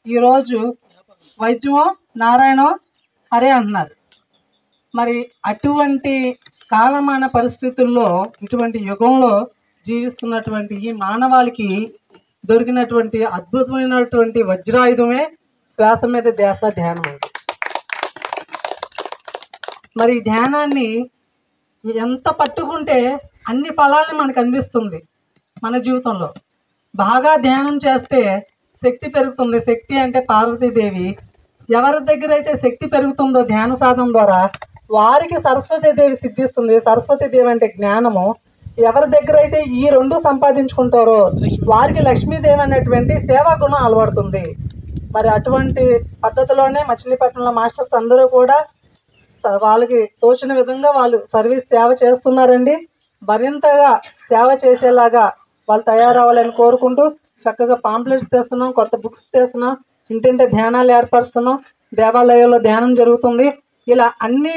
ఈరోజు వైద్యమో నారాయణో హరే అంటున్నారు. మరి అటువంటి కాలమాన పరిస్థితుల్లో ఇటువంటి యుగంలో జీవిస్తున్నటువంటి ఈ మానవాళికి దొరికినటువంటి అద్భుతమైనటువంటి వజ్రాయుధమే శ్వాస మీద ధ్యాస ధ్యానం. మరి ఈ ధ్యానాన్ని ఎంత పట్టుకుంటే అన్ని ఫలాలను మనకు అందిస్తుంది. మన జీవితంలో బాగా ధ్యానం చేస్తే శక్తి పెరుగుతుంది. శక్తి అంటే పార్వతీదేవి. ఎవరి దగ్గర అయితే శక్తి పెరుగుతుందో ధ్యాన సాధన ద్వారా వారికి సరస్వతీదేవి సిద్ధిస్తుంది. సరస్వతీదేవి అంటే జ్ఞానము. ఎవరి దగ్గర అయితే ఈ రెండు సంపాదించుకుంటారో వారికి లక్ష్మీదేవి అనేటువంటి సేవా గుణం అలవడుతుంది. మరి అటువంటి పద్ధతిలోనే మచిలీపట్నంలో మాస్టర్స్ అందరూ కూడా వాళ్ళకి తోచిన విధంగా వాళ్ళు సర్వీస్ సేవ చేస్తున్నారండి. మరింతగా సేవ చేసేలాగా వాళ్ళు తయారవ్వాలని కోరుకుంటూ చక్కగా పాంప్లెట్స్ తెస్తున్నాం, కొత్త బుక్స్ తెస్తున్నాం, ఇంటింటే ధ్యానాలు ఏర్పరుస్తున్నాం, దేవాలయాల్లో ధ్యానం జరుగుతుంది. ఇలా అన్ని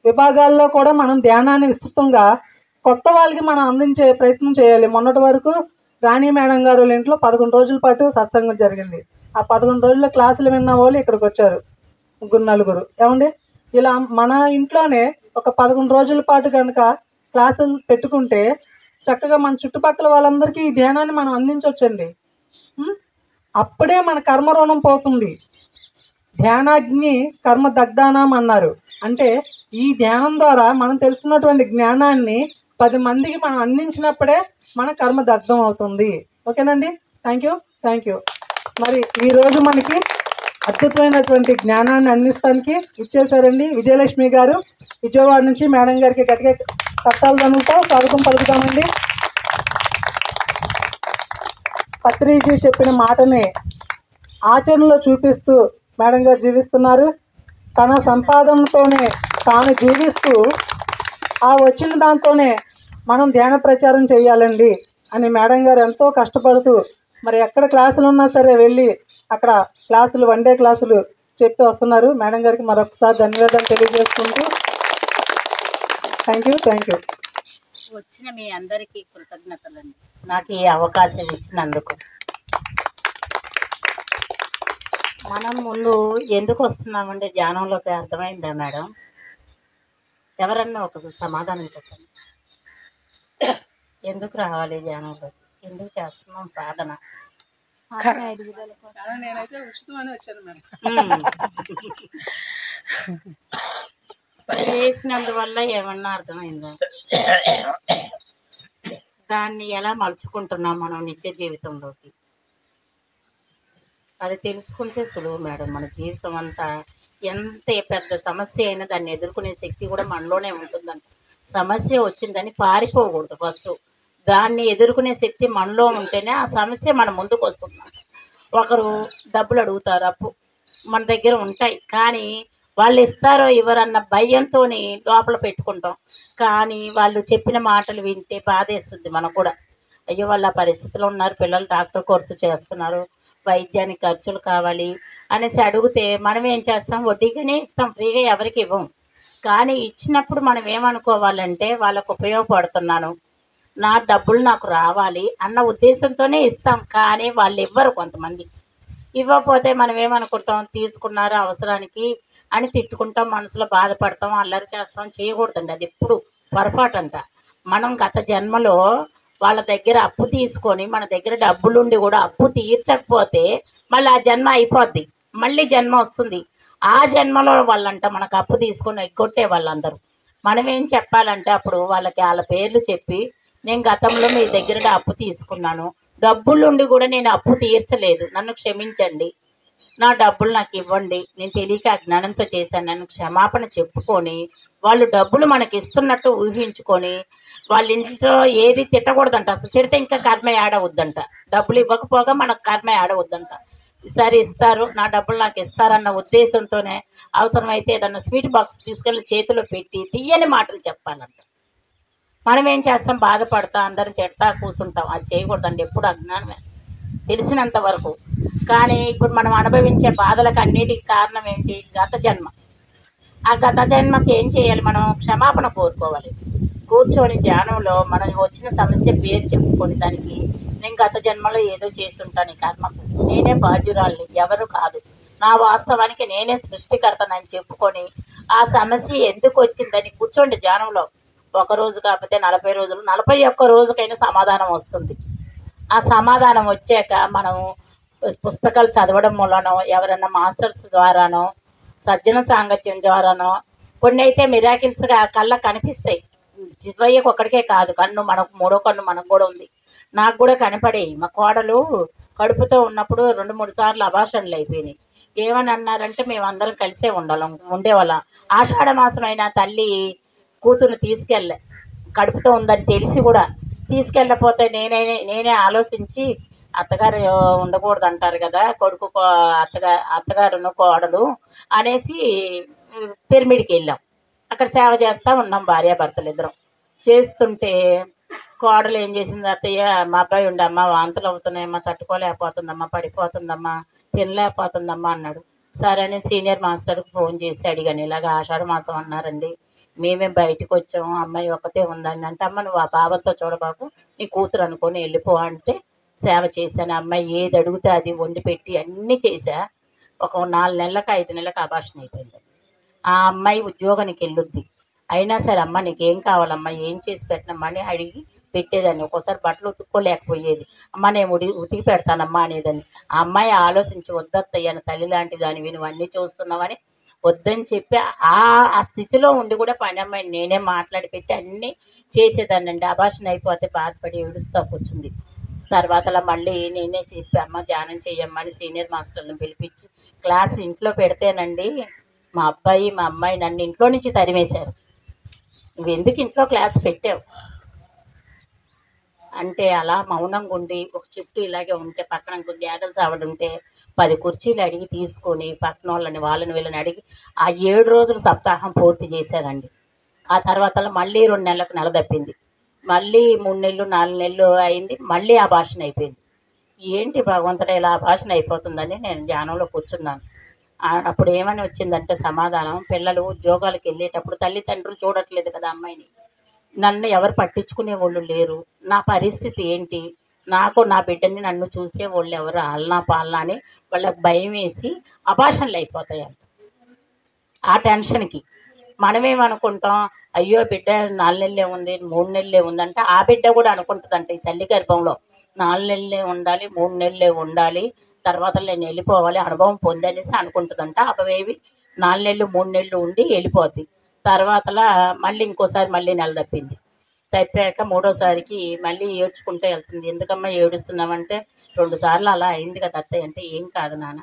విభాగాల్లో కూడా మనం ధ్యానాన్ని విస్తృతంగా కొత్త వాళ్ళకి మనం అందించే ప్రయత్నం చేయాలి. మొన్నటి వరకు రాణి మేడం గారు వాళ్ళ ఇంట్లో 11 రోజుల పాటు సత్సంగం జరిగింది. ఆ 11 రోజుల క్లాసులు విన్న వాళ్ళు ఇక్కడికి వచ్చారు, 3-4. ఏమండి, ఇలా మన ఇంట్లోనే ఒక 11 రోజుల పాటు కనుక క్లాసులు పెట్టుకుంటే చక్కగా మన చుట్టుపక్కల వాళ్ళందరికీ ఈ ధ్యానాన్ని మనం అందించవచ్చండి. అప్పుడే మన కర్మ రుణం పోతుంది. ధ్యానాగ్ని కర్మ దగ్ధానం అన్నారు. అంటే ఈ ధ్యానం ద్వారా మనం తెలుసుకున్నటువంటి జ్ఞానాన్ని 10 మందికి మనం అందించినప్పుడే మన కర్మ దగ్ధం అవుతుంది. ఓకేనండి, థ్యాంక్ యూ. మరి ఈరోజు మనకి అద్భుతమైనటువంటి జ్ఞానాన్ని అందిస్తానికి ఇచ్చేసారండి విజయలక్ష్మి గారు. విజయవాడ నుంచి మేడం గారికి గట్టిగా కట్టాలు తనులతో స్వాగతం పలుకుతామండి. పత్రిజీ చెప్పిన మాటని ఆచరణలో చూపిస్తూ మేడం గారు జీవిస్తున్నారు. తన సంపాదనతోనే తాను జీవిస్తూ ఆ వచ్చిన దాంతోనే మనం ధ్యాన ప్రచారం చేయాలండి అని మేడం గారు ఎంతో కష్టపడుతూ మరి ఎక్కడ క్లాసులు ఉన్నా సరే వెళ్ళి అక్కడ క్లాసులు, 1 డే క్లాసులు చెప్పి వస్తున్నారు. మేడం గారికి మరొకసారి ధన్యవాదాలు తెలియజేసుకుంటూ థ్యాంక్ యూ. వచ్చిన మీ అందరికీ కృతజ్ఞతలండి, నాకు ఈ అవకాశం ఇచ్చినందుకు. మనం ముందు ఎందుకు వస్తున్నామంటే ధ్యానంలోకి అర్థమైందా మేడం? ఎవరన్నా ఒక సమాధానం చెప్పండి. ఎందుకు రావాలి ధ్యానంలోకి? ఎందుకు చేస్తున్నాం సాధన? నేనైతే ఉచితమని వచ్చాను మేడం. చేసినందువల్ల ఏమన్నా అర్థమైందా? దాన్ని ఎలా మలుచుకుంటున్నాం మనం నిత్య జీవితంలోకి? అది తెలుసుకుంటే సులువు మేడం. మన జీవితం అంతా ఎంత పెద్ద సమస్య అయినా దాన్ని ఎదుర్కొనే శక్తి కూడా మనలోనే ఉంటుందంట. సమస్య వచ్చిందని పారిపోకూడదు. ఫస్ట్ దాన్ని ఎదుర్కొనే శక్తి మనలో ఉంటేనే ఆ సమస్య మన ముందుకు వస్తుందంట. ఒకరు డబ్బులు అడుగుతారు, అప్పు మన దగ్గర ఉంటాయి, కానీ వాళ్ళు ఇస్తారో ఇవ్వరన్న భయంతో లోపల పెట్టుకుంటాం. కానీ వాళ్ళు చెప్పిన మాటలు వింటే బాధేస్తుంది మనకు కూడా. అయ్యో వాళ్ళ పరిస్థితిలో ఉన్నారు, పిల్లలు డాక్టర్ కోర్సు చేస్తున్నారు, వైద్యానికి ఖర్చులు కావాలి అనేసి అడిగితే మనం ఏం చేస్తాం? వడ్డీగానే ఇస్తాం, ఫ్రీగా ఎవరికి ఇవ్వం. కానీ ఇచ్చినప్పుడు మనం ఏమనుకోవాలంటే వాళ్ళకు ఉపయోగపడుతున్నాను, నా డబ్బులు నాకు రావాలి అన్న ఉద్దేశంతోనే ఇస్తాం. కానీ వాళ్ళు ఇవ్వరు. కొంతమంది ఇవ్వకపోతే మనం ఏమనుకుంటాం? తీసుకున్నారు అవసరానికి అని తిట్టుకుంటాం, మనసులో బాధపడతాం, అల్లరి చేస్తాం. చేయకూడదండి, అది ఎప్పుడు పొరపాటు అంట. మనం గత జన్మలో వాళ్ళ దగ్గర అప్పు తీసుకొని మన దగ్గర డబ్బులుండి కూడా అప్పు తీర్చకపోతే మళ్ళీ ఆ జన్మ అయిపోద్ది, మళ్ళీ జన్మ వస్తుంది. ఆ జన్మలో వాళ్ళంట మనకు అప్పు తీసుకొని ఎగ్గొట్టే వాళ్ళందరూ. మనం ఏం చెప్పాలంటే అప్పుడు వాళ్ళకి వాళ్ళ పేర్లు చెప్పి, నేను గతంలో మీ దగ్గర అప్పు తీసుకున్నాను, డబ్బులుండి కూడా నేను అప్పు తీర్చలేదు, నన్ను క్షమించండి, నా డబ్బులు నాకు ఇవ్వండి, నేను తెలియక అజ్ఞానంతో చేశాను, నన్ను క్షమాపణ చెప్పుకొని వాళ్ళు డబ్బులు మనకి ఇస్తున్నట్టు ఊహించుకొని వాళ్ళ ఇంట్లో ఏది తిట్టకూడదంట. అసలు తిడితే ఇంకా కర్మ ఆడవద్దంట. డబ్బులు ఇవ్వకపోగా మనకు కర్మ ఆడవద్దంట. ఈసారి ఇస్తారు, నా డబ్బులు నాకు ఇస్తారన్న ఉద్దేశంతోనే అవసరమైతే ఏదన్నా స్వీట్ బాక్స్ తీసుకెళ్ళి చేతిలో పెట్టి తీయని మాటలు చెప్పాలంట. మనం ఏం చేస్తాం? బాధపడతా, అందరిని తిడతా కూర్చుంటాం. అది చేయకూడదండి, ఎప్పుడు అజ్ఞానమే తెలిసినంత వరకు. కానీ ఇప్పుడు మనం అనుభవించే బాధలకు అన్నిటికి కారణం ఏంటి? గత జన్మ. ఆ గత జన్మకి ఏం చేయాలి? మనం క్షమాపణ కోరుకోవాలి. కూర్చొని ధ్యానంలో మనం వచ్చిన సమస్య పేరు చెప్పుకొని దానికి నేను గత జన్మలో ఏదో చేస్తుంటాను ఈ కర్మకు, నేనే బాధ్యురాల్ని, ఎవరు కాదు, నా వాస్తవానికి నేనే సృష్టికర్తనని చెప్పుకొని ఆ సమస్య ఎందుకు వచ్చిందని కూర్చోండి ధ్యానంలో. ఒక రోజు కాకపోతే 40 రోజులు, 41 రోజుకైనా సమాధానం వస్తుంది. ఆ సమాధానం వచ్చాక మనం పుస్తకాలు చదవడం మూలనో, ఎవరైనా మాస్టర్స్ ద్వారానో, సజ్జన సాంగత్యం ద్వారానో, కొన్ని అయితే మిరాకిల్స్గా కళ్ళ కనిపిస్తాయి. శివయ్యకు ఒక్కడికే కాదు కన్ను, మనకు మూడో కన్ను మనకు కూడా ఉంది. నాకు కూడా కనపడేవి. మా కోడలు కడుపుతో ఉన్నప్పుడు 2-3 సార్లు అబార్షన్లు అయిపోయినాయి. ఏమని అన్నారంటే మేమందరం కలిసే ఉండేవాళ్ళం. ఆషాఢ మాసం అయినా తల్లి కూతురు తీసుకెళ్ళే, కడుపుతో ఉందని తెలిసి కూడా తీసుకెళ్ళకపోతే నేనే ఆలోచించి, అత్తగారు ఉండకూడదు అంటారు కదా, కొడుకు అత్తగారును కోడలు అనేసి పిరమిడ్కి వెళ్ళాం. అక్కడ సేవ చేస్తూ ఉన్నాం భార్యాభర్తలు ఇద్దరం. చేస్తుంటే కోడలు ఏం చేసింది, అత్తయ్య మా అబ్బాయి ఉండమ్మా వాంతులు అవుతున్నాయమ్మా, తట్టుకోలేకపోతుందమ్మా, పడిపోతుందమ్మా, తినలేకపోతుందమ్మా అన్నాడు. సరే అని సీనియర్ మాస్టర్కి ఫోన్ చేసి అడిగాను, ఇలాగ ఆషాఢ మాసం అన్నారండి, మేమే బయటకు వచ్చాము, అమ్మాయి ఒక్కతే ఉందని. అంటే అమ్మ నువ్వు ఆ బావతో చూడబాకు, నీ కూతురు అనుకొని వెళ్ళిపో అంటే సేవ చేశాను. అమ్మాయి ఏది అడిగితే అది వండి పెట్టి అన్నీ చేశా. ఒక 4 నెలలకు 5 నెలలకు అబార్షన్ అయిపోయింది. ఆ అమ్మాయి ఉద్యోగానికి వెళ్ళొద్ది, అయినా సరే అమ్మ నీకేం కావాలమ్మా, ఏం చేసి పెట్టనమ్మా అని అడిగి పెట్టేదాన్ని. ఒక్కోసారి బట్టలు ఉతుక్కోలేకపోయేది, అమ్మ నేను ఉతికి పెడతానమ్మా అనేదాన్ని. ఆ అమ్మాయి ఆలోచించి వద్దత్తయ్యాను, తల్లి లాంటి దానివి, నువ్వు అన్నీ చూస్తున్నావని వద్దని చెప్పి ఆ స్థితిలో ఉండి కూడా పని అమ్మాయిని నేనే మాట్లాడి పెట్టి అన్నీ చేసేదాన్నండి. అబార్షన్ అయిపోతే బాధపడి ఏడుస్తూ కూర్చుంది. తర్వాత మళ్ళీ నేనే చెప్పి అమ్మ ధ్యానం చెయ్యమ్మా అని సీనియర్ మాస్టర్ని పిలిపించి క్లాస్ ఇంట్లో పెడితేనండి, మా అబ్బాయి మా అమ్మాయి నన్ను ఇంట్లో నుంచి తరిమేశారు. నువ్వు ఎందుకు ఇంట్లో క్లాస్ పెట్టావు అంటే, అలా మౌనంగా ఉండి ఒక చెట్టు ఇలాగే ఉంటే పక్కన ఇంకో గ్యాదర్స్ ఆవిడ ఉంటే 10 కుర్చీలు అడిగి తీసుకొని పక్కన వాళ్ళని వీళ్ళని అడిగి ఆ 7 రోజులు సప్తాహం పూర్తి చేశానండి. ఆ తర్వాత మళ్ళీ 2 నెలలకు నెల తప్పింది, మళ్ళీ 3 నెలలు 4 నెలలు అయింది, మళ్ళీ అబార్షన్ అయిపోయింది. ఏంటి భగవంతుడా ఇలా అబార్షన్ అయిపోతుందని నేను ధ్యానంలో కూర్చున్నాను. అప్పుడు ఏమని వచ్చిందంటే సమాధానం, పిల్లలు ఉద్యోగాలకు వెళ్ళేటప్పుడు తల్లిదండ్రులు చూడట్లేదు కదా అమ్మాయిని, నన్ను ఎవరు పట్టించుకునే వాళ్ళు లేరు, నా పరిస్థితి ఏంటి, నాకు నా బిడ్డని నన్ను చూసే వాళ్ళు ఎవరు, ఆలనా పాలనా అని వాళ్ళకి భయం వేసి అబార్షన్లు అయిపోతాయంట. ఆ టెన్షన్కి మనమేమనుకుంటాం, అయ్యో బిడ్డ 4 నెలలే ఉంది 3 నెలలే ఉందంటే ఆ బిడ్డ కూడా అనుకుంటుందంట ఈ తల్లి గర్భంలో 4 నెలలే ఉండాలి 3 నెలలే ఉండాలి, తర్వాత నేను వెళ్ళిపోవాలి అనుభవం పొందనేసి అనుకుంటుందంట. అవేవి 4 నెలలు 3 నెలలు ఉండి వెళ్ళిపోద్ది. తర్వాతలా మళ్ళీ ఇంకోసారి మళ్ళీ నెల తప్పాక మూడోసారికి మళ్ళీ ఏడ్చుకుంటూ వెళ్తుంది. ఎందుకమ్మా ఏడుస్తున్నామంటే 2 సార్లు అలా అయింది కదా అత్తయ్య అంటే, ఏం కాదు నాన్న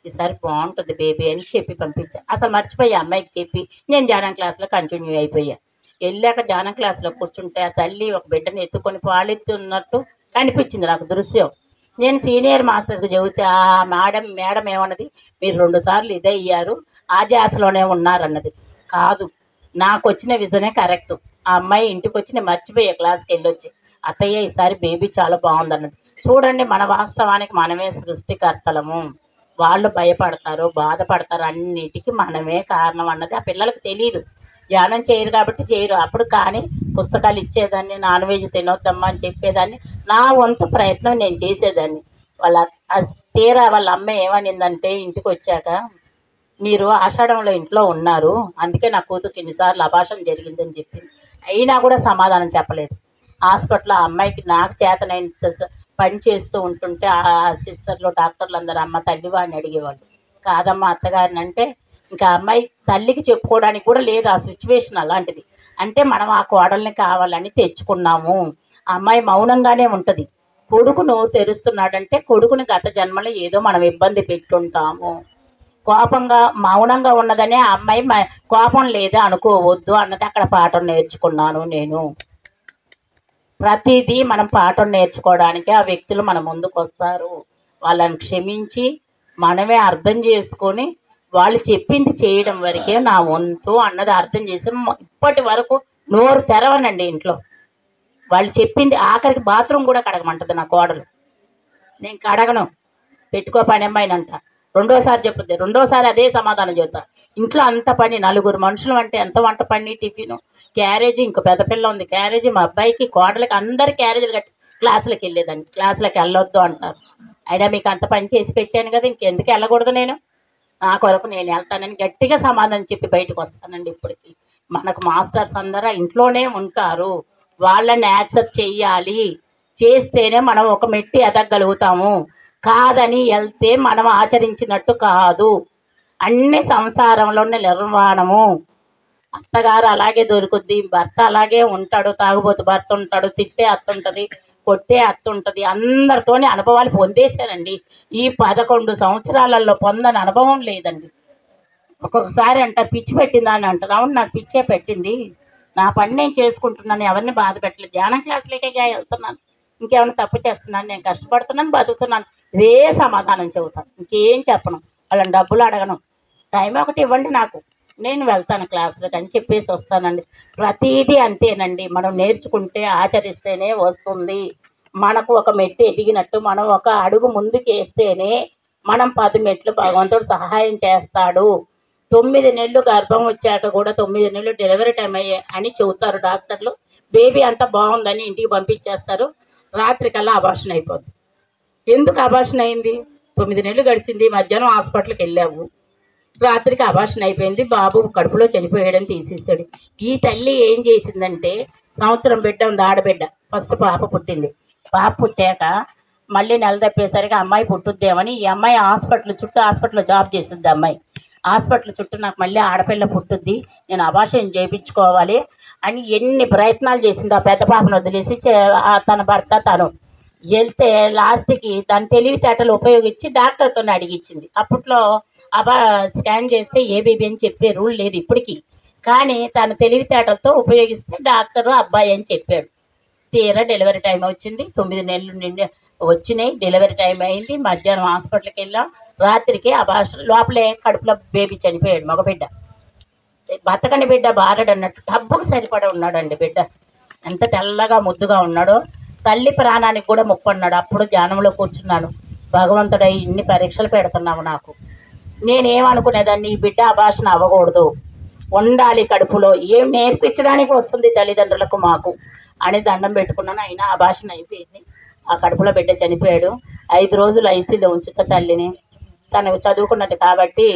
ఈసారి బాగుంటుంది బేబీ అని చెప్పి పంపించా. అసలు మర్చిపోయా అమ్మాయికి చెప్పి నేను ధ్యానం క్లాస్లో కంటిన్యూ అయిపోయా. వెళ్ళాక ధ్యానం క్లాస్లో కూర్చుంటే ఆ తల్లి ఒక బిడ్డని ఎత్తుకొని పాలెత్తున్నట్టు కనిపించింది నాకు దృశ్యం. నేను సీనియర్ మాస్టర్కి చెబితే ఆ మేడం ఏమన్నది, మీరు 2 సార్లు ఇదే అయ్యారు, ఆ జాసలోనే ఉన్నారన్నది. కాదు, నాకు వచ్చిన విజనే కరెక్ట్. ఆ అమ్మాయి ఇంటికి వచ్చి నేను మర్చిపోయా క్లాస్కి వెళ్ళొచ్చి, అత్తయ్య ఈసారి బేబీ చాలా బాగుందన్నది. చూడండి మన వాస్తవానికి మనమే సృష్టికర్తలము, వాళ్ళు భయపడతారు బాధపడతారు అన్నిటికీ మనమే కారణం అన్నది ఆ పిల్లలకు తెలియదు. ధ్యానం చేయరు కాబట్టి చేయరు. అప్పుడు కానీ పుస్తకాలు ఇచ్చేదాన్ని, నాన్ వెజ్ తినొద్దమ్మా అని చెప్పేదాన్ని, నా వంతు ప్రయత్నం నేను చేసేదాన్ని. తీరా వాళ్ళ అమ్మ ఏమనిందంటే ఇంటికి వచ్చాక, మీరు ఆషాఢంలో ఇంట్లో ఉన్నారు అందుకే నా కూతురికి ఇన్నిసార్లు అబార్షన్ జరిగిందని చెప్పింది. అయినా కూడా సమాధానం చెప్పలేదు. హాస్పిటల్లో ఆ అమ్మాయికి నాకు చేతనైనంత పని చేస్తూ ఉంటుంటే ఆ సిస్టర్లు డాక్టర్లు అందరూ అమ్మ తల్లివా అని అడిగేవాళ్ళు. కాదమ్మా అత్తగారిని అంటే, ఇంకా అమ్మాయి తల్లికి చెప్పుకోవడానికి కూడా లేదు, ఆ సిచ్యువేషన్ అలాంటిది. అంటే మనం ఆ కోడల్ని కావాలని తెచ్చుకున్నాము. ఆ అమ్మాయి మౌనంగానే ఉంటుంది. కొడుకును తెరుస్తున్నాడంటే కొడుకుని గత జన్మలో ఏదో మనం ఇబ్బంది పెట్టుంటాము. కోపంగా మౌనంగా ఉన్నదనే ఆ అమ్మాయి కోపం లేదా అనుకోవద్దు అన్నది అక్కడ పాఠం నేర్చుకున్నాను నేను. ప్రతిదీ మనం పాఠం నేర్చుకోవడానికి ఆ వ్యక్తులు మన ముందుకు వస్తారు. వాళ్ళని క్షమించి మనమే అర్థం చేసుకొని వాళ్ళు చెప్పింది చేయడం వరకే నా వంతు అన్నది అర్థం చేసి ఇప్పటి వరకు నోరు తెరవనండి ఇంట్లో. వాళ్ళు చెప్పింది ఆఖరికి బాత్రూమ్ కూడా కడగమంటుంది నా కోడలు. నేను కడగను, పెట్టుకో పని అమ్మాయినంట. రెండోసారి చెప్పుద్ది, రెండోసారి అదే సమాధానం చెబుతా. ఇంట్లో అంత పని, 4 మనుషులు అంటే ఎంత వంట పని, టిఫిన్, క్యారేజీ, ఇంకో పెద్ద పిల్ల ఉంది క్యారేజీ, మా అబ్బాయికి కోడలకి అందరి క్యారేజీలు కట్టి క్లాసులకు వెళ్ళేదాన్ని. క్లాసులకు వెళ్ళొద్దు అంటారు. అయినా మీకు అంత పని చేసి పెట్టాను కదా, ఇంకెందుకు వెళ్ళకూడదు నేను? నా కొరకు నేను వెళ్తానని గట్టిగా సమాధానం చెప్పి బయటకు వస్తానండి. ఇప్పటికి మనకు మాస్టర్స్ అందరూ ఇంట్లోనే ఉంటారు, వాళ్ళని యాక్సెప్ట్ చెయ్యాలి. చేస్తేనే మనం ఒక మెట్టి ఎదగలుగుతాము. కాదని వెళ్తే మనం ఆచరించినట్టు కాదు. అన్ని సంసారంలోనే నిర్వాణము. అత్తగారు అలాగే దొరుకుద్ది, భర్త అలాగే ఉంటాడు, తాగుబోతు భర్త ఉంటాడు, తిట్టే అత్త ఉంటుంది, కొట్టే అత్త ఉంటుంది. అందరితోని అనుభవాలు పొందేశానండి. ఈ 11 సంవత్సరాలలో పొందని అనుభవం లేదండి. ఒక్కొక్కసారి అంటారు పిచ్చి పెట్టిందా అని అంటారు. అవును, నాకు పిచ్చే పెట్టింది. నా పని నేను చేసుకుంటున్నాను, ఎవరిని బాధ పెట్టలేదు. ధ్యానం క్లాసులకే వెళ్తున్నాను, ఇంకేమైనా తప్పు చేస్తున్నాను? నేను కష్టపడుతున్నాను, బతుకుతున్నాను. ఇదే సమాధానం చెబుతాను, ఇంకేం చెప్పను. వాళ్ళని డబ్బులు అడగను. టైం ఒకటి ఇవ్వండి నాకు, నేను వెళ్తాను క్లాసులకు అని చెప్పేసి వస్తానండి. ప్రతిదీ అంతేనండి. మనం నేర్చుకుంటే ఆచరిస్తేనే వస్తుంది. మనకు ఒక మెట్టు ఎదిగినట్టు, మనం ఒక అడుగు ముందుకు వేస్తేనే మనం 10 మెట్లు భగవంతుడు సహాయం చేస్తాడు. 9 నెలలు గర్భం వచ్చాక కూడా 9 నెలలు డెలివరీ టైం అయ్యే అని చెబుతారు డాక్టర్లు. బేబీ అంతా బాగుందని ఇంటికి పంపించేస్తారు. రాత్రికల్లా అబార్షన్ అయిపోద్ది. ఎందుకు అబార్షన్ అయింది? 9 నెలలు గడిచింది, మధ్యాహ్నం హాస్పిటల్కి వెళ్ళావు, రాత్రికి అబార్షన్ అయిపోయింది, బాబు కడుపులో చనిపోయాడని తీసేస్తాడు. ఈ తల్లి ఏం చేసిందంటే, సంవత్సరం బిడ్డ ఉంది, ఆడబిడ్డ, ఫస్ట్ పాప పుట్టింది. పాప పుట్టాక మళ్ళీ నెల తప్పేసరికి అమ్మాయి పుట్టుద్దేమని ఈ అమ్మాయి హాస్పిటల్లో జాబ్ చేస్తుంది. అమ్మాయి హాస్పిటల్ చుట్టూ నాకు మళ్ళీ ఆడపిల్ల పుట్టుద్ది, నేను అబార్షన్ చేయించుకోవాలి అని ఎన్ని ప్రయత్నాలు చేసింది. ఆ పెద్ద పాపను వదిలేసి తన భర్త తను వెళ్తే లాస్ట్కి దాని తెలివితేటలు ఉపయోగించి డాక్టర్తో అడిగించింది. అప్పట్లో స్కాన్ చేస్తే ఏ బేబీ అని చెప్పే రూల్ లేదు ఇప్పటికీ, కానీ తన తెలివితేటలతో ఉపయోగిస్తే డాక్టరు అబ్బాయి అని చెప్పాడు. తీరా డెలివరీ టైం వచ్చింది, 9 నెలలు నిండి వచ్చినాయి, డెలివరీ టైం అయింది, మధ్యాహ్నం హాస్పిటల్కి వెళ్ళాం, రాత్రికి అబార్షన్, లోపలే కడుపులో బేబీ చనిపోయాడు, మగబిడ్డ. బతకని బిడ్డ బారడు అన్నట్టు డబ్బుకు సరిపడా ఉన్నాడండి బిడ్డ. ఎంత తెల్లగా ముద్దుగా ఉన్నాడో, తల్లి ప్రాణానికి కూడా ముప్పన్నాడు. అప్పుడు ధ్యానంలో కూర్చున్నాను, భగవంతుడై ఇన్ని పరీక్షలు పెడుతున్నావు నాకు. నేనేమనుకునేదాన్ని, ఈ బిడ్డ అబార్షన్ అవ్వకూడదు, ఉండాలి కడుపులో, ఏం నేర్పించడానికి వస్తుంది తల్లిదండ్రులకు మాకు అని దండం పెట్టుకున్నాను. అయినా అబార్షన్ అయిపోయింది. ఆ కడుపులో బిడ్డ చనిపోయాడు. 5 రోజులు ఐసీలో ఉంచుతా తల్లిని. తను చదువుకున్నది కాబట్టి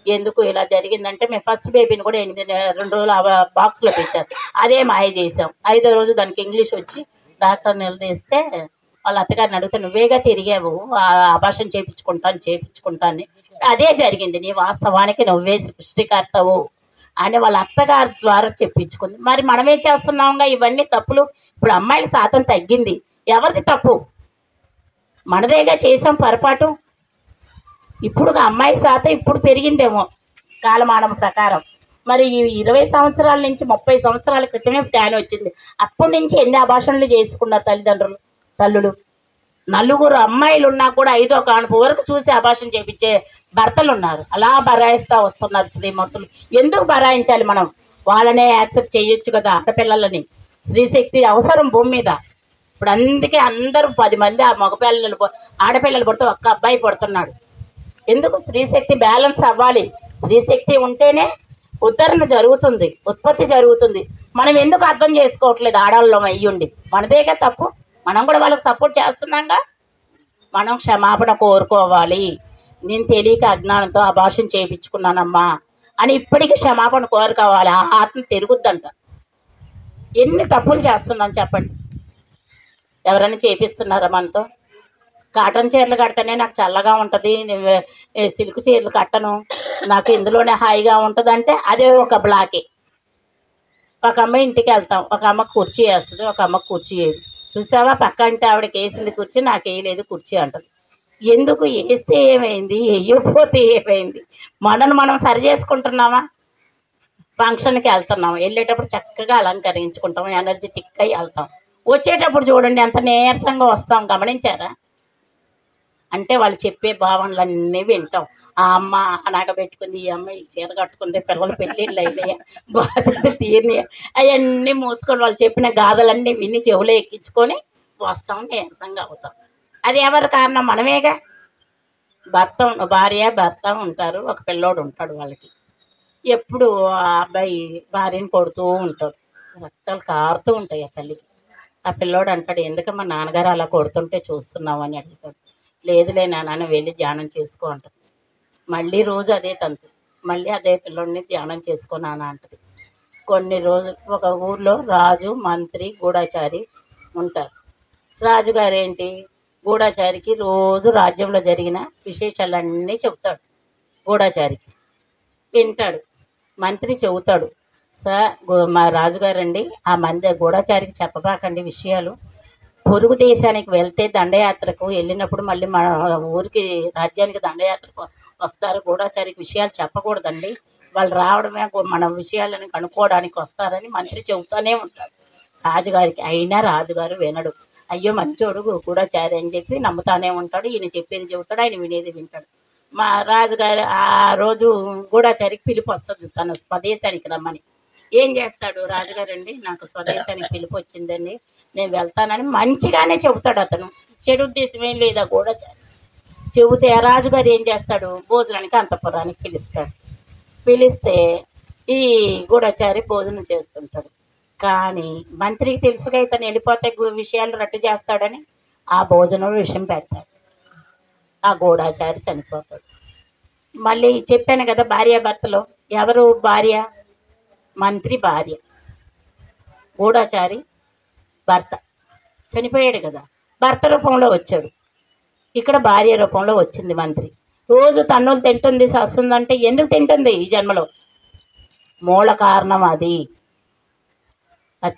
ఎందుకు ఇలా జరిగిందంటే, మేము ఫస్ట్ బేబీని కూడా 2 రోజులు బాక్స్లో పెట్టారు, అదే మాయ చేసాం. 5వ రోజు దానికి ఇంగ్లీష్ వచ్చి డాక్టర్ నిలదీస్తే వాళ్ళ అత్తగారిని అడిగితే, నువ్వేగా తిరిగావు అబార్షన్ చేయించుకుంటాను. అదే జరిగింది, నీ వాస్తవానికి నువ్వే సృష్టికర్తవు అని వాళ్ళ అత్తగారి ద్వారా చెప్పించుకుంది. మరి మనమేం చేస్తున్నాంగా ఇవన్నీ తప్పులు. ఇప్పుడు అమ్మాయిల శాతం తగ్గింది, ఎవరిది తప్పు? మనదేగా చేసాం పొరపాటు. ఇప్పుడు అమ్మాయి శాతం ఇప్పుడు పెరిగిందేమో కాలమానం ప్రకారం. మరి ఈ 20 సంవత్సరాల నుంచి 30 సంవత్సరాల క్రితమే స్కాన్ వచ్చింది. అప్పటి నుంచి ఎన్ని అబార్షన్లు చేసుకున్నారు తల్లులు. 4 అమ్మాయిలు ఉన్నా కూడా 5వ కానుపు వరకు చూసి అబార్షన్ చేయించే భర్తలు ఉన్నారు. అలా బరాయిస్తూ వస్తున్నారు శ్రీమూర్తులు. ఎందుకు బరాయించాలి మనం? వాళ్ళనే యాక్సెప్ట్ చేయొచ్చు కదా ఆడపిల్లలని. స్త్రీశక్తి అవసరం భూమి మీద. ఇప్పుడు అందుకే అందరూ 10 మంది ఆ ఆడపిల్లలు పుడితే ఒక్క అబ్బాయి పుడుతున్నాడు. ఎందుకు? స్త్రీశక్తి బ్యాలెన్స్ అవ్వాలి. స్త్రీశక్తి ఉంటేనే ఉద్ధరణ జరుగుతుంది, ఉత్పత్తి జరుగుతుంది. మనం ఎందుకు అర్థం చేసుకోవట్లేదు? ఆడవాళ్ళం అయ్యుండి మనదేగా తప్పు. మనం కూడా వాళ్ళకి సపోర్ట్ చేస్తున్నాంగా. మనం క్షమాపణ కోరుకోవాలి. నేను తెలియక అజ్ఞానంతో అబార్షన్ చేయించుకున్నానమ్మా అని ఇప్పటికీ క్షమాపణ కోరుకోవాలి. ఆ ఆత్మ తిరుగుద్దంట. ఎన్ని తప్పులు చేస్తున్నాం చెప్పండి. ఎవరైనా చేపిస్తున్నారా మనతో? కాటన్ చీరలు కడితేనే నాకు చల్లగా ఉంటుంది, సిల్క్ చీరలు కట్టను, నాకు ఇందులోనే హాయిగా ఉంటుంది అంటే అదే ఒక బ్లాకే. ఒక అమ్మ ఇంటికి వెళ్తాం, ఒక అమ్మ కుర్చీ వేస్తుంది, ఒక అమ్మ కుర్చీ వేయదు. చూసావా, పక్క అంటే ఆవిడకి వేసింది కుర్చీ, నాకు వేయలేదు కుర్చీ అంటుంది. ఎందుకు? వేస్తే ఏమైంది, వేయకపోతే ఏమైంది? మనను మనం సరి చేసుకుంటున్నామా? ఫంక్షన్కి వెళ్తున్నాం, వెళ్ళేటప్పుడు చక్కగా అలంకరించుకుంటాం, ఎనర్జెటిక్గా వెళ్తాం, వచ్చేటప్పుడు చూడండి ఎంత నీరసంగా వస్తాం. గమనించారా? అంటే వాళ్ళు చెప్పే భావనలన్నీ వింటాం. ఆ అమ్మ అనగ పెట్టుకుంది, ఈ అమ్మ ఈ చీర కట్టుకుంది, పిల్లలు పెళ్ళిళ్ళు అయినాయి, బాధ్యత తీరినాయి, అవన్నీ మూసుకొని వాళ్ళు చెప్పిన గాథలన్నీ విని చెవులో ఎక్కించుకొని వస్తాం, నీరసంగా అవుతాం. అది ఎవరి కారణం? మనమేగా. భార్య భర్త ఉంటారు, ఒక పిల్లోడు ఉంటాడు. వాళ్ళకి ఎప్పుడు ఆ అబ్బాయి భార్యను కొడుతూ ఉంటాడు, రక్తాలు కారుతూ ఉంటాయి ఆ తల్లికి. ఆ పిల్లోడు అంటాడు, ఎందుకమ్మా నాన్నగారు అలా కొడుతుంటే చూస్తున్నావు అని అడుగుతాడు. లేదులే నాన్న వెళ్ళి ధ్యానం చేసుకో అంటది. మళ్ళీ రోజు అదే తంతు, మళ్ళీ అదే పిల్లోడిని ధ్యానం చేసుకో నాన్న అంటది. కొన్ని రోజులు ఒక ఊర్లో రాజు, మంత్రి, గూఢాచారి ఉంటారు. రాజుగారు ఏంటి, గూఢాచారికి రోజు రాజ్యంలో జరిగిన విశేషాలన్నీ చెబుతాడు. గూఢాచారికి వింటాడు. మంత్రి చెబుతాడు, సార్ మా రాజుగారండి, ఆ గూఢాచారికి చెప్పబాకండి విషయాలు. పొరుగు దేశానికి వెళ్తే దండయాత్రకు వెళ్ళినప్పుడు మళ్ళీ మన ఊరికి రాజ్యానికి దండయాత్రకు వస్తారు, గూఢాచారికి విషయాలు చెప్పకూడదండి, వాళ్ళు రావడమే మన విషయాలను కనుక్కోవడానికి వస్తారని మంత్రి చెబుతూనే ఉంటాడు రాజుగారికి. అయినా రాజుగారు వినడు. అయ్యో మంచోడు గూఢాచారి అని చెప్పి నమ్ముతానే ఉంటాడు. ఈయన చెప్పేది చెబుతాడు, ఆయన వినేది వింటాడు. మా రాజుగారు ఆ రోజు గూఢాచారికి పిలుపు వస్తుంది తన స్వదేశానికి రమ్మని. ఏం చేస్తాడు రాజుగారు, అండి నాకు స్వదేశానికి పిలుపు వచ్చిందండి, నేను వెళ్తానని మంచిగానే చెబుతాడు. అతను చెడు ఉద్దేశం ఏం లేదా గూఢాచారి. చెబితే ఆ రాజుగారు ఏం చేస్తాడు, భోజనానికి అంతఃపురానికి పిలుస్తాడు. పిలిస్తే ఈ గూఢాచారి భోజనం చేస్తుంటాడు. కానీ మంత్రికి తెలుసుగా ఇతను వెళ్ళిపోతే విషయాలు రట్టు చేస్తాడని ఆ భోజనం విషయం పెడతాడు. ఆ గూఢాచారి చనిపోతాడు. మళ్ళీ చెప్పాను కదా భార్యాభర్తలో ఎవరు భార్య, మంత్రి భార్య, గూఢాచారి భర్త చనిపోయాడు కదా, భర్త రూపంలో వచ్చాడు. ఇక్కడ భార్య రూపంలో వచ్చింది మంత్రి. రోజు తన్నులు తింటుంది, వస్తుందంటే ఎందుకు తింటుంది ఈ జన్మలో, మూల కారణం అది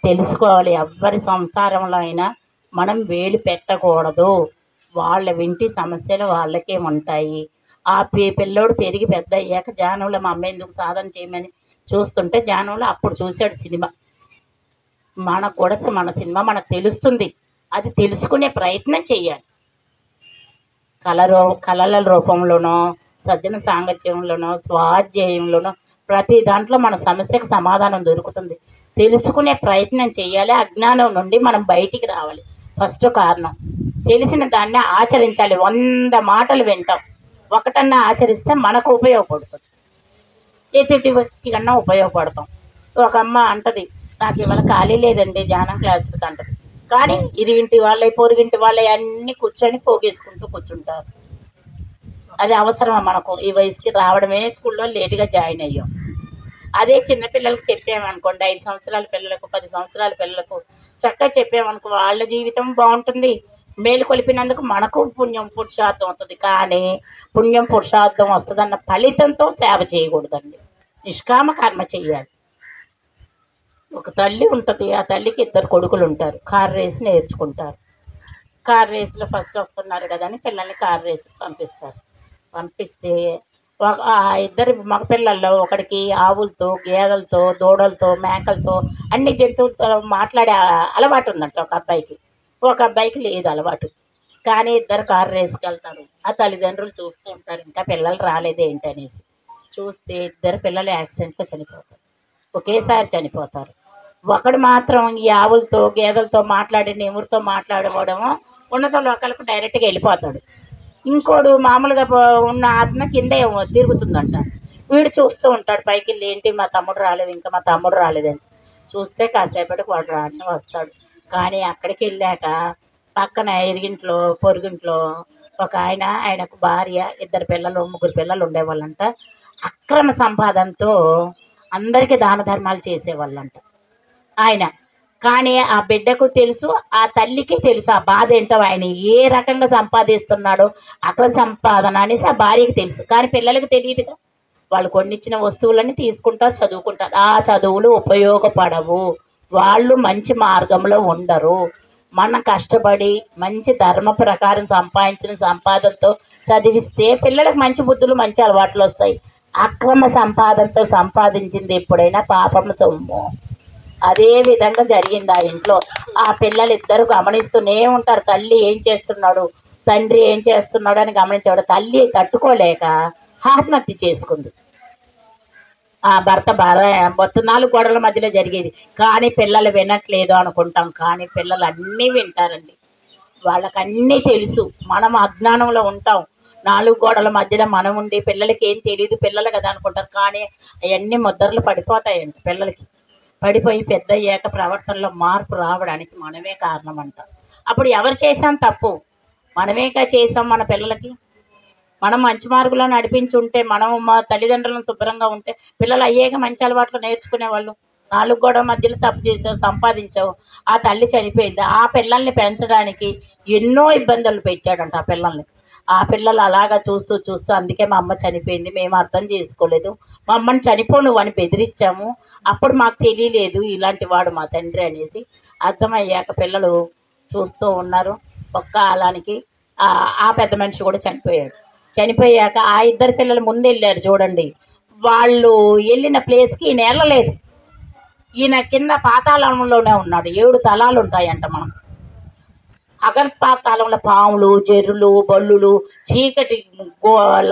తెలుసుకోవాలి. ఎవ్వరి సంసారంలో అయినా మనం వేలు పెట్టకూడదు. వాళ్ళ వింటి సమస్యలు వాళ్ళకే ఉంటాయి. ఆ పిల్లోడు పెరిగి పెద్ద అయ్యాక జానంలో మా అమ్మ ఎందుకు సాధన చేయమని చూస్తుంటే జానంలో అప్పుడు చూశాడు సినిమా. మనకు కూడా మన సినిమా మనకు తెలుస్తుంది, అది తెలుసుకునే ప్రయత్నం చేయాలి. కళల రూపంలోనో, సజ్జన సాంగత్యంలోనో, స్వాధ్యాయంలోనో ప్రతి దాంట్లో మన సమస్యకు సమాధానం దొరుకుతుంది. తెలుసుకునే ప్రయత్నం చేయాలి. అజ్ఞానం నుండి మనం బయటికి రావాలి. ఫస్ట్ కారణం తెలిసిన దాన్ని ఆచరించాలి. 100 మాటలు వింటాం, ఒకటన్నా ఆచరిస్తే మనకు ఉపయోగపడుతుంది, ఎదుటి వ్యక్తి కన్నా ఉపయోగపడతాం. ఒక అమ్మ అంటది, నాకు ఇవాళ ఖాళీ లేదండి ధ్యానం క్లాసులకు అంటది. కానీ ఇరుగింటి వాళ్ళే పొరుగింటి వాళ్ళే అన్నీ కూర్చొని పోగేసుకుంటూ కూర్చుంటారు. అది అవసరమా మనకు? ఈ వయసుకి రావడమే స్కూల్లో లేటుగా జాయిన్ అయ్యాం. అదే చిన్నపిల్లలకు చెప్పామనుకోండి, 5 సంవత్సరాల పిల్లలకు, 10 సంవత్సరాల పిల్లలకు చక్కగా చెప్పామనుకో, వాళ్ళ జీవితం బాగుంటుంది. మేలు కొలిపినందుకు మనకు పుణ్యం పురుషార్థం అవుతుంది. కానీ పుణ్యం పురుషార్థం వస్తుందన్న ఫలితంతో సేవ చేయకూడదండి, నిష్కామ కర్మ చెయ్యాలి. ఒక తల్లి ఉంటుంది, ఆ తల్లికి 2 కొడుకులు ఉంటారు. కార్ రేస్ నేర్చుకుంటారు. కార్ రేస్లో ఫస్ట్ వస్తున్నారు కదా అని పిల్లల్ని కార్ రేస్కి పంపిస్తారు. పంపిస్తే ఆ 2 మగపిల్లల్లో ఒకడికి ఆవులతో, గేదెలతో, దూడలతో, మేకలతో అన్ని జంతువులతో మాట్లాడే అలవాటు ఉందంట ఒక అబ్బాయికి. ఒక అబ్బాయికి లేదు అలవాటు. కానీ 2 కారు రేసుకి వెళ్తారు. ఆ తల్లిదండ్రులు చూస్తూ ఉంటారు, ఇంకా పిల్లలు రాలేదే ఏంటి అనేసి. చూస్తే 2 పిల్లలు యాక్సిడెంట్లో చనిపోతారు, ఒకేసారి చనిపోతారు. ఒకడు మాత్రం ఈ ఆవులతో, గేదెలతో మాట్లాడి ఎవరితో మాట్లాడుకోవడమో ఉన్నత లోకాలకు డైరెక్ట్గా వెళ్ళిపోతాడు. ఇంకోడు మామూలుగా ఉన్న ఆత్మ కింద తిరుగుతుందంట. వీడు చూస్తూ ఉంటాడు పైకి, ఏంటి మా తమ్ముడు రాలేదు, ఇంకా మా తమ్ముడు రాలేదని. చూస్తే కాసేపటికి వాడు రాని వస్తాడు. కానీ అక్కడికి వెళ్ళాక పక్కన ఇరిగింట్లో, పొరుగింట్లో ఒక ఆయనకు భార్య, 2 పిల్లలు, 3 పిల్లలు ఉండేవాళ్ళంట. అక్రమ సంపాదనతో అందరికీ దాన ధర్మాలు చేసేవాళ్ళంట ఆయన. కానీ ఆ బిడ్డకు తెలుసు, ఆ తల్లికి తెలుసు ఆ బాధ ఏంటో, ఆయన ఏ రకంగా సంపాదిస్తున్నాడో అక్రమ సంపాదన అనేసి ఆ భార్యకి తెలుసు. కానీ పిల్లలకి తెలియదుగా. వాళ్ళు కొన్నిచ్చిన వస్తువులన్నీ తీసుకుంటారు, చదువుకుంటారు. ఆ చదువులు ఉపయోగపడవు, వాళ్ళు మంచి మార్గంలో ఉండరు. మనం కష్టపడి మంచి ధర్మ ప్రకారం సంపాదించిన సంపాదనతో చదివిస్తే పిల్లలకు మంచి బుద్ధులు, మంచి అలవాట్లు వస్తాయి. అక్రమ సంపాదనతో సంపాదించింది ఎప్పుడైనా పాపము సొమ్ము. అదే విధంగా జరిగింది ఆ ఇంట్లో. ఆ పిల్లలు 2 గమనిస్తూనే ఉంటారు, తల్లి ఏం చేస్తున్నాడు, తండ్రి ఏం చేస్తున్నాడు అని గమనించేవాడు. తల్లి తట్టుకోలేక ఆత్మహత్య చేసుకుంది. ఆ భర్త 4 గోడల మధ్యలో జరిగేది. కానీ పిల్లలు వినట్లేదు అనుకుంటాం, కానీ పిల్లలు అన్నీ వింటారండి. వాళ్ళకి అన్నీ తెలుసు. మనం అజ్ఞానంలో ఉంటాం, 4 గోడల మధ్యలో మనం ఉండి పిల్లలకి ఏం తెలియదు, పిల్లలు కదా అనుకుంటారు. కానీ అవన్నీ ముద్రలు పడిపోతాయండి పిల్లలకి. పడిపోయి పెద్ద అయ్యాక ప్రవర్తనలో మార్పు రావడానికి మనమే కారణం అంట. అప్పుడు ఎవరు చేసాం తప్పు? మనమేగా చేసాం మన పిల్లలకి. మనం మంచి మార్గంలో నడిపించుంటే, మనం మా తల్లిదండ్రులను శుభ్రంగా ఉంటే పిల్లలు అయ్యాక మంచి అలవాట్లు నేర్చుకునేవాళ్ళు. నాలుగు గోడల మధ్యలో తప్పు చేసావు, సంపాదించావు, ఆ తల్లి చనిపోయింది, ఆ పిల్లల్ని పెంచడానికి ఎన్నో ఇబ్బందులు పెట్టాడంట ఆ పిల్లల్ని. ఆ పిల్లలు అలాగా చూస్తూ చూస్తూ అందుకే మా అమ్మ చనిపోయింది, మేము అర్థం చేసుకోలేదు, మా అమ్మని చనిపో నువ్వు అని బెదిరించాము, అప్పుడు మాకు తెలియలేదు ఇలాంటి వాడు మా తండ్రి అనేసి. అర్థమయ్యాక పిల్లలు చూస్తూ ఉన్నారు. ఒక్క కాలానికి ఆ పెద్ద మనిషి కూడా చనిపోయాడు. చనిపోయాక ఆ ఇద్దరు పిల్లలు ముందు వెళ్ళారు చూడండి. వాళ్ళు వెళ్ళిన ప్లేస్కి ఈయన వెళ్ళలేదు. ఈయన కింద పాతాళంలోనే ఉన్నాడు. 7 తలాలు ఉంటాయంట. మనం అగర్పాతాళంలో పాములు, జర్రులు, బల్లులు, చీకటి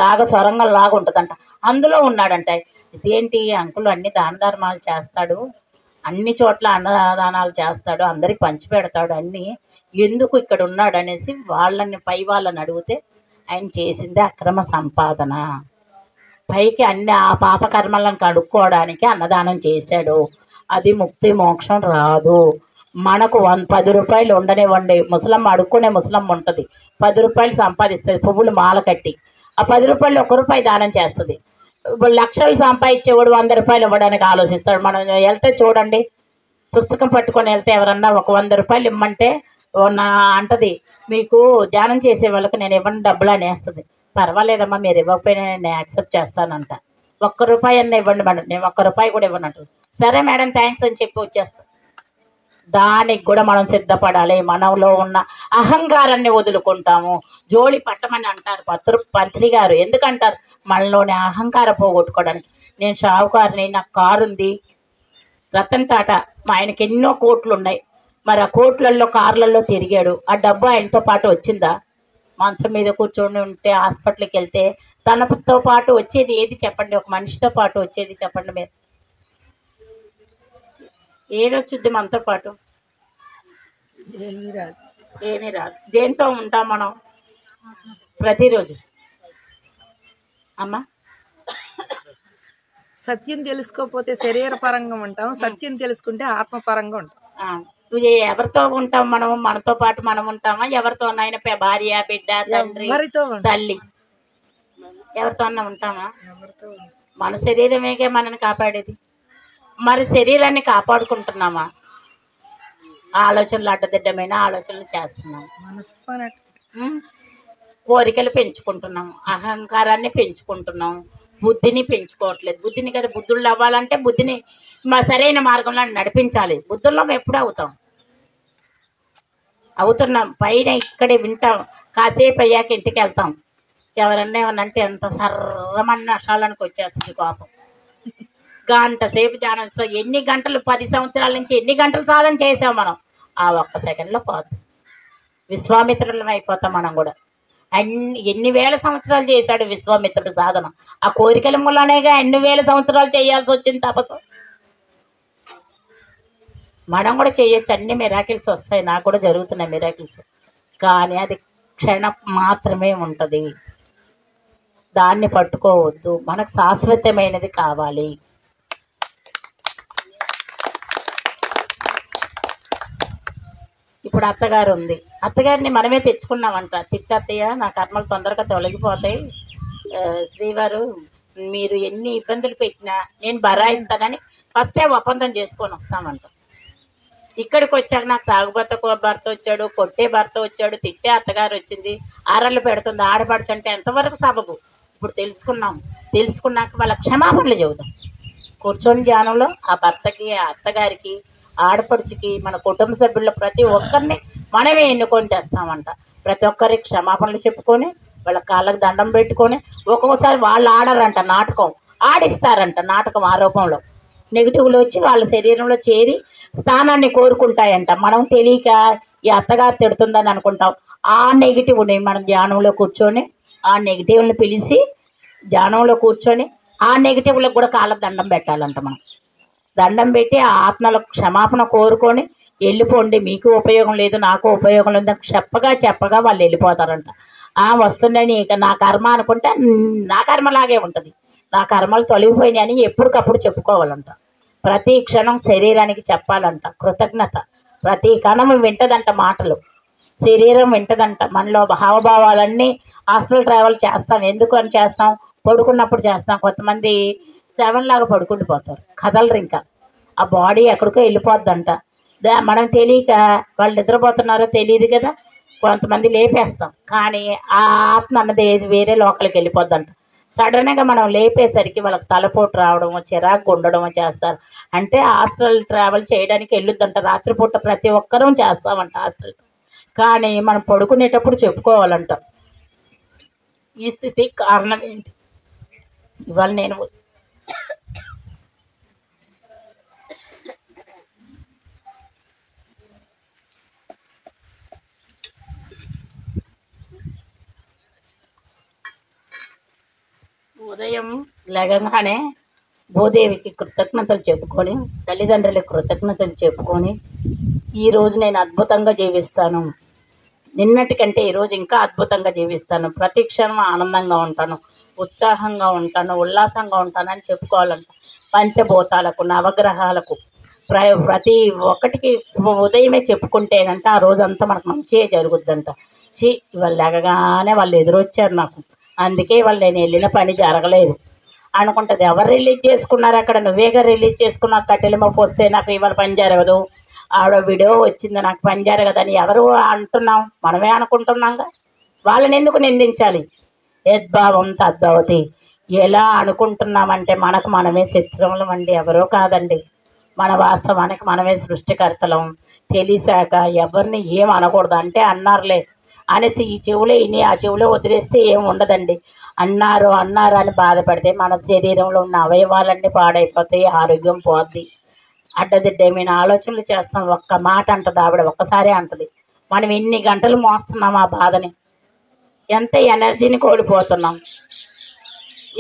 లాగా సొరంగం లాగా ఉంటుందంట, అందులో ఉన్నాడంట. ఇదేంటి అంకులు అన్ని దాన ధర్మాలు చేస్తాడు, అన్ని చోట్ల అన్నదానాలు చేస్తాడు, అందరికి పంచి పెడతాడు, అన్నీ ఎందుకు ఇక్కడ ఉన్నాడు అనేసి పై వాళ్ళని అడిగితే ఆయన చేసింది అక్రమ సంపాదన. పైకి అన్ని ఆ పాపకర్మలను కడుక్కోవడానికి అన్నదానం చేశాడు. అది ముక్తి మోక్షం రాదు. మనకు 10 రూపాయలు ఉండనివ్వండి, ముసలమ్మ అడుక్కునే ముసలమ్మ ఉంటుంది, 10 రూపాయలు సంపాదిస్తుంది పువ్వులు మాల కట్టి. ఆ 10 రూపాయలు 1 రూపాయి దానం చేస్తుంది. ఇప్పుడు లక్షలు సంపాదించేవాడు 100 రూపాయలు ఇవ్వడానికి ఆలోచిస్తాడు. మనం వెళ్తే చూడండి, పుస్తకం పట్టుకొని వెళ్తే ఎవరన్నా ఒక 100 రూపాయలు ఇమ్మంటే నా అంటది, మీకు ధ్యానం చేసే వాళ్ళకి నేను ఇవ్వని డబ్బులు అనేస్తుంది. పర్వాలేదమ్మా, మీరు ఇవ్వకపోయినా నేను యాక్సెప్ట్ చేస్తానంట. 1 రూపాయి అన్న ఇవ్వండి మేడం, నేను 1 రూపాయి కూడా ఇవ్వనంటు. సరే మేడం థ్యాంక్స్ అని చెప్పి వచ్చేస్తాను. దానికి కూడా మనం సిద్ధపడాలి. మనలో ఉన్న అహంకారాన్ని వదులుకుంటాము. జోలి పట్టమని అంటారు పంత్రి గారు. ఎందుకంటారు? మనలోని అహంకారం పోగొట్టుకోవడానికి. నేను షావుకారుని, నాకు కారు ఉంది, రతన్ టాటా మా ఆయనకి ఎన్నో కోట్లు ఉన్నాయి, మరి ఆ కోట్లలో కార్లలో తిరిగాడు, ఆ డబ్బు ఆయనతో పాటు వచ్చిందా? మంచం మీద కూర్చొని ఉంటే హాస్పిటల్కి వెళ్తే తనతో పాటు వచ్చేది ఏది చెప్పండి? ఒక మనిషితో పాటు వచ్చేది చెప్పండి మీరు? ఏదొచ్చుద్ది మనతో పాటు? ఏమీ రాదు. దేంతో ఉంటాం మనం ప్రతిరోజు? అమ్మా, సత్యం తెలుసుకోకపోతే శరీరపరంగా ఉంటాం, సత్యం తెలుసుకుంటే ఆత్మపరంగా ఉంటాం. ఎవరితో ఉంటాం మనం? మనతో పాటు మనం ఉంటామా? ఎవరితోనైనా భార్య, బిడ్డ, తండ్రి, తల్లి, ఎవరితోన్నా ఉంటామా? మన శరీరమేగా మనని కాపాడేది. మరి శరీరాన్ని కాపాడుకుంటున్నామా? ఆలోచనలు అడ్డదిడ్డమైన ఆలోచనలు చేస్తున్నాం, కోరికలు పెంచుకుంటున్నాం, అహంకారాన్ని పెంచుకుంటున్నాం, బుద్ధిని పెంచుకోవట్లేదు. బుద్ధిని కదా, బుద్ధుళ్ళు అవ్వాలంటే బుద్ధిని మా సరైన మార్గంలో నడిపించాలి. బుద్ధుల్లో ఎప్పుడు అవుతున్నాం పైన ఇక్కడే వింటాం, కాసేపు అయ్యాక ఇంటికి వెళ్తాం. ఎవరన్నా ఏమన్నంటే ఎంత సర్రమన్న నష్టాలకు వచ్చేస్తుంది కోపం. గంట సేపు ధ్యానిస్తూ ఎన్ని గంటలు, 10 సంవత్సరాల నుంచి ఎన్ని గంటలు సాధన చేసాం మనం, ఆ 1 సెకండ్లో పోతాం. విశ్వామిత్రులం అయిపోతాం మనం కూడా. ఎన్ని వేల సంవత్సరాలు చేశాడు విశ్వామిత్రుడు సాధన. ఆ కోరికల మూలనేగా ఎన్ని వేల సంవత్సరాలు చేయాల్సి వచ్చింది తపస్సు. మనం కూడా చేయొచ్చు, అన్ని మిరాకిల్స్ వస్తాయి, నాకు కూడా జరుగుతున్నాయి మిరాకిల్స్. కానీ అది క్షణం మాత్రమే ఉంటుంది, దాన్ని పట్టుకోవద్దు. మనకు శాశ్వతమైనది కావాలి. ఇప్పుడు అత్తగారు ఉంది, అత్తగారిని మనమే తెచ్చుకున్నామంట. తిట్టత్తయ్య, నా కర్మలు తొందరగా తొలగిపోతాయి, శ్రీవారు మీరు ఎన్ని ఇబ్బందులు పెట్టినా నేను బరాయిస్తానని ఫస్టే ఒప్పందం చేసుకొని వస్తామంట. ఇక్కడికి వచ్చాక నాకు తాగుబోత భర్త వచ్చాడు, కొట్టే భర్త వచ్చాడు, తిట్టే అత్తగారు వచ్చింది, ఆరళ్ళు పెడుతుంది ఆడపడుచు అంటే ఎంతవరకు సబబు? ఇప్పుడు తెలుసుకున్నాక వాళ్ళ క్షమాపణలు చెబుదాం. కూర్చొని ధ్యానంలో ఆ భర్తకి, ఆ అత్తగారికి, ఆడపడుచుకి, మన కుటుంబ సభ్యుల్లో ప్రతి ఒక్కరిని మనమే ఎన్నుకొని తెస్తామంట. ప్రతి ఒక్కరికి క్షమాపణలు చెప్పుకొని వాళ్ళ కాళ్ళకు దండం పెట్టుకొని, ఒక్కొక్కసారి వాళ్ళు ఆడరంట, నాటకం ఆడిస్తారంట. నాటకం ఆరోపంలో నెగిటివ్లు వచ్చి వాళ్ళ శరీరంలో చేరి స్థానాన్ని కోరుకుంటాయంట. మనం తెలియక ఈ అత్తగారు తిడుతుందని అనుకుంటాం. ఆ నెగిటివ్ని మనం ధ్యానంలో కూర్చొని ఆ నెగిటివ్ని పిలిచి ధ్యానంలో కూర్చొని ఆ నెగిటివ్లకు కూడా కాళ్ళకు దండం పెట్టాలంట. మనం దండం పెట్టి ఆ ఆత్మలకు క్షమాపణ కోరుకొని వెళ్ళిపోండి, మీకు ఉపయోగం లేదు, నాకు ఉపయోగం లేదు చెప్పగా వాళ్ళు వెళ్ళిపోతారంట. వస్తున్నాయి ఇక నా కర్మ అనుకుంటే నా కర్మలాగే ఉంటుంది, నా కర్మలు తొలగిపోయినాయి అని ఎప్పటికప్పుడు చెప్పుకోవాలంట. ప్రతి క్షణం శరీరానికి చెప్పాలంట కృతజ్ఞత. ప్రతి కణం వింటదంట మాటలు, శరీరం వింటదంట. మనలో హావభావాలన్నీ హాస్టల్ ట్రావెల్ చేస్తాం. ఎందుకు అని చేస్తాం? పడుకున్నప్పుడు చేస్తాం. కొంతమంది 7 లాగా పడుకుండిపోతారు, కదలరు, ఇంకా ఆ బాడీ ఎక్కడికో వెళ్ళిపోద్దంట. మనం తెలియక వాళ్ళు నిద్రపోతున్నారో తెలియదు కదా, కొంతమంది లేపేస్తాం. కానీ ఆ ఆత్మ అన్నది ఏది వేరే లోకలికి వెళ్ళిపోద్దంట. సడన్గా మనం లేపేసరికి వాళ్ళకి తలపోటు రావడము, చిరాకు ఉండడము చేస్తారు. అంటే హాస్టల్ ట్రావెల్ చేయడానికి వెళ్ళొద్దంట. రాత్రిపూట ప్రతి ఒక్కరూ చేస్తామంట హాస్టల్. కానీ మనం పడుకునేటప్పుడు చెప్పుకోవాలంట ఈ స్థితి కారణం ఏంటి. ఇవాళ నేను ఉదయం లేగగానే భూదేవికి కృతజ్ఞతలు చెప్పుకొని, తల్లిదండ్రులకు కృతజ్ఞతలు చెప్పుకొని, ఈరోజు నేను అద్భుతంగా జీవిస్తాను, నిన్నటికంటే ఈరోజు ఇంకా అద్భుతంగా జీవిస్తాను, ప్రతి క్షణం ఆనందంగా ఉంటాను, ఉత్సాహంగా ఉంటాను, ఉల్లాసంగా ఉంటానని చెప్పుకోవాలంట. పంచభూతాలకు, నవగ్రహాలకు, ప్రతి ఒక్కటికి ఉదయమే చెప్పుకుంటేనంట ఆ రోజంతా మనకు మంచిగా జరుగుద్దంట. ఇవాళ లేగగానే వాళ్ళు ఎదురొచ్చారు నాకు, అందుకే వాళ్ళు నేను వెళ్ళిన పని జరగలేదు అనుకుంటుంది. ఎవరు రిలీజ్ చేసుకున్నారు అక్కడ? నువ్వేగా రిలీజ్ చేసుకున్నావు. కట్టెలిమ పోస్తే నాకు ఇవాళ పని జరగదు, ఆవిడ వీడియో వచ్చింది నాకు పని జరగదని ఎవరు అంటున్నాం? మనమే అనుకుంటున్నాంగా. వాళ్ళని ఎందుకు నిందించాలి? యద్భావం తద్భవతి. ఎలా అనుకుంటున్నామంటే మనకు మనమే శత్రువులం అండి, ఎవరో కాదండి. మన వాస్తవానికి మనమే సృష్టికర్తలం. తెలిసాక ఎవరిని ఏం అనకూడదు. అంటే అన్నారులే అనేసి ఈ చెవులో ఇని ఆ చెవులో వదిలేస్తే ఏం ఉండదండి. అన్నారు అని బాధపడితే మన శరీరంలో ఉన్న అవయవాలన్నీ పాడైపోతాయి, ఆరోగ్యం పోద్ది. అడ్డదిడ్డమైన ఆలోచనలు చేస్తాం. ఒక్క మాట అంటది ఆవిడ, ఒక్కసారే అంటది. మనం ఎన్ని గంటలు మోస్తున్నాం ఆ బాధని, ఎంత ఎనర్జీని కోల్పోతున్నాం.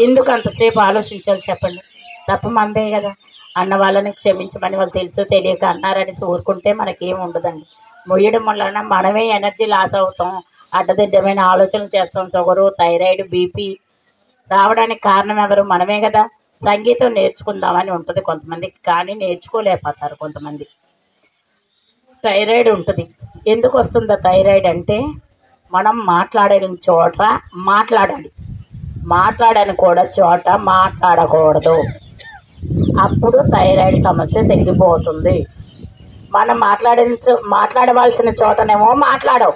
ఎందుకు అంతసేపు ఆలోచించాలి చెప్పండి? తప్ప మందే కదా. అన్న వాళ్ళని క్షమించమని వాళ్ళు తెలుసో తెలియక అన్నారని ఊరుకుంటే మనకేం ఉండదండి. మొయ్యడం వలన మనమే ఎనర్జీ లాస్ అవుతాం, అడ్డదిడ్డమైన ఆలోచనలు చేస్తాం. షుగరు, థైరాయిడ్, బీపీ రావడానికి కారణం ఎవరు? మనమే కదా. సంగీతం నేర్చుకుందామని ఉంటుంది కొంతమందికి, కానీ నేర్చుకోలేకపోతారు కొంతమంది. థైరాయిడ్ ఉంటుంది. ఎందుకు వస్తుందో థైరాయిడ్ అంటే, మనం మాట్లాడని చోట మాట్లాడాలి, మాట్లాడని కూడా చోట మాట్లాడకూడదు. అప్పుడు థైరాయిడ్ సమస్య తగ్గిపోతుంది. మనం మాట్లాడవలసిన చోటనేమో మాట్లాడవు,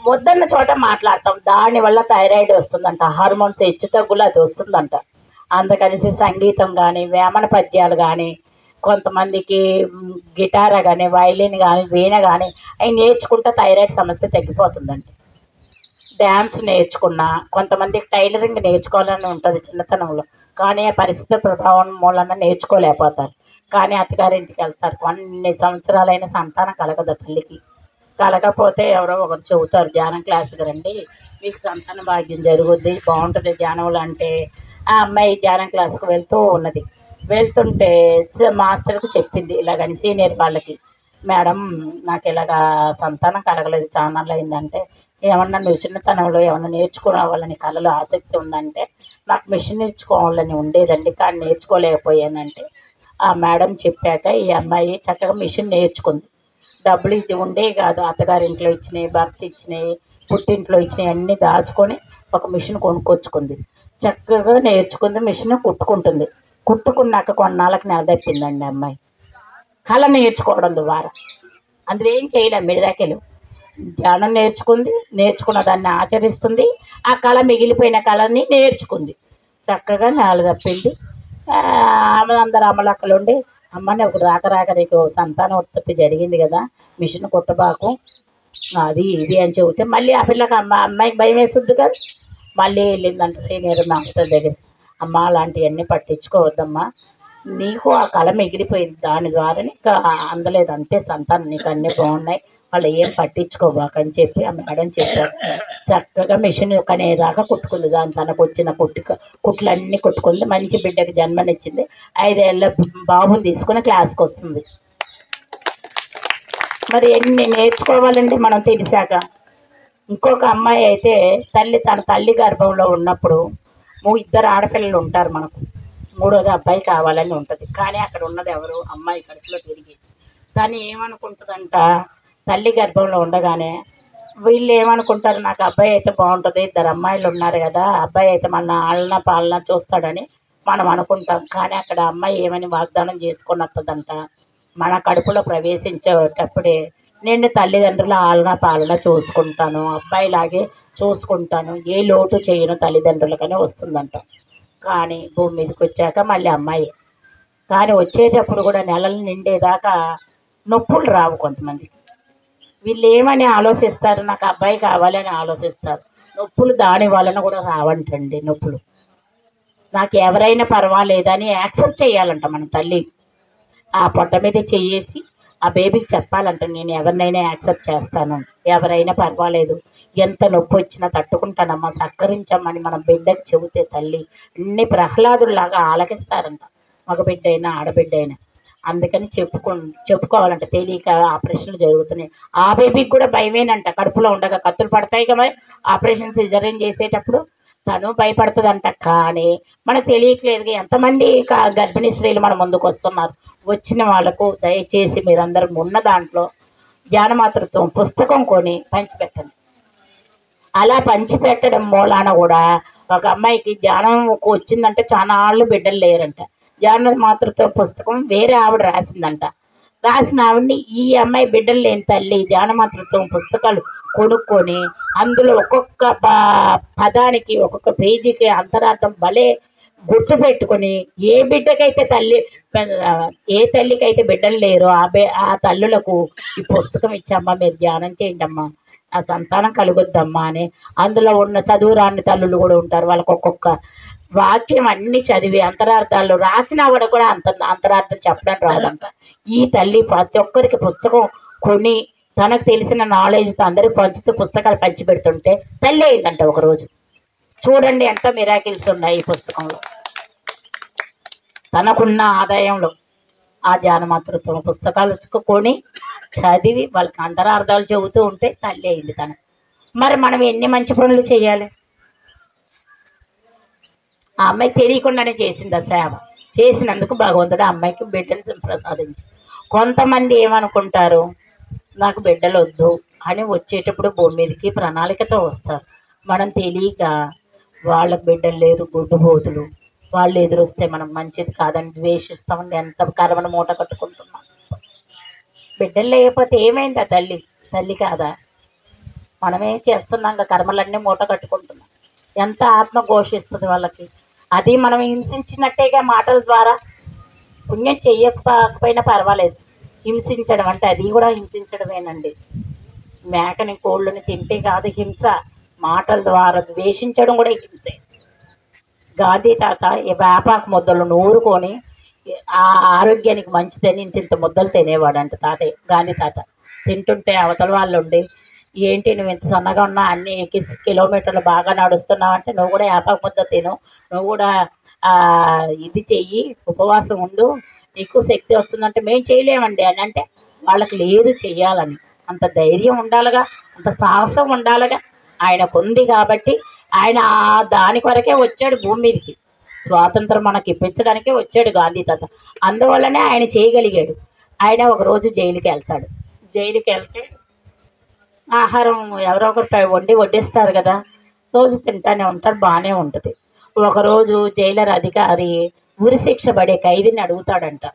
వద్దన్న చోట మాట్లాడతాం. దానివల్ల థైరాయిడ్ వస్తుందంట. హార్మోన్స్ హెచ్చు తగ్గులు అది వస్తుందంట. అందుకనేసి సంగీతం కానీ, వేమన పద్యాలు కానీ, కొంతమందికి గిటార్ కానీ, వైలిన్ కానీ, వీణ కానీ అవి నేర్చుకుంటే థైరాయిడ్ సమస్య తగ్గిపోతుందండి. డ్యాన్స్ నేర్చుకున్నా, కొంతమందికి టైలరింగ్ నేర్చుకోవాలని ఉంటుంది చిన్నతనంలో, కానీ ఆ పరిస్థితి ప్రభావం మూలన నేర్చుకోలేకపోతారు. కానీ అత్తగారింటికి వెళ్తారు. అన్ని సంవత్సరాలైన సంతానం కలగదు తల్లికి. కలగకపోతే ఎవరో ఒకరు చెబుతారు, ధ్యానం క్లాస్కి రండి మీకు సంతాన భాగ్యం జరుగుద్ది, బాగుంటుంది ధ్యానంలో అంటే. ఆ అమ్మాయి ధ్యానం క్లాస్కి వెళ్తుంటే మాస్టర్కి చెప్పింది ఇలాగని, సీనియర్ వాళ్ళకి, మేడం నాకు ఇలాగా సంతానం కలగలేదు, ఛానల్ అయిందంటే, ఏమన్నా నువ్వు చిన్నతనంలో ఏమన్నా నేర్చుకోవాలని కళలో ఆసక్తి ఉందంటే, నాకు మిషన్ నేర్చుకోవాలని ఉండేదండి కానీ నేర్చుకోలేకపోయానంటే, ఆ మేడం చెప్పాక ఈ అమ్మాయి చక్కగా మిషన్ నేర్చుకుంది. డబ్బులు ఇది ఉండే కాదు, అత్తగారింట్లో ఇచ్చినాయి, భర్త ఇచ్చినాయి, పుట్టింట్లో ఇచ్చినాయి అన్నీ దాచుకొని ఒక మిషన్ కొనుక్కొచ్చుకుంది. చక్కగా నేర్చుకుంది, మిషన్ కుట్టుకుంటుంది. కుట్టుకున్నాక కొన్నాళ్ళకి నిలదప్పిందండి అమ్మాయి. కళ నేర్చుకోవడం ద్వారా అందులో ఏం చేయలేం, మిరాకిల్. ధ్యానం నేర్చుకుంది, నేర్చుకున్న దాన్ని ఆచరిస్తుంది, ఆ కళ మిగిలిపోయిన కళని నేర్చుకుంది, చక్కగా నిలదప్పింది. అందరు అమ్మలక్కలు ఉండి, అమ్మని ఒక రాక నీకు సంతాన ఉత్పత్తి జరిగింది కదా, మిషన్ కుట్టబాకు అది ఇది అని చెబితే మళ్ళీ ఆ పిల్లకి అమ్మాయికి భయం వేస్తుంది కదా. మళ్ళీ వెళ్ళిందంట సీనియర్ మాస్టర్ దగ్గర. అమ్మ అలాంటివన్నీ పట్టించుకోవద్దమ్మా, నీకు ఆ కళ మిగిలిపోయింది, దాని ద్వారా నీకు అందలేదు అంతే సంతానం, నీకు అన్నీ బాగున్నాయి, వాళ్ళు ఏం పట్టించుకోబాకని చెప్పి ఆ మేడం చెప్పారు. చక్కగా మిషన్ కనేదాకా కుట్టుకుంది. దాని తనకు వచ్చిన కుట్లన్నీ కుట్టుకుంది. మంచి బిడ్డకి జన్మనిచ్చింది. 5 ఏళ్ళ బాబుని తీసుకుని క్లాస్కి వస్తుంది. మరి ఎన్ని నేర్చుకోవాలండి మనం తెలిసాక. ఇంకొక అమ్మాయి అయితే తన తల్లి గర్భంలో ఉన్నప్పుడు 2 ఆడపిల్లలు ఉంటారు మనకు. మూడోది అబ్బాయి కావాలని ఉంటుంది. కానీ అక్కడ ఉన్నది ఎవరు? అమ్మాయి కడుపులో తిరిగి. కానీ ఏమనుకుంటుందంట, తల్లి గర్భంలో ఉండగానే వీళ్ళు ఏమనుకుంటారు, నాకు అబ్బాయి అయితే బాగుంటుంది, ఇద్దరు అమ్మాయిలు ఉన్నారు కదా, అబ్బాయి అయితే మన ఆలన పాలన చూస్తాడని మనం అనుకుంటాం. కానీ అక్కడ అమ్మాయి ఏమని వాగ్దానం చేసుకొని వస్తుందంట, మన కడుపులో ప్రవేశించేటప్పుడే నేను తల్లిదండ్రుల ఆలన పాలన చూసుకుంటాను, అబ్బాయిలాగే చూసుకుంటాను, ఏ లోటు చేయను తల్లిదండ్రులకనే వస్తుందంట. కానీ భూమి మీదకి వచ్చాక మళ్ళీ అమ్మాయి. కానీ వచ్చేటప్పుడు కూడా నెలలు నిండేదాకా నొప్పులు రావు కొంతమందికి. వీళ్ళు ఏమని ఆలోచిస్తారు, నాకు అబ్బాయి కావాలని ఆలోచిస్తారు. నొప్పులు దాని వలన కూడా రావంటండి. నొప్పులు నాకు ఎవరైనా పర్వాలేదని యాక్సెప్ట్ చేయాలంట మన తల్లి. ఆ పొట్ట మీద చెయ్యేసి ఆ బేబీకి చెప్పాలంట, నేను ఎవరినైనా యాక్సెప్ట్ చేస్తాను, ఎవరైనా పర్వాలేదు, ఎంత నొప్పి వచ్చినా తట్టుకుంటానమ్మా, సక్కరించమ్మని మనం బిడ్డకి చెబితే తల్లి అన్ని ప్రహ్లాదుల్లాగా ఆలకిస్తారంట, మగ బిడ్డ అయినా ఆడబిడ్డ అయినా. అందుకని చెప్పుకోవాలంట. తెలియక ఆపరేషన్లు జరుగుతున్నాయి. ఆ బేబీకి కూడా భయమేనంట, కడుపులో ఉండగా కత్తులు పడతాయి కదా ఆపరేషన్ సిజరీన్ చేసేటప్పుడు, తను భయపడుతుందంట. కానీ మనకు తెలియట్లేదు ఎంతమంది గర్భిణీ స్త్రీలు మన ముందుకు వస్తున్నారు. వచ్చిన వాళ్ళకు దయచేసి మీరందరూ ఉన్న దాంట్లో జ్ఞానమాతృత్వం పుస్తకం కొని పంచిపెట్టండి. అలా పంచిపెట్టడం మూలాన కూడా ఒక అమ్మాయికి జ్ఞానం వచ్చిందంటే చాలా ఆళ్ళు బిడ్డలు లేరంట. జ్ఞానమాతృత్వం పుస్తకం వేరే ఆవిడ రాసిందంట. రాసిన ఆవిడని ఈ అమ్మాయి బిడ్డలు లేని తల్లి జ్ఞానమాతృత్వం పుస్తకాలు కొనుక్కొని అందులో ఒక్కొక్క పదానికి ఒక్కొక్క పేజీకి అంతరార్థం భలే గుర్తుపెట్టుకొని ఏ బిడ్డకైతే ఏ తల్లికైతే బిడ్డలు లేరో ఆ తల్లులకు ఈ పుస్తకం ఇచ్చమ్మా, మీరు ధ్యానం చేయండి అమ్మా, ఆ సంతానం కలుగుద్దమ్మా అని. అందులో ఉన్న చదువు రాని తల్లులు కూడా ఉంటారు, వాళ్ళకు ఒక్కొక్క వాక్యం అన్ని చదివి అంతరార్థాలు రాసిన ఆవిడ కూడా అంతరార్థం చెప్పడం రాదంట. ఈ తల్లి ప్రతి ఒక్కరికి పుస్తకం కొని తనకు తెలిసిన నాలెడ్జ్తో అందరికి పంచుతూ పుస్తకాలు పంచిపెడుతుంటే తల్లి అయిందంట ఒకరోజు. చూడండి ఎంత మిరాకిల్స్ ఉన్నాయి ఈ పుస్తకంలో. తనకున్న ఆదాయంలో ఆ జ్ఞానమాతృత్వం పుస్తకాలు కొని చదివి వాళ్ళకి అంతరార్థాలు చెబుతూ ఉంటే తల్లి అయింది తను. మరి మనం ఎన్ని మంచి పనులు చేయాలి? ఆ అమ్మాయి తెలియకుండానే చేసింది ఆ సేవ. చేసినందుకు భగవంతుడు ఆ అమ్మాయికి బిడ్డను ప్రసాదించి. కొంతమంది ఏమనుకుంటారు, నాకు బిడ్డలు వద్దు అని వచ్చేటప్పుడు భూమి మీదకి ప్రణాళికతో వస్తారు. మనం తెలియక వాళ్ళకు బిడ్డలు లేరు, గుడ్డుబోతులు, వాళ్ళు ఎదురొస్తే మనం మంచిది కాదని ద్వేషిస్తామని ఎంత కర్మను మూట కట్టుకుంటున్నాం. బిడ్డలు లేకపోతే ఏమైందా తల్లి కాదా? మనమేం చేస్తున్నాం, కర్మలన్నీ మూట కట్టుకుంటున్నాం. ఎంత ఆత్మ ఘోషిస్తుంది వాళ్ళకి. అది మనం హింసించినట్టేగా మాటల ద్వారా. పుణ్యం చెయ్యకపోయినా పర్వాలేదు, హింసించడం అంటే అది కూడా హింసించడమేనండి. మేకని కోళ్ళని తింటే కాదు హింస, మాటల ద్వారా ద్వేషించడం కూడా హింసే. గాంధీ తాత ఈ వేపాకు ముద్దలు నూరుకొని ఆ ఆరోగ్యానికి మంచిదని ఇంత ముద్దలు తినేవాడంట తాతయ్య. గాంధీ తాత తింటుంటే అవతల వాళ్ళు ఉండి, ఏంటి నువ్వు ఇంత సన్నగా ఉన్నా, అన్ని కిలోమీటర్లు బాగా నడుస్తున్నావు అంటే, నువ్వు కూడా వేపాకు ముద్ద తిను, నువ్వు కూడా ఇది చెయ్యి, ఉపవాసం ఉండు, నీకు శక్తి వస్తుందంటే మేము చేయలేమండి అని అంటే వాళ్ళకి లేదు చెయ్యాలని. అంత ధైర్యం ఉండాలిగా, అంత సాహసం ఉండాలిగా. ఆయనకు ఉంది కాబట్టి ఆయన దాని కొరకే వచ్చాడు భూమి మీదకి. స్వాతంత్రం మనకి ఇప్పించడానికే వచ్చాడు గాంధీ తాత. అందువల్లనే ఆయన చేయగలిగాడు. ఆయన ఒకరోజు జైలుకి వెళ్తాడు. జైలుకి వెళ్తే ఆహారం ఎవరో ఒకరు వడ్డిస్తారు కదా, రోజు తింటానే ఉంటారు, బాగానే ఉంటుంది. ఒకరోజు జైలర్ అధికారి ఉరిశిక్ష పడే ఖైదీని అడుగుతాడంట,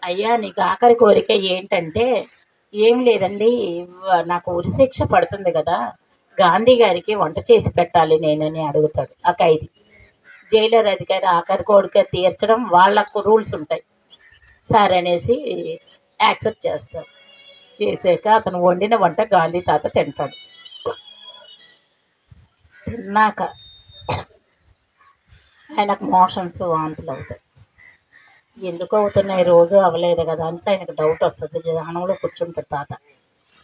అయ్యా నీకు ఆఖరి కోరిక ఏంటంటే, ఏం లేదండి నాకు ఉరిశిక్ష పడుతుంది కదా, గాంధీ గారికి వంట చేసి పెట్టాలి నేనని అడుగుతాడు ఆ ఖైదీ. జైలర్ అధికారి ఆఖరి కోరిక తీర్చడం వాళ్ళకు రూల్స్ ఉంటాయి, సరే అనేసి యాక్సెప్ట్ చేస్తారు. చేసాక అతను వండిన వంట గాంధీ తాత తింటాడు. తిన్నాక ఆయనకు మోషన్స్ వాంతులు అవుతాయి. ఎందుకు అవుతున్నాయి, రోజు అవ్వలేదు కదా అని ఆయనకు డౌట్ వస్తుంది. ధ్యానంలో కూర్చుంటాడు తాత.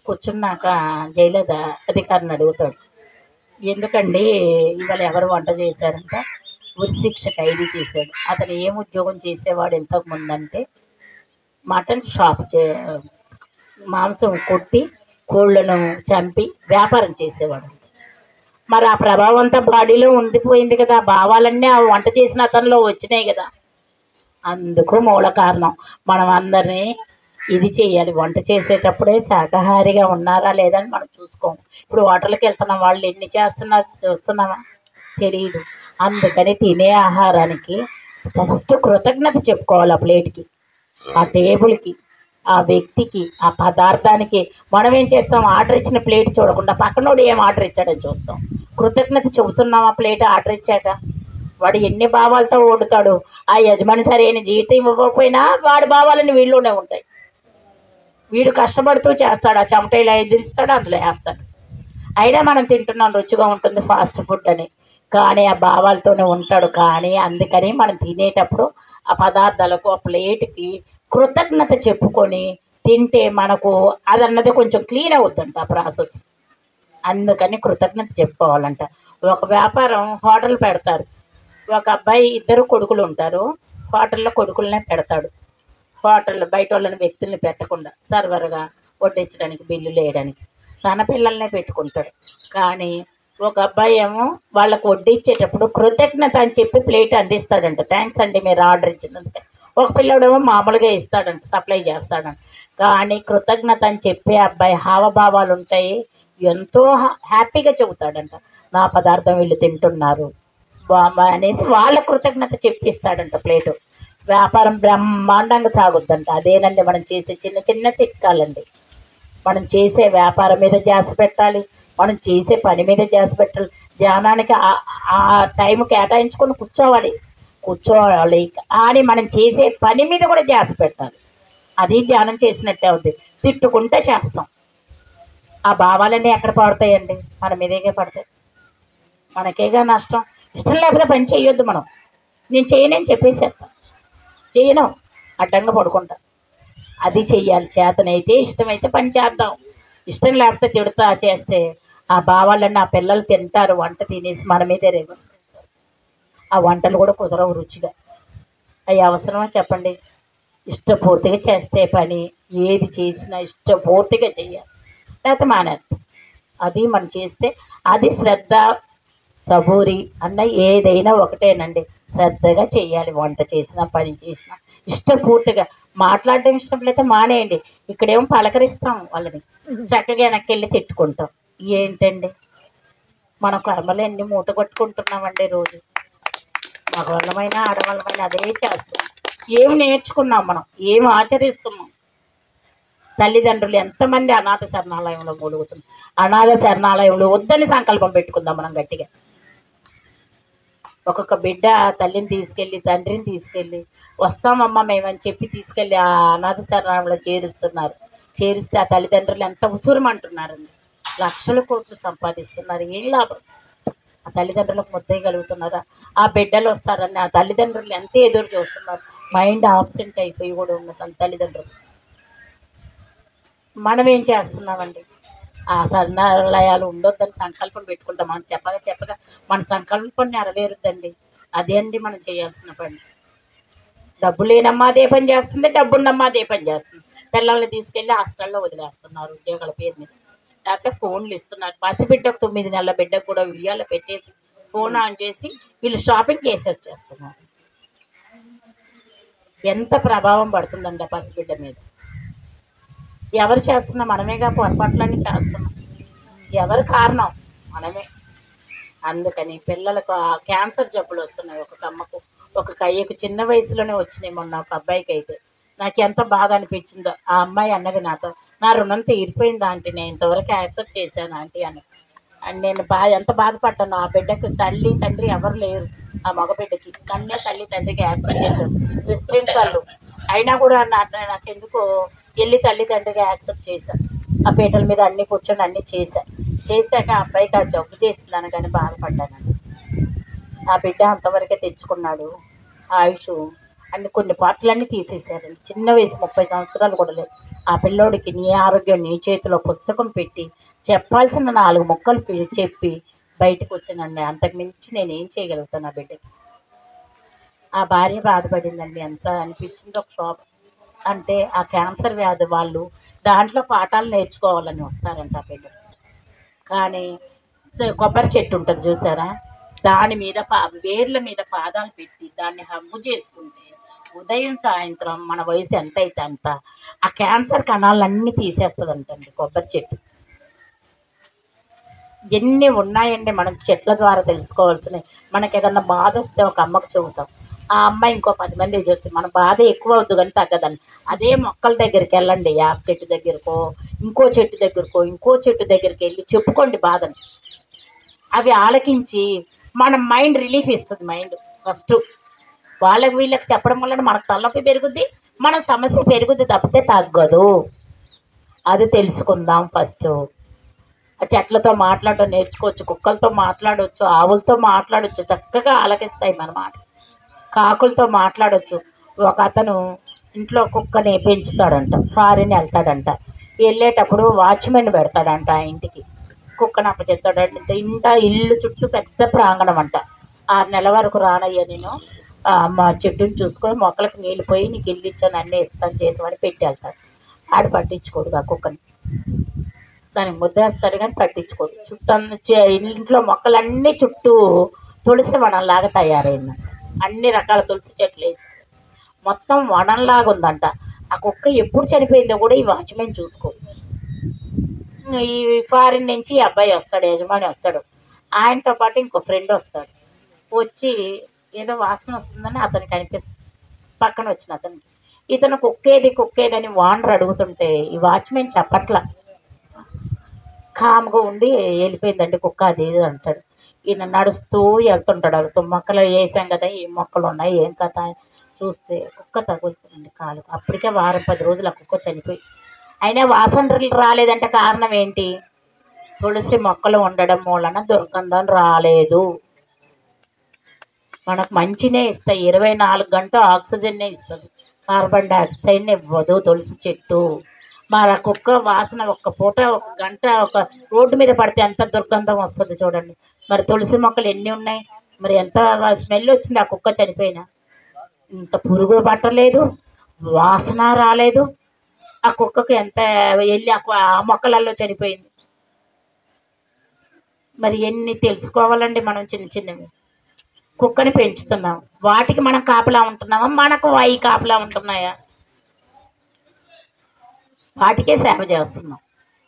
కూర్చున్నాక జైలర్ అధికారిని అడుగుతాడు, ఎందుకండి ఇవాళ ఎవరు వంట చేశారంట? ఉరిశిక్ష ఖైదీ చేశాడు. అతను ఏం ఉద్యోగం చేసేవాడు ఇంతకు ముందంటే, మటన్ షాప్ మాంసం కొట్టి కోళ్ళను చంపి వ్యాపారం చేసేవాడు. మరి ఆ ప్రభావం అంతా బాడీలో ఉండిపోయింది కదా, భావాలన్నీ ఆ వంట చేసిన అతనిలో వచ్చినాయి కదా. అందుకు మూల కారణం. మనం అందరినీ ఇది చేయాలి, వంట చేసేటప్పుడే శాకాహారిగా ఉన్నారా లేదని మనం చూసుకోము. ఇప్పుడు హోటల్కి వెళ్తున్నాం, వాళ్ళు ఎన్ని చేస్తున్నారు చూస్తున్నామా, తెలియదు. అందుకని తినే ఆహారానికి ఫస్ట్ కృతజ్ఞత చెప్పుకోవాలి. ఆ ప్లేట్కి, ఆ టేబుల్కి, ఆ వ్యక్తికి, ఆ పదార్థానికి. మనం ఏం చేస్తాం, ఆర్డర్ ఇచ్చిన ప్లేట్ చూడకుండా పక్కనోడు ఏం ఆర్డర్ ఇచ్చాడని చూస్తాం. కృతజ్ఞత చెబుతున్నాం ఆ ప్లేట్ ఆర్డర్ ఇచ్చాక. వాడు ఎన్ని భావాలతో వండుతాడు, ఆ యజమాని సరైన జీవితం ఇవ్వకపోయినా వాడి భావాలని వీళ్ళలోనే ఉంటాయి. వీడు కష్టపడుతూ చేస్తాడు, ఆ చెమట ఇలా ఎదిరిస్తాడు, అందులో వేస్తాడు. అయినా మనం తింటున్నాం, రుచిగా ఉంటుంది ఫాస్ట్ ఫుడ్ అని, కానీ ఆ భావాలతోనే ఉంటాడు. కానీ అందుకని మనం తినేటప్పుడు ఆ పదార్థాలకు, ఆ ప్లేట్కి కృతజ్ఞత చెప్పుకొని తింటే మనకు అదన్నది కొంచెం క్లీన్ అవుతుందంట ఆ ప్రాసెస్. అందుకని కృతజ్ఞత చెప్పుకోవాలంట. ఒక వ్యాపారం హోటల్ పెడతారు. ఒక అబ్బాయి, ఇద్దరు కొడుకులు ఉంటారు. హోటల్లో కొడుకులనే పెడతాడు. హోటల్లో బయట వాళ్ళని వ్యక్తుల్ని పెట్టకుండా సర్వర్గా వడ్డించడానికి, బిల్లులు వేయడానికి తన పిల్లల్నే పెట్టుకుంటాడు. కానీ ఒక అబ్బాయి ఏమో వాళ్ళకు వడ్డించేటప్పుడు కృతజ్ఞత అని చెప్పి ప్లేట్ అందిస్తాడంట. థ్యాంక్స్ అండి మీరు ఆర్డర్ ఇచ్చినందుకే. ఒక పిల్లడేమో మామూలుగా ఇస్తాడంట, సప్లై చేస్తాడంట. కానీ కృతజ్ఞత అని చెప్పే అబ్బాయి హావభావాలు ఉంటాయి, ఎంతో హ్యాపీగా చెబుతాడంట. నా పదార్థం వీళ్ళు తింటున్నారు అనేసి వాళ్ళ కృతజ్ఞత చెప్పిస్తాడంట ప్లేటు. వ్యాపారం బ్రహ్మాండంగా సాగుద్దంట. అదేనండి మనం చేసే చిన్న చిన్న చిట్కాలండి. మనం చేసే వ్యాపారం మీద ధ్యాస పెట్టాలి, మనం చేసే పని మీద ధ్యాస పెట్టాలి. ధ్యానానికి ఆ టైం కేటాయించుకొని కూర్చోవాలి కానీ మనం చేసే పని మీద కూడా ధ్యాస పెట్టాలి. అది ధ్యానం చేసినట్టే అవుద్ది. తిట్టుకుంటే చేస్తాం, ఆ భావాలన్నీ ఎక్కడ పడతాయండి, మన మీదేగా పడతాయి. మనకేగా నష్టం. ఇష్టం లేకపోతే పని చేయొద్దు. మనం నేను చేయనని చెప్పేసేస్తాం, చేయను, అడ్డంగా పడుకుంటా. అది చెయ్యాలి. చేతనైతే ఇష్టమైతే పని చేద్దాం, ఇష్టం లేకపోతే తిడుతా చేస్తే ఆ భావాలన్నీ ఆ పిల్లలు తింటారు. వంట తినేసి మన మీదే రివర్స్. ఆ వంటలు కూడా కుదరవు రుచిగా. అవి అవసరమా చెప్పండి? ఇష్టపూర్తిగా చేస్తే పని ఏది చేసినా ఇష్టపూర్తిగా చెయ్యాలి, లేకపోతే మానేస్తాం. అది మనం చేస్తే అది శ్రద్ధ, సబూరి అన్న ఏదైనా ఒకటేనండి. శ్రద్ధగా చెయ్యాలి. వంట చేసినా పని చేసినా ఇష్టపూర్తిగా. మాట్లాడడం ఇష్టం లేకపోతే మానేయండి. ఇక్కడేమో పలకరిస్తాం వాళ్ళని, చక్కగా వెనక్కి వెళ్ళి తిట్టుకుంటాం. ఏంటండి మన కర్మలు ఎన్ని మూట కొట్టుకుంటున్నామండి రోజు. మగవాళ్ళమైనా ఆడవాళ్ళమైనా అదే చేస్తున్నాం. ఏం నేర్చుకున్నాం మనం, ఏం ఆచరిస్తున్నాం? తల్లిదండ్రులు ఎంతమంది అనాథ శరణాలయంలో మూలుగుతున్నాం. అనాథ శరణాలయంలో వద్దని సంకల్పం పెట్టుకుందాం మనం గట్టిగా. ఒక్కొక్క బిడ్డ తల్లిని తీసుకెళ్ళి, తండ్రిని తీసుకెళ్ళి, వస్తామమ్మ మేమని చెప్పి తీసుకెళ్ళి ఆ అనాథ శరణాలయంలో చేరుస్తున్నారు. చేరిస్తే ఆ తల్లిదండ్రులు ఎంత ఉసురుమంటున్నారండి. లక్షల కోట్లు సంపాదిస్తున్నారు, ఏం లాభం? ఆ తల్లిదండ్రులకు ముద్దయగలుగుతున్నారా? ఆ బిడ్డలు వస్తారని ఆ తల్లిదండ్రులు ఎంత ఎదురు చూస్తున్నారు. మైండ్ ఆబ్సెంట్ అయిపోయి కూడా ఉన్న తల్లిదండ్రులు. మనం ఏం చేస్తున్నామండి? ఆ శరణాలయాలు ఉండొద్దని సంకల్పం పెట్టుకుంటాం. మనం చెప్పగా మన సంకల్పం నెరవేరుద్దండి. అదే అండి మనం చేయాల్సిన పని. డబ్బు లేనమ్మా అదే పని చేస్తుంది, డబ్బున్నమ్మా అదే పని చేస్తుంది. పిల్లల్ని తీసుకెళ్ళి హాస్టల్లో వదిలేస్తున్నారు ఉద్యోగాల పేరు మీద, లేకపోతే ఫోన్లు ఇస్తున్నారు. పసిబిడ్డకు 9 నెలల బిడ్డకు కూడా ఉయ్యాల పెట్టేసి ఫోన్ ఆన్ చేసి వీళ్ళు షాపింగ్ చేసి వచ్చేస్తున్నారు. ఎంత ప్రభావం పడుతుందండి ఆ పసిబిడ్డ మీద? ఎవరు చేస్తున్నాం? మనమేగా పొరపాట్లన్నీ చేస్తున్నాం. ఎవరు కారణం? మనమే. అందుకని పిల్లలకు ఆ క్యాన్సర్ జబ్బులు వస్తున్నాయి. ఒక అమ్మకు, ఒక కయ్యకు చిన్న వయసులోనే వచ్చినాయి. మొన్న ఒక అబ్బాయికి అయితే నాకు ఎంత బాధ అనిపించిందో. ఆ అమ్మాయి అన్నది నాతో, నా రుణం తీరిపోయింది ఆంటీ, నేను ఇంతవరకు యాక్సెప్ట్ చేశాను ఆంటీ అని. అండ్ నేను ఎంత బాధపడ్డాను. ఆ బిడ్డకు తల్లి తండ్రి ఎవరు లేరు. ఆ మగబిడ్డకి కన్నే తల్లి తండ్రికి యాక్సెప్ట్ చేశారు క్రిస్టియన్స్ వాళ్ళు. అయినా కూడా నాకు ఎందుకో వెళ్ళి తల్లి తండ్రికి యాక్సెప్ట్ చేశాను. ఆ పీటల మీద అన్నీ కూర్చొని అన్నీ చేశాక ఆ అబ్బాయికి ఆ జబ్బు చేసిందని కానీ బాధపడ్డానండి. ఆ బిడ్డ అంతవరకే తెచ్చుకున్నాడు. ఆయుష్ అన్ని కొన్ని పాటలన్నీ తీసేశారండి. చిన్న వయసు 30 సంవత్సరాలు కూడా లేదు. ఆ పిల్లోడికి నీ ఆరోగ్యం నీ చేతిలో పుస్తకం పెట్టి చెప్పాల్సిన 4 ముక్కలు చెప్పి బయటకు వచ్చానండి. అంతకు మించి నేనేం చేయగలుగుతాను? ఆ బిడ్డకి ఆ భార్య బాధపడిందండి. ఎంత అనిపించిందో ఒక క్షోభ. అంటే ఆ క్యాన్సర్ వ్యాధి వాళ్ళు దాంట్లో పాఠాలు నేర్చుకోవాలని వస్తారంట ఆ బిడ్డ. కానీ కొబ్బరి చెట్టు ఉంటుంది చూసారా, దాని మీద వేర్ల మీద పాదాలు పెట్టి దాన్ని హగ్గు చేసుకుంటే ఉదయం సాయంత్రం మన వయసు ఎంత అయితే అంత ఆ క్యాన్సర్ కణాలన్నీ తీసేస్తుందంటండి కొబ్బరి చెట్టు. ఎన్ని ఉన్నాయండి మనం చెట్ల ద్వారా తెలుసుకోవాల్సినవి. మనకి ఏదన్నా బాధ వస్తే ఒక అమ్మకు చెబుతాం, ఆ అమ్మాయి ఇంకో 10 మంది చెబుతుంది. మన బాధ ఎక్కువ అవుద్దు కానీ తగ్గదండి. అదే మొక్కల దగ్గరికి వెళ్ళండి, యాప చెట్టు దగ్గరకో ఇంకో చెట్టు దగ్గరకో ఇంకో చెట్టు దగ్గరికి వెళ్ళి చెప్పుకోండి బాధని. అవి ఆలకించి మన మైండ్ రిలీఫ్ ఇస్తుంది. మైండ్ ఫస్ట్ వాళ్ళకి వీళ్ళకి చెప్పడం వల్ల మనకు తలనొప్పి పెరుగుద్ది, మన సమస్య పెరుగుద్ది తప్పితే తగ్గదు. అది తెలుసుకుందాం ఫస్ట్. ఆ చెట్లతో మాట్లాడటం నేర్చుకోవచ్చు, కుక్కలతో మాట్లాడవచ్చు, ఆవులతో మాట్లాడవచ్చు, చక్కగా ఆలకిస్తాయి మన మాట. కాకులతో మాట్లాడవచ్చు. ఒక అతను ఇంట్లో కుక్కని పెంచుతాడంట, ఫారిన్ వెళ్తాడంట. వెళ్ళేటప్పుడు వాచ్మెన్ పెడతాడంట ఆ ఇంటికి. కుక్కను అప్పచెప్తాడంట. ఇల్లు చుట్టూ పెద్ద ప్రాంగణం అంట. 6 నెలల వరకు రానయ్యా నేను, మా చెట్టుని చూసుకొని మొక్కలకు నీళ్ళు పోయి నీకు ఇల్లు ఇచ్చాను అన్నీ ఇస్తాను జీతం అని పెట్టి వెళ్తాడు. ఆడు పట్టించుకోడు ఆ కుక్కని, దానికి ముద్దేస్తాడు కానీ పట్టించుకోడు. ఇంట్లో మొక్కలన్నీ చుట్టూ తులసి వనంలాగా తయారైందంట. అన్ని రకాల తులసి చెట్లు వేసి మొత్తం వనంలాగా ఉందంట. ఆ కుక్క ఎప్పుడు చనిపోయిందో కూడా ఈ వాచ్మెన్ చూసుకో. ఈ ఫారిన్ నుంచి ఈ అబ్బాయి వస్తాడు, యజమాని వస్తాడు, ఆయనతో పాటు ఇంకో ఫ్రెండ్ వస్తాడు. వచ్చి ఏదో వాసన వస్తుందని అతనికి అనిపిస్తుంది. పక్కన వచ్చిన అతనికి ఇతను కుక్కేదని వానర్ అడుగుతుంటే ఈ వాచ్మెన్ చెప్పట్లా, కామ్గా ఉండి వెళ్ళిపోయిందండి కుక్క అది ఇది అంటాడు. ఈయన నడుస్తూ వెళ్తుంటాడు. అవి మొక్కలు వేసాం కదా, ఏ మొక్కలు ఉన్నాయి ఏం కథ చూస్తే కుక్క తగులుతుందండి కాలు. అప్పటికే 10 రోజులు ఆ కుక్క చనిపోయి. అయినా వాసనలు రాలేదంటే కారణం ఏంటి? తులసి మొక్కలు ఉండడం మూలన దుర్గంధం రాలేదు. మనకు మంచినే ఇస్తాయి, 24 గంటలు ఆక్సిజన్నే ఇస్తుంది, కార్బన్ డైఆక్సైడ్ని ఇవ్వదు తులసి చెట్టు. మరి ఆ కుక్క వాసన ఒక్క పూట 1 గంట ఒక రోడ్డు మీద పడితే ఎంత దుర్గంధం వస్తుంది చూడండి. మరి తులసి మొక్కలు ఎన్ని ఉన్నాయి, మరి ఎంత స్మెల్ వచ్చింది ఆ కుక్క చనిపోయినా. ఇంత పురుగు పట్టలేదు, వాసన రాలేదు. ఆ కుక్కకు ఎంత వెళ్ళి ఆ మొక్కలలో చనిపోయింది. మరి ఎన్ని తెలుసుకోవాలండి మనం చిన్న చిన్నవి. కుక్కని పెంచుతున్నాం, వాటికి మనం కాపలా ఉంటున్నామా, మనకు అవి కాపలా ఉంటున్నాయా? వాటికే సేవ చేస్తున్నాం.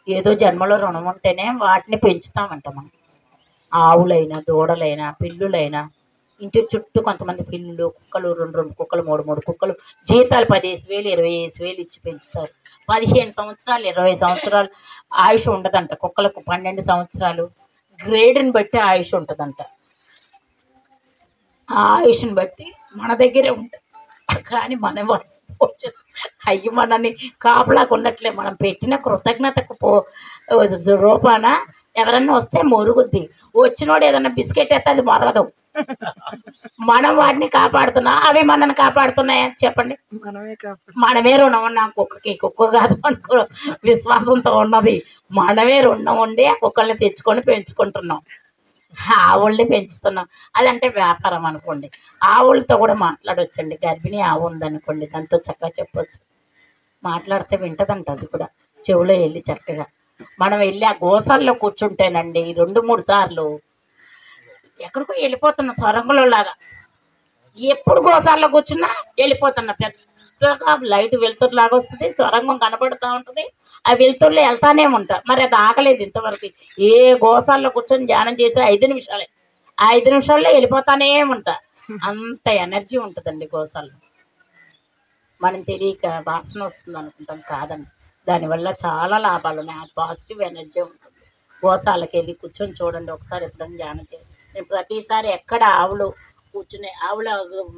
ఏదో జన్మలో రుణం ఉంటేనే వాటిని పెంచుతామంట మనం. ఆవులైనా దూడలైనా పిల్లులైనా ఇంటి చుట్టూ కొంతమంది పిల్లులు కుక్కలు 2 కుక్కలు 3 కుక్కలు జీతాలు 15,000 20,000 ఇచ్చి పెంచుతారు. 15 సంవత్సరాలు 20 సంవత్సరాలు ఆయుష్ ఉండదంట కుక్కలకు. 12 సంవత్సరాలు గ్రేడ్ని బట్టి ఆయుష్ ఉంటుందంట. ఆ ఆయుష్ని బట్టి మన దగ్గరే ఉంటుంది. కానీ మనం అయ్యి మనని కాపలాకు ఉన్నట్లే మనం పెట్టిన కృతజ్ఞతకు రూపాన ఎవరన్నా వస్తే మొరుగుద్ది. వచ్చినోడు ఏదన్నా బిస్కెట్ అయితే అది మొరగదు. మనం వాటిని కాపాడుతున్నా, అవి మనల్ని కాపాడుతున్నాయా చెప్పండి? మనమే రుణం ఉన్నాం కుక్కకి. కుక్క కాదు అనుకో విశ్వాసంతో ఉన్నది. మనమే రుణం ఉండి ఆ కుక్కల్ని తెచ్చుకొని పెంచుకుంటున్నాం, ఆవుల్ని పెంచుతున్నాం. అదంటే వ్యాపారం అనుకోండి. ఆవులతో కూడా మాట్లాడవచ్చండి. గర్భిణీ ఆవు ఉందనుకోండి, దాంతో చక్కగా చెప్పొచ్చు. మాట్లాడితే వింటదంట. అది కూడా చెవులో వెళ్ళి చక్కగా మనం వెళ్ళి ఆ గోసాల్లో కూర్చుంటేనండి 2-3 సార్లు ఎక్కడికో వెళ్ళిపోతున్న సొరంగంలో లాగా. ఎప్పుడు గోసాల్లో కూర్చున్నా వెళ్ళిపోతున్నా. పెద్దగా లైట్ వెలుతురులాగా వస్తుంది, సొరంగం కనబడుతూ ఉంటుంది. ఆ వెలుతురులో వెళ్తానే ఉంటా. మరి అది ఆగలేదు ఇంతవరకు. ఏ గోసాల్లో కూర్చొని ధ్యానం చేసే 5 నిమిషాలే, ఆ 5 నిమిషాల్లో వెళ్ళిపోతానే ఉంటా. అంత ఎనర్జీ ఉంటుందండి గోసాల్లో. మనం తెలియక వాసన వస్తుంది అనుకుంటాం, కాదండి. దానివల్ల చాలా లాభాలు ఉన్నాయి. పాజిటివ్ ఎనర్జీ ఉంటుంది. గోశాలకు వెళ్ళి కూర్చొని చూడండి ఒకసారి, ఎప్పుడైనా ధ్యానం చేయండి. నేను ప్రతిసారి ఎక్కడ ఆవులు కూర్చునే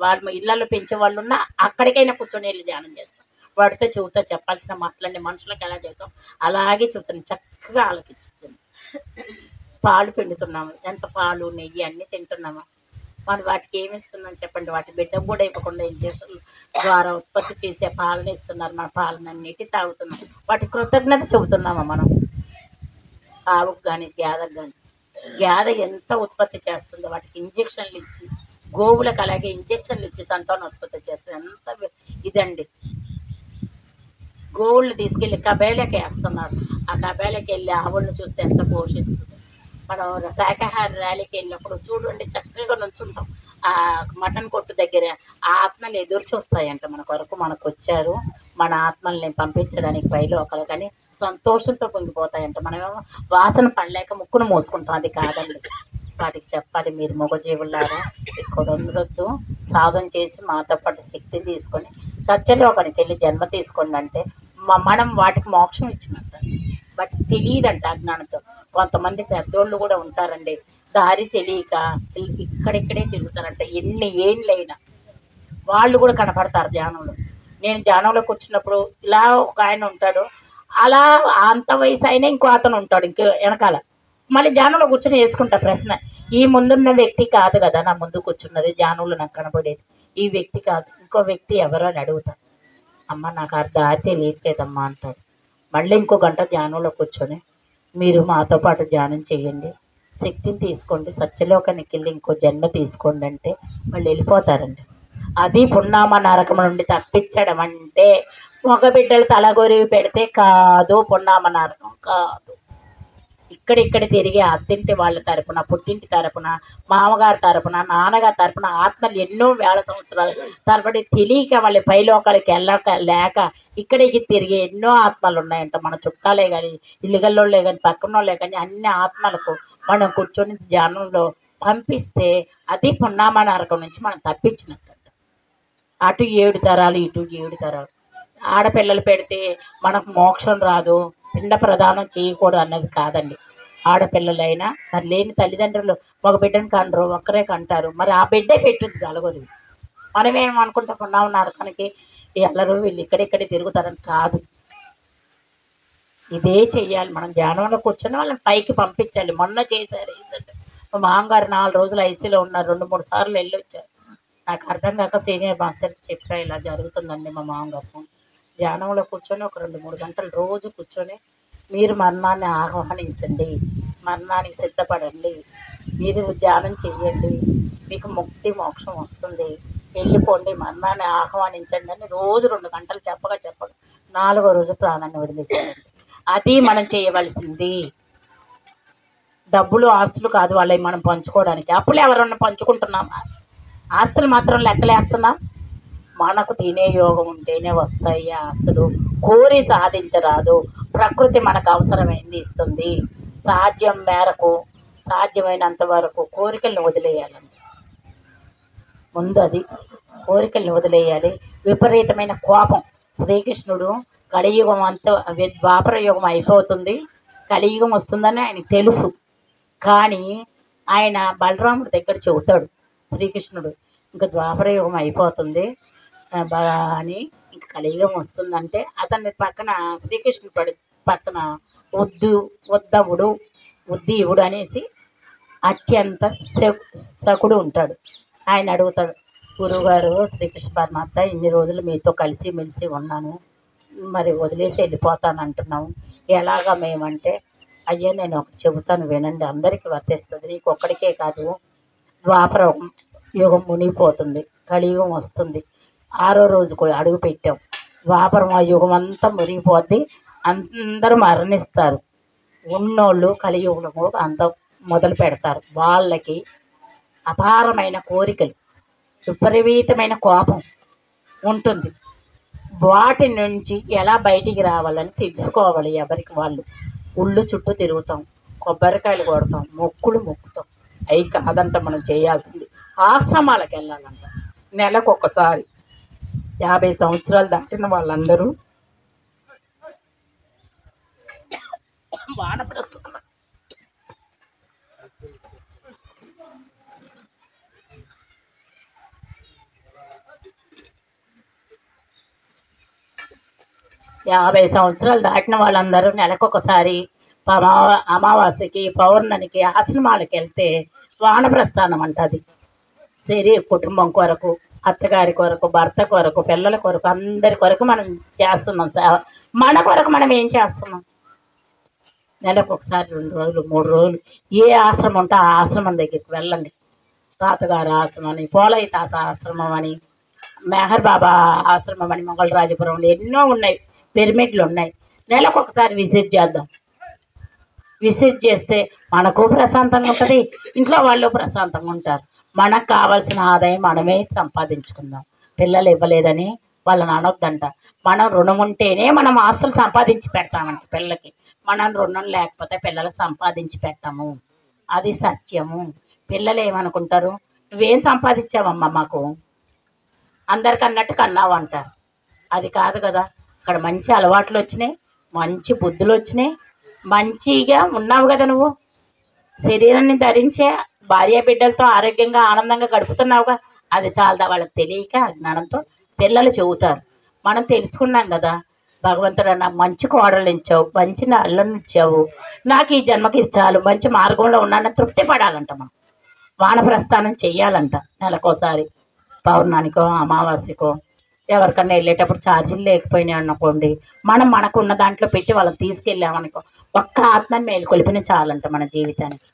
వాళ్ళ ఇళ్లలో పెంచే వాళ్ళు ఉన్నా అక్కడికైనా కూర్చొని వెళ్ళి ధ్యానం చేస్తాం. వాటితో చెబుతా చెప్పాల్సిన మాటలన్నీ మనుషులకు ఎలా చెబుతాం అలాగే చెబుతాను. చక్కగా ఆలకించుతుంది. పాలు పిండుతున్నాము, ఎంత పాలు నెయ్యి అన్నీ తింటున్నామా? మనం వాటికి ఏమి ఇస్తున్నాం చెప్పండి? వాటి బిడ్డకు కూడా ఇవ్వకుండా ఇంజక్షన్ల ద్వారా ఉత్పత్తి చేసే పాలన ఇస్తున్నారు. మన పాలనన్నిటి తాగుతున్నాం. వాటి కృతజ్ఞత చెబుతున్నామా మనం? ఆవుకు కానీ గేదకు కానీ, గేదె ఎంత ఉత్పత్తి చేస్తుందో వాటికి ఇంజక్షన్లు ఇచ్చి, గోవులకు అలాగే ఇంజక్షన్లు ఇచ్చి సంతానం ఉత్పత్తి చేస్తుంది. ఎంత ఇదండి. గోవులను తీసుకెళ్ళి కబేలకి వేస్తున్నారు. ఆ కబేలకి వెళ్ళి ఆవులను చూస్తే ఎంత పోషిస్తుంది. మనం శాఖాహార ర్యాలీకి వెళ్ళినప్పుడు చూడండి చక్కగా నుంచుంటాం. ఆ మటన్ కొట్టు దగ్గర ఆ ఆత్మలు ఎదురు చూస్తాయంట మన కొరకు, మనకు వచ్చారు మన ఆత్మల్ని పంపించడానికి పైలోకలు, కానీ సంతోషంతో పొంగిపోతాయంట. మనమేమో వాసన పడలేక ముక్కును మోసుకుంటాం, అది కాదండి. వాటికి చెప్పాలి, మీరు మగజీవులారా ఇక్కడ ఉండొద్దు, సాధన చేసి మాతో పాటు శక్తిని తీసుకొని సత్యలోకానికి వెళ్ళి జన్మ తీసుకోండి అంటే మనం వాటికి మోక్షం ఇచ్చినట్టు. బట్ తెలియదంట అజ్ఞానంతో. కొంతమంది పెద్దోళ్ళు కూడా ఉంటారండి, దారి తెలియక ఇక్కడిక్కడే తిరుగుతారంట ఎన్ని ఏళ్ళైనా. వాళ్ళు కూడా కనపడతారు ధ్యానంలో. నేను ధ్యానంలోకి వచ్చినప్పుడు ఇలా ఒక ఆయన ఉంటాడు, అలా అంత వయసు అయినా ఇంకో అతను ఉంటాడు ఇంకో వెనకాల. మళ్ళీ ధ్యానంలో కూర్చొని వేసుకుంటా ప్రశ్న, ఈ ముందున్న వ్యక్తి కాదు కదా నా ముందు కూర్చున్నది ధ్యానంలో నాకు కనపడేది, ఈ వ్యక్తి కాదు, ఇంకో వ్యక్తి ఎవరో అని అడుగుతాను. అమ్మ నాకు దారి తెలియట్లేదమ్మా అంటాడు. మళ్ళీ ఇంకో గంట ధ్యానంలో కూర్చొని మీరు మాతో పాటు ధ్యానం చేయండి, శక్తిని తీసుకోండి, సత్యలోకానికి వెళ్ళి ఇంకో జన్మ తీసుకోండి అంటే వాళ్ళు వెళ్ళిపోతారండి. అది పున్నామ నరకం నుండి తప్పించడం అంటే మగ బిడ్డలు తలగొరివి పెడితే కాదు, పున్నామ నరకం కాదు. ఇక్కడిక్కడ తిరిగి అత్తింటి వాళ్ళ తరపున, పుట్టింటి తరపున, మామగారి తరపున, నాన్నగారి తరపున ఆత్మలు ఎన్నో వేల సంవత్సరాలు తరబడి తెలియక వాళ్ళ పైలోకాలకి వెళ్ళక లేక ఇక్కడికి తిరిగి ఎన్నో ఆత్మలు ఉన్నాయంట. మన చుట్టాలే కానీ, ఇల్లుగల్లోళ్ళే కానీ, పక్కన వాళ్ళే కానీ అన్ని ఆత్మలకు మనం కూర్చొని ధ్యానంలో పంపిస్తే అది పున్నామ నరకం నుంచి మనం తప్పించినట్టు. అటు 7 తరాలు, ఇటు 7 తరాలు. ఆడపిల్లలు పెడితే మనకు మోక్షం రాదు, పిండ ప్రదానం చేయకూడదు అన్నది కాదండి. ఆడపిల్లలైనా మరి లేని తల్లిదండ్రులు ఒక బిడ్డను కంటారు, ఒక్కరే కంటారు, మరి ఆ బిడ్డే పెట్టుద్ది నలుగురు. మనమేమనుకుంటున్నాం నరకానికి ఎల్లరూ వీళ్ళు ఇక్కడిక్కడే తిరుగుతారని కాదు. ఇదే చెయ్యాలి. మనం ధ్యానంలో కూర్చొని వాళ్ళని పైకి పంపించాలి. మొన్న చేశారు ఏంటంటే, మా మామగారు 4 రోజులు ఐసీలో ఉన్నారు, 2-3 సార్లు వెళ్ళి వచ్చారు. నాకు అర్థం కాక సీనియర్ మాస్టర్కి చెప్పా, ఇలా జరుగుతుందండి మా మామగారు. ధ్యానంలో కూర్చొని ఒక 2-3 గంటలు రోజు కూర్చొని మీరు మరణాన్ని ఆహ్వానించండి, మరణానికి సిద్ధపడండి, మీరు ధ్యానం చెయ్యండి, మీకు ముక్తి మోక్షం వస్తుంది, వెళ్ళిపోండి, మరణాన్ని ఆహ్వానించండి అని రోజు 2 గంటలు చెప్పగా 4వ రోజు ప్రాణాన్ని వదిలేసారండి. అది మనం చేయవలసింది. డబ్బులు ఆస్తులు కాదు వాళ్ళవి మనం పంచుకోవడానికి. అప్పులు ఎవరన్నా పంచుకుంటున్నామా? ఆస్తులు మాత్రం లెక్కలేస్తున్నాం. మనకు తినే యోగం ఉంటేనే వస్తాయి ఆస్తులు. కోరి సాధించరాదు. ప్రకృతి మనకు అవసరమైంది ఇస్తుంది. సాధ్యం మేరకు, సాధ్యమైనంత వరకు కోరికలను వదిలేయాలండి. ముందు అది కోరికలను వదిలేయాలి. విపరీతమైన కోపం. శ్రీకృష్ణుడు కలియుగం అంతా, ద్వాపర యుగం అయిపోతుంది, కలియుగం వస్తుందని ఆయనకు తెలుసు. కానీ ఆయన బలరాముడి దగ్గర చెబుతాడు శ్రీకృష్ణుడు, ఇంకా ద్వాపర యుగం అయిపోతుంది అని, ఇంక కలియుగం వస్తుందంటే అతని పక్కన శ్రీకృష్ణుడు పక్కన ఉద్దీవుడు అనేసి అత్యంత సకుడు ఉంటాడు. ఆయన అడుగుతాడు, గురువుగారు శ్రీకృష్ణ పరమాత్మ ఇన్ని రోజులు మీతో కలిసి మెలిసి ఉన్నాను, మరి వదిలేసి వెళ్ళిపోతాను అంటున్నాము, ఎలాగా మేమంటే, అయ్యా నేను ఒకటి చెబుతాను వినండి, అందరికీ వర్తిస్తుంది, నీకు ఒక్కడికే కాదు, ద్వాపర యుగం మునిగిపోతుంది, కలియుగం వస్తుంది, 6వ రోజు కూడా అడుగు పెట్టాం, ద్వాపరం ఆ యుగం అంతా మునిగిపోద్ది, అందరూ మరణిస్తారు, ఉన్నోళ్ళు కలియుగము అంత మొదలు పెడతారు. వాళ్ళకి అపారమైన కోరికలు, విపరీతమైన కోపం ఉంటుంది. వాటి నుంచి ఎలా బయటికి రావాలని తెలుసుకోవాలి. ఎవరికి వాళ్ళు ఉళ్ళు చుట్టూ తిరుగుతాం, కొబ్బరికాయలు కొడతాం, మొక్కుతాం. అవి కాదంట మనం చేయాల్సింది. ఆశ్రమాలకు వెళ్ళాలంట నెలకు ఒకసారి. 50 సంవత్సరాలు దాటిన వాళ్ళందరూ వానప్రస్థానం 50 సంవత్సరాలు దాటిన వాళ్ళందరూ నెలకొకసారి అమావాస్యకి, పౌర్ణమికి ఆశ్రమాలకు వెళ్తే వానప్రస్థానం అంటది. కుటుంబం కొరకు, అత్తగారి కొరకు, భర్త కొరకు, పిల్లల కొరకు, అందరి కొరకు మనం చేస్తున్నాం సేవ. మన కొరకు మనం ఏం చేస్తున్నాం? నెలకు ఒకసారి 2 రోజులు 3 రోజులు ఏ ఆశ్రమం ఉంటే ఆ ఆశ్రమం దగ్గరికి వెళ్ళండి. తాతగారు ఆశ్రమం అని, పోలయ్య తాత ఆశ్రమం అని, మెహర్ బాబా ఆశ్రమం అని, మొగలరాజపురంలో ఎన్నో ఉన్నాయి, పిరమిడ్లు ఉన్నాయి. నెలకు ఒకసారి విజిట్ చేద్దాం. విజిట్ చేస్తే మనకు ప్రశాంతంగా ఉంటుంది, ఇంట్లో వాళ్ళు ప్రశాంతంగా ఉంటారు. మనకు కావాల్సిన ఆదాయం మనమే సంపాదించుకుందాం. పిల్లలు ఇవ్వలేదని వాళ్ళని అనొద్దంట. మనం రుణం ఉంటేనే మనం ఆస్తులు సంపాదించి పెడతామంట పిల్లలకి. మనం రుణం లేకపోతే పిల్లలు సంపాదించి పెట్టము. అది సత్యము. పిల్లలు ఏమనుకుంటారు, నువ్వేం సంపాదించావమ్మా మాకు, అందరికి అన్నట్టు కన్నావు అంటారు. అది కాదు కదా. అక్కడ మంచి అలవాట్లు వచ్చినాయి, మంచి బుద్ధులు వచ్చినాయి, మంచిగా ఉన్నావు కదా నువ్వు. శరీరాన్ని ధరించే భార్య బిడ్డలతో ఆరోగ్యంగా ఆనందంగా గడుపుతున్నావుగా. అది చాలదా. వాళ్ళకి తెలియక అజ్ఞానంతో పిల్లలు చెబుతారు. మనం తెలుసుకున్నాం కదా, భగవంతుడు నాకు మంచి కోడలు ఇచ్చావు, మంచి అల్లను ఇచ్చావు, నాకు ఈ జన్మకి ఇది చాలు, మంచి మార్గంలో ఉన్నానని తృప్తి పడాలంట. మనం వానప్రస్థానం చెయ్యాలంట నెలకోసారి, పౌర్ణానికో అమావాస్యకో. ఎవరికన్నా వెళ్ళేటప్పుడు ఛార్జీలు లేకపోయినాయి అనుకోండి, మనం మనకున్న దాంట్లో పెట్టి వాళ్ళని తీసుకెళ్ళామనుకో, ఒక్క ఆత్మని మేలుకొలిపిన చాలంట మన జీవితానికి.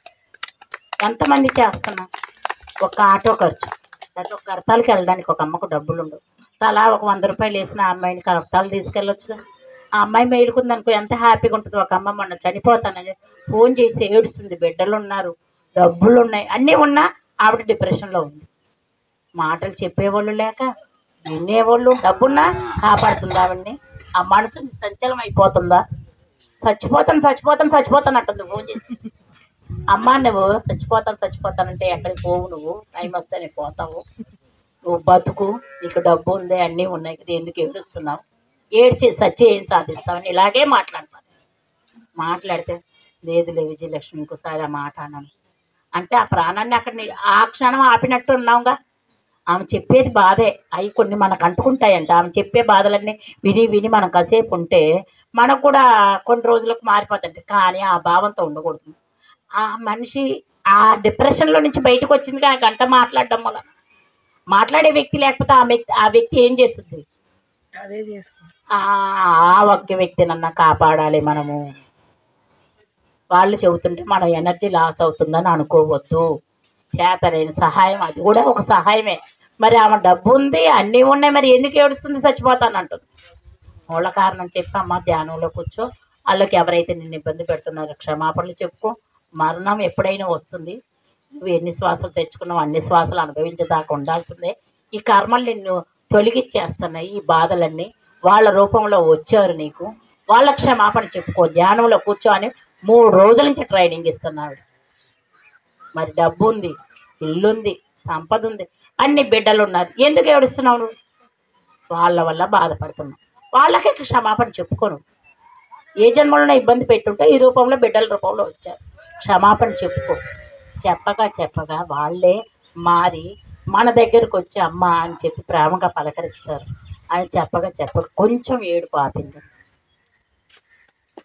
ఎంతమంది చేస్తున్నాం. ఒక ఆటో ఖర్చు, లేకపోతే ఒక కడతాలకి వెళ్ళడానికి ఒక అమ్మకు డబ్బులు ఉండవు. తలా ఒక 100 రూపాయలు వేసిన ఆ అమ్మాయిని కడతాలు తీసుకెళ్ళొచ్చుగా. ఆ అమ్మాయి మేలుకుందనుకో ఎంత హ్యాపీగా ఉంటుంది. ఒక అమ్మ మొన్న చనిపోతానని ఫోన్ చేసి ఏడుస్తుంది. బిడ్డలు ఉన్నారు, డబ్బులు ఉన్నాయి, అన్నీ ఉన్నా ఆవిడ డిప్రెషన్లో ఉంది. మాటలు చెప్పేవాళ్ళు లేక వినేవాళ్ళు, డబ్బున్నా కాపాడుతుంది ఆవిడ్ని. ఆ మనసు సంచలం అయిపోతుందా, చచ్చిపోతాను అంటుంది ఫోన్ చేసి. అమ్మ నువ్వు చచ్చిపోతానంటే ఎక్కడికి పోవు, నువ్వు టైం వస్తే నీకు పోతావు, నువ్వు బతుకు, నీకు డబ్బు ఉంది, అన్నీ ఉన్నాయి కదా, ఎందుకు ఏడుస్తున్నావు, ఏడ్చి సచ్చి ఏం సాధిస్తావని ఇలాగే మాట్లాడితే లేదులే విజయలక్ష్మి ఇంకోసారి ఆ మాట అన్నాను అంటే ఆ ప్రాణాన్ని అక్కడ ఆ క్షణం ఆపినట్టు ఉన్నావుగా. ఆమె చెప్పేది బాధే, అవి కొన్ని మనకు అంటుకుంటాయంట. ఆమె చెప్పే బాధలన్నీ విని మనం కాసేపు ఉంటే మనకు కూడా కొన్ని రోజులకు మారిపోతుంది. కానీ ఆ భావంతో ఉండకూడదు. ఆ మనిషి ఆ డిప్రెషన్లో నుంచి బయటకు వచ్చిందిగా ఆ గంట మాట్లాడడం వల్ల. మాట్లాడే వ్యక్తి లేకపోతే ఆ వ్యక్తి ఏం చేస్తుంది, అదే చేసుకో. ఆ ఒక్క వ్యక్తినన్నా కాపాడాలి మనము. వాళ్ళు చెబుతుంటే మనం ఎనర్జీ లాస్ అవుతుందని అనుకోవద్దు. చేతలేని సహాయం, అది కూడా ఒక సహాయమే. మరి ఆమె డబ్బు ఉంది, అన్నీ ఉన్నాయి, మరి ఎందుకు ఏడుస్తుంది, చచ్చిపోతాను అంటుంది. మూల కారణం చెప్పమ్మా, ధ్యానంలో కూర్చో, వాళ్ళకి ఎవరైతే నిన్ను ఇబ్బంది పెడుతున్నారో క్షమాపణలు చెప్పుకో. మరణం ఎప్పుడైనా వస్తుంది. నువ్వు ఎన్ని శ్వాసలు తెచ్చుకున్నావు అన్ని శ్వాసలు అనుభవించేదాకా ఉండాల్సిందే. ఈ కర్మలు నిన్ను తొలగిచ్చేస్తున్నాయి. ఈ బాధలన్నీ వాళ్ళ రూపంలో వచ్చారు నీకు, వాళ్ళ క్షమాపణ చెప్పుకో, ధ్యానంలో కూర్చో అని 3 రోజుల నుంచి ట్రైనింగ్ ఇస్తున్నాడు. మరి డబ్బు ఉంది, ఇల్లుంది, సంపద ఉంది, అన్ని బిడ్డలు ఉన్నారు, ఎందుకు ఏడుస్తున్నావు నువ్వు? వాళ్ళ వల్ల బాధపడుతున్నావు. వాళ్ళకే క్షమాపణ చెప్పుకోను. ఏ జన్మలో ఇబ్బంది పెట్టుంటే ఈ రూపంలో బిడ్డల రూపంలో వచ్చారు, క్షమాపణ చెప్పుకో. చెప్పగా వాళ్ళే మారి మన దగ్గరకు వచ్చి అమ్మ అని చెప్పి ప్రేమగా పలకరిస్తారు. అని చెప్పగా కొంచెం ఏడుపు ఆపింది.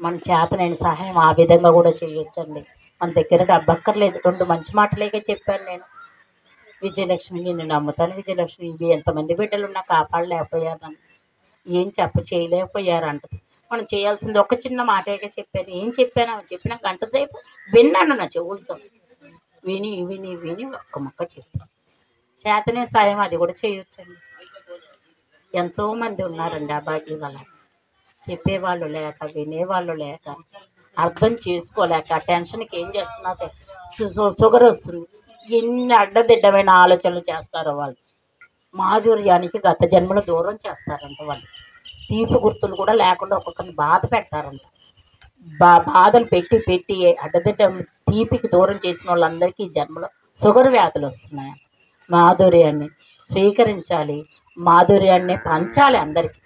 మన చేతనైన సహాయం ఆ విధంగా కూడా చేయొచ్చండి. మన దగ్గర డబ్బక్కర్లేదు. 2 మంచి మాటలేకే చెప్పాను నేను. విజయలక్ష్మి నిన్ను నమ్ముతాను విజయలక్ష్మి, ఇవి ఎంతమంది బిడ్డలు ఉన్నా కాపాడలేకపోయారు, నన్ను ఏం చేయలేకపోయారంట. మనం చేయాల్సింది ఒక చిన్న మాటగా చెప్పాను. ఏం చెప్పాను, చెప్పిన గంట సేపు విన్నాను నా చెవులతో. విని ఒక్క మొక్క చెప్పాను. చేతనే సాయం అది కూడా చేయొచ్చండి. ఎంతోమంది ఉన్నారండి ఆ భాగ్యం వల్ల. చెప్పేవాళ్ళు లేక, వినేవాళ్ళు లేక, అర్థం చేసుకోలేక టెన్షన్కి ఏం చేస్తున్నా షుగర్ వస్తుంది. ఎన్ని అడ్డదిడ్డమైన ఆలోచనలు చేస్తారో వాళ్ళు. మాధుర్యానికి గత జన్మలో దూరం చేస్తారంట వాళ్ళు. తీపి గుర్తులు కూడా లేకుండా ఒక్కొక్కరిని బాధ పెడతారంట. బాధలు పెట్టి అడ్డదిడ్డ తీపికి దూరం చేసిన వాళ్ళందరికీ ఈ జన్మలో షుగర్ వ్యాధులు వస్తున్నాయి. మాధుర్యాన్ని స్వీకరించాలి, మాధుర్యాన్ని పంచాలి అందరికీ.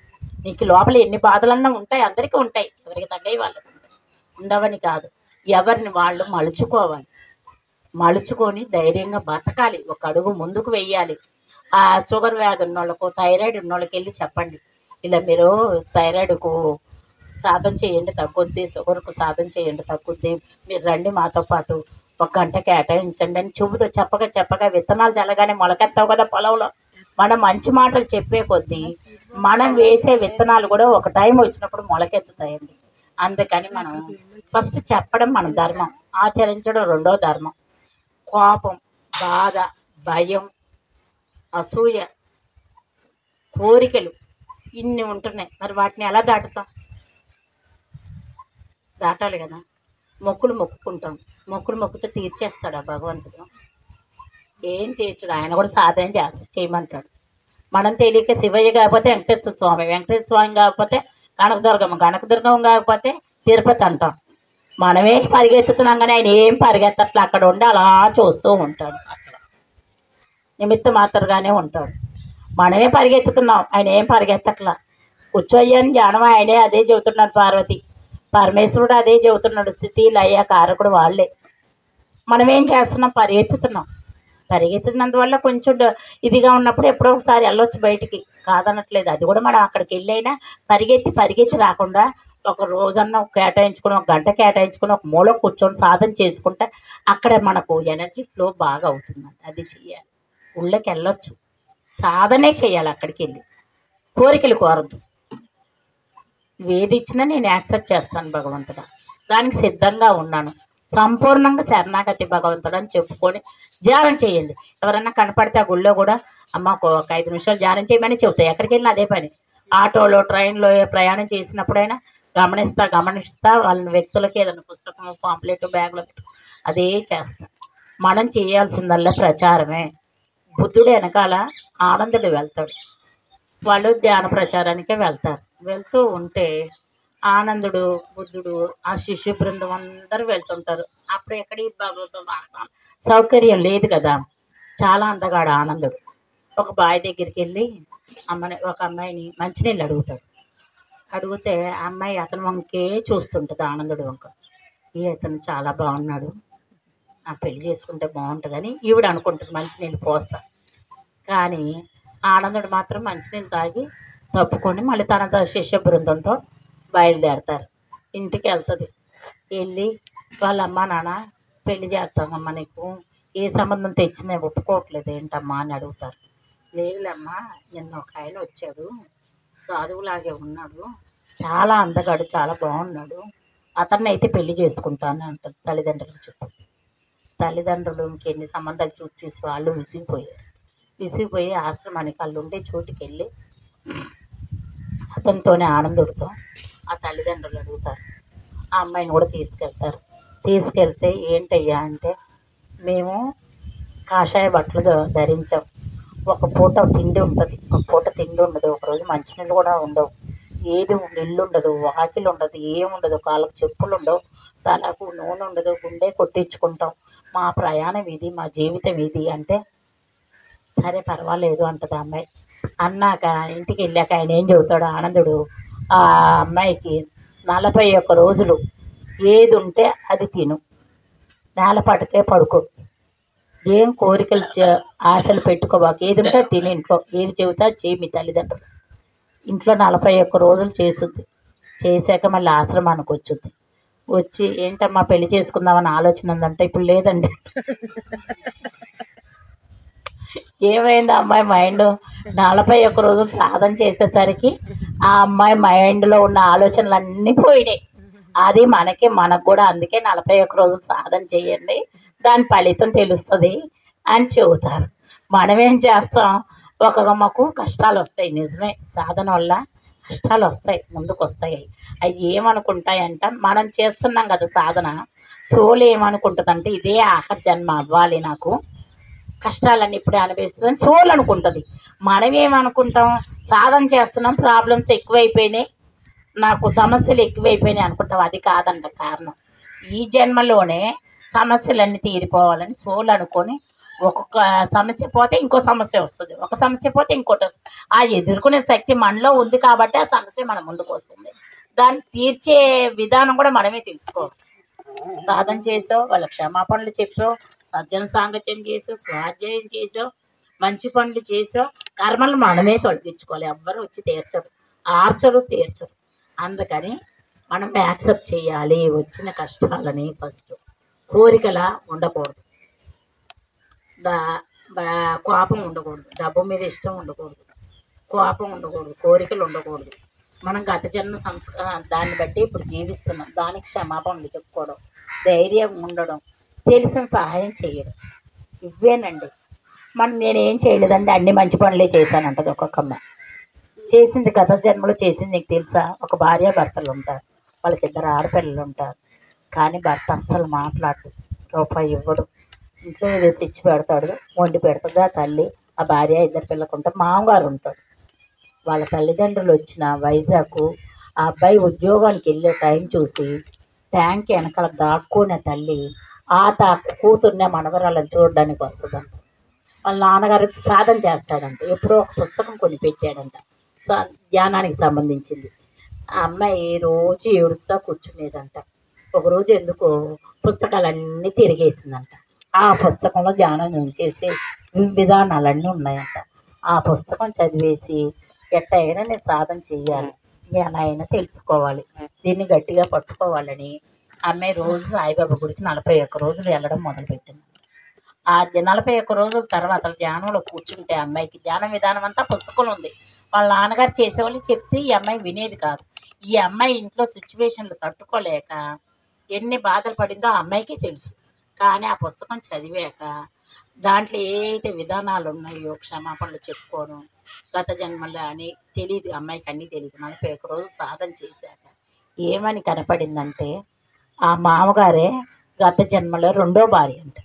నీకు లోపల ఎన్ని బాధలన్నా ఉంటాయి, అందరికీ ఉంటాయి, ఎవరికి తగ్గవి వాళ్ళకి ఉంటాయి, ఉండవని కాదు. ఎవరిని వాళ్ళు మలుచుకొని ధైర్యంగా బతకాలి, ఒక అడుగు ముందుకు వెయ్యాలి. ఆ షుగర్ వ్యాధి ఉన్నోళ్ళకు, థైరాయిడ్ ఉన్నోళ్ళకి వెళ్ళి చెప్పండి, ఇలా మీరు థైరాయిడ్కు సాధన చేయండి తగ్గుద్ది, షుగర్కు సాధన చేయండి తగ్గుద్ది, మీరు రండి మాతో పాటు 1 గంట కేటాయించండి అని చెబుతూ చెప్పగా విత్తనాలు చల్లగానే మొలకెత్తావు కదా పొలంలో. మనం మంచి మాటలు చెప్పే కొద్దీ మనం వేసే విత్తనాలు కూడా ఒక టైం వచ్చినప్పుడు మొలకెత్తుతాయండి. అందుకని మనం ఫస్ట్ చెప్పడం మన ధర్మం, ఆచరించడం 2వ ధర్మం. కోపం, బాధ, భయం, అసూయ, కోరికలు ఇన్ని ఉంటున్నాయి. మరి వాటిని ఎలా దాటుతాం? దాటాలి కదా. మొక్కులు మొక్కుకుంటాం, మొక్కులు మొక్కుతూ తీర్చేస్తాడు ఆ భగవంతుడు. ఏం తీర్చడు, ఆయన కూడా సాధన చేయమంటాడు. మనం తెలియక శివయ్య కాకపోతే వెంకటేశ్వర స్వామి, వెంకటేశ్వర స్వామి కాకపోతే కనకదుర్గమ్మ, కనకదుర్గమ్మ కాకపోతే తిరుపతి అంటాం. మనమే పరిగెత్తుతున్నాం కానీ ఆయన ఏం పరిగెత్తట్లా, అక్కడ ఉండి అలా చూస్తూ ఉంటాడు. అక్కడ నిమిత్త మాత్రగానే ఉంటాడు. మనమే పరిగెత్తుతున్నాం, ఆయన ఏం పరిగెత్తట్లా. కూర్చోయ్యని జ్ఞానం ఆయనే అదే చెబుతున్నాడు. పార్వతి పరమేశ్వరుడు అదే చెబుతున్నాడు. స్థితి లయ కారకుడు వాళ్ళే. మనం ఏం చేస్తున్నాం? పరిగెత్తుతున్నాం. పరిగెత్తినందువల్ల కొంచెం ఇదిగా ఉన్నప్పుడు ఎప్పుడో ఒకసారి వెళ్ళొచ్చు బయటికి, కాదనట్లేదు. అది కూడా మనం అక్కడికి వెళ్ళైనా పరిగెత్తి రాకుండా ఒక రోజన్నా కేటాయించుకుని, ఒక గంట కేటాయించుకుని ఒక మూల కూర్చొని సాధన చేసుకుంటే అక్కడ మనకు ఎనర్జీ ఫ్లో బాగా అవుతుందండి. అది చెయ్యాలి. ఊళ్ళోకి వెళ్ళొచ్చు, సాధనే చేయాలి. అక్కడికి వెళ్ళి కోరికలు కోరద్దు. ఏది ఇచ్చినా నేను యాక్సెప్ట్ చేస్తాను భగవంతుడా, దానికి సిద్ధంగా ఉన్నాను, సంపూర్ణంగా శరణాగతి భగవంతుడు అని చెప్పుకొని ధ్యానం చేయండి. ఎవరన్నా కనపడితే ఆ గుళ్ళో కూడా అమ్మ ఒక 5 నిమిషాలు ధ్యానం చేయమని చెబుతాయి. ఎక్కడికి వెళ్ళినా అదే పని. ఆటోలో ట్రైన్లో ప్రయాణం చేసినప్పుడైనా గమనిస్తా వాళ్ళని వ్యక్తులకి ఏదైనా పుస్తకం పాంప్లెట్ బ్యాగ్లో అదే చేస్తా. మనం చేయాల్సిందల్లా ప్రచారమే. బుద్ధుడు వెనకాల ఆనందుడు వెళ్తాడు, వాళ్ళు ధ్యాన ప్రచారానికే వెళ్తారు. వెళ్తూ ఉంటే ఆనందుడు, బుద్ధుడు, ఆ శిష్యు బృందం అందరూ వెళ్తుంటారు. అప్పుడు ఎక్కడి సౌకర్యం లేదు కదా. చాలా అందగాడు ఆనందుడు. ఒక బావి దగ్గరికి వెళ్ళి ఒక అమ్మాయిని మంచినీళ్ళు అడుగుతాడు. అడిగితే ఆ అమ్మాయి అతని వంకే చూస్తుంటుంది, ఆనందుడు వంక. ఇతను చాలా బాగున్నాడు, నా పెళ్లి చేసుకుంటే బాగుంటుందని ఈవిడ అనుకుంటుంది, మంచినీళ్ళు పోస్తా. కానీ ఆనందుడు మాత్రం మంచినీళ్ళు తాగి తప్పుకొని మళ్ళీ తన శిష్య బృందంతో బయలుదేరతారు. ఇంటికి వెళ్తుంది. వెళ్ళి వాళ్ళ అమ్మ నాన్న పెళ్లి చేస్తామమ్మా, నీకు ఏ సంబంధం తెచ్చినా ఒప్పుకోవట్లేదు ఏంటమ్మా అని అడుగుతారు. లేదమ్మా, నిన్న ఒక ఆయన వచ్చాడు, సాధువులాగే ఉన్నాడు, చాలా అందగాడు, చాలా బాగున్నాడు, అతన్ని అయితే పెళ్లి చేసుకుంటాను అంటారు తల్లిదండ్రులకు చెప్పు. తల్లిదండ్రులు ఇంకెన్ని సంబంధాలు చూసి వాళ్ళు విసిగిపోయి ఆశ్రమానికి వాళ్ళు ఉండే చోటుకి వెళ్ళి అతనితోనే ఆనందుడితో ఆ తల్లిదండ్రులు అడుగుతారు. ఆ అమ్మాయిని కూడా తీసుకెళ్తారు. తీసుకెళ్తే ఏంటయ్యా అంటే, మేము కాషాయ బట్టలు ధరించాం, ఒక పూట తిండి ఉంటుంది, ఒక పూట తిండి ఉండదు, ఒకరోజు మంచినీళ్ళు కూడా ఉండవు, ఏది ఇల్లు ఉండదు, వాకిలు ఉండదు, ఏముండదు, కాళ్ళకు చెప్పులు ఉండవు, తలకు నూనె ఉండదు, గుండె కొట్టించుకుంటాం, మా ప్రయాణం ఇది, మా జీవితం ఇది అంటే, సరే పర్వాలేదు అంటది అమ్మాయి. అన్నాక ఇంటికి వెళ్ళాక ఆయన ఏం చెబుతాడు ఆనందుడు, ఆ అమ్మాయికి 41 రోజులు ఏది ఉంటే అది తిను, నేలపటకే పడుకో, ఏం కోరికలు ఆశలు పెట్టుకోబాకు, ఏది ఉంటే తిని, ఇంట్లో ఏది చెబుతా చేయి. మీ తల్లిదండ్రులు ఇంట్లో 41 రోజులు చేస్తుంది. చేశాక మళ్ళీ ఆశ్రమానికి వచ్చుద్ది. వచ్చి ఏంటమ్మా పెళ్లి చేసుకుందామని ఆలోచన ఉందంటే, ఇప్పుడు లేదండి. ఏమైంది అమ్మాయి మైండ్ 41 రోజులు సాధన చేసేసరికి ఆ అమ్మాయి మైండ్లో ఉన్న ఆలోచనలు అన్నీ పోయినాయి. అది మనకు కూడా అందుకే 41 రోజులు సాధన చేయండి, దాని ఫలితం తెలుస్తుంది అని చెబుతారు. మనమేం చేస్తాం, మాకు కష్టాలు వస్తాయి, నిజమే, సాధన వల్ల కష్టాలు వస్తాయి, ముందుకు వస్తాయి. అవి ఏమనుకుంటాయంట, మనం చేస్తున్నాం కదా సాధన, సోల్ ఏమనుకుంటుందంటే ఇదే ఆఖరి జన్మ అవ్వాలి, నాకు కష్టాలన్నీ ఇప్పుడే అనుభవిస్తుందని సోల్ అనుకుంటుంది. మనం ఏమనుకుంటాం, సాధన చేస్తున్నాం, ప్రాబ్లమ్స్ ఎక్కువైపోయినాయి, నాకు సమస్యలు ఎక్కువైపోయినాయి అనుకుంటాం. అది కాదంట కారణం. ఈ జన్మలోనే సమస్యలన్నీ తీరిపోవాలని సోల్ అనుకొని, ఒక్కొక్క సమస్య పోతే ఇంకో సమస్య వస్తుంది, ఒక సమస్య పోతే ఇంకోటి వస్తుంది. ఆ ఎదుర్కొనే శక్తి మనలో ఉంది కాబట్టి ఆ సమస్య మన ముందుకు వస్తుంది. దాన్ని తీర్చే విధానం కూడా మనమే తెలుసుకోవాలి. సాధన చేసావు, వాళ్ళ క్షమాపణలు చెప్పావు, సజ్జన సాంగత్యం చేసావు, స్వాధ్యాయం చేసావు, మంచి పనులు చేసావు, కర్మలు మనమే తొలగించుకోవాలి. ఎవ్వరు వచ్చి తీర్చరు. అందుకని మనం యాక్సెప్ట్ చేయాలి వచ్చిన కష్టాలని. ఫస్ట్ కోరికలా ఉండకూడదు, కోపం ఉండకూడదు, డబ్బు మీద ఇష్టం ఉండకూడదు, కోపం ఉండకూడదు, కోరికలు ఉండకూడదు. మనం గత జన్మ దాన్ని బట్టి ఇప్పుడు జీవిస్తున్నాం, దానికి క్షమాపణలు చెప్పుకోవడం, ధైర్యం ఉండడం, తెలిసిన సహాయం చేయడం, ఇవేనండి. నేనేం చేయలేదండి, అన్ని మంచి పనులే చేశానంటది ఒక్కొక్క అమ్మాయి. చేసింది గత జన్మలో చేసింది నీకు తెలుసా? ఒక భార్య భర్తలు ఉంటారు, వాళ్ళకి 2 ఆడపిల్లలు ఉంటారు, కానీ భర్త అస్సలు మాట్లాడు, రూపాయి ఇవ్వడు, ఇంట్లో ఏదో తెచ్చి పెడతాడు, వండి పెడుతుంది ఆ తల్లి. ఆ భార్య, ఇద్దరు పిల్లలకు ఉంటారు, మామగారు ఉంటాడు. వాళ్ళ తల్లిదండ్రులు వచ్చిన వైజాగ్ ఆ అబ్బాయి ఉద్యోగానికి వెళ్ళే టైం చూసి ట్యాంక్ వెనకాల దాక్కునే తల్లి కూతుర్నే మనవరాలను చూడడానికి వస్తుందంట. వాళ్ళ నాన్నగారు సాధన చేస్తాడంట, ఎప్పుడో ఒక పుస్తకం కొని పెట్టాడంట ధ్యానానికి సంబంధించింది. ఆ అమ్మాయి రోజు ఏడుస్తా కూర్చునేదంట. ఒకరోజు ఎందుకో పుస్తకాలన్నీ తిరిగేసిందంట. ఆ పుస్తకంలో ధ్యానం చేసే విధానాలన్నీ ఉన్నాయంట. ఆ పుస్తకం చదివేసి ఎట్టయినా నేను సాధన చెయ్యాలి, జ్ఞానైనా తెలుసుకోవాలి, దీన్ని గట్టిగా పట్టుకోవాలని అమ్మాయి రోజు సాయిబాబా గుడికి 41 రోజులు వెళ్ళడం మొదలుపెట్టింది. ఆ 41 రోజుల తర్వాత ధ్యానంలో కూర్చుంటే అమ్మాయికి ధ్యాన విధానం అంతా పుస్తకంలో ఉంది. వాళ్ళ నాన్నగారు చేసేవాళ్ళు చెప్తే ఈ అమ్మాయి వినేది కాదు. ఈ అమ్మాయి ఇంట్లో సిచ్యువేషన్లు తట్టుకోలేక ఎన్ని బాధలు పడిందో ఆ అమ్మాయికి తెలుసు. కానీ ఆ పుస్తకం చదివాక దాంట్లో ఏదైతే విధానాలు ఉన్నాయో క్షమాపణలు చెప్పుకోవడం, గత జన్మలో అని తెలియదు అమ్మాయికి, అన్నీ తెలియదు. 41 రోజులు సాధన చేశాక ఏమని కనపడిందంటే ఆ మామగారే గత జన్మలో రెండో భార్య అంట.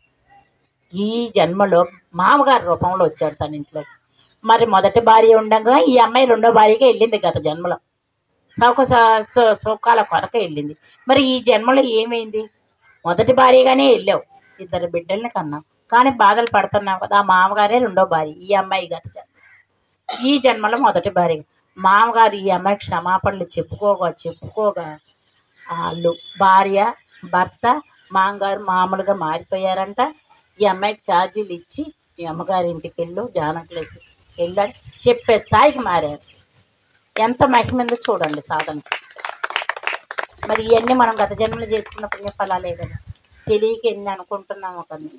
ఈ జన్మలో మామగారి రూపంలో వచ్చాడు తన ఇంట్లోకి. మరి మొదటి భార్య ఉండగా ఈ అమ్మాయి రెండో భార్యగా వెళ్ళింది గత జన్మలో, సుఖాల కొరకు వెళ్ళింది. మరి ఈ జన్మలో ఏమైంది? మొదటి భార్యగానే వెళ్ళావు, 2 బిడ్డల్ని కన్నావు, కానీ బాధలు పడుతున్నావు కదా. ఆ మామగారే రెండో భార్య ఈ అమ్మాయి గత జన్మ. ఈ జన్మలో మొదటి భార్య మామగారు ఈ అమ్మాయి క్షమాపణలు చెప్పుకోగా వాళ్ళు భార్య భర్త మామగారు మామూలుగా మారిపోయారంట. ఈ అమ్మాయికి ఛార్జీలు ఇచ్చి ఈ అమ్మగారి ఇంటికి వెళ్ళు, జానకులేసి వెళ్ళాలి చెప్పే స్థాయికి మారారు. ఎంత మహిమందో చూడండి సాధనకి. మరి ఇవన్నీ మనం గత జన్మలు చేసుకున్న పుణ్యఫలాలే కదా, తెలియక ఎన్ని అనుకుంటున్నాము కానీ.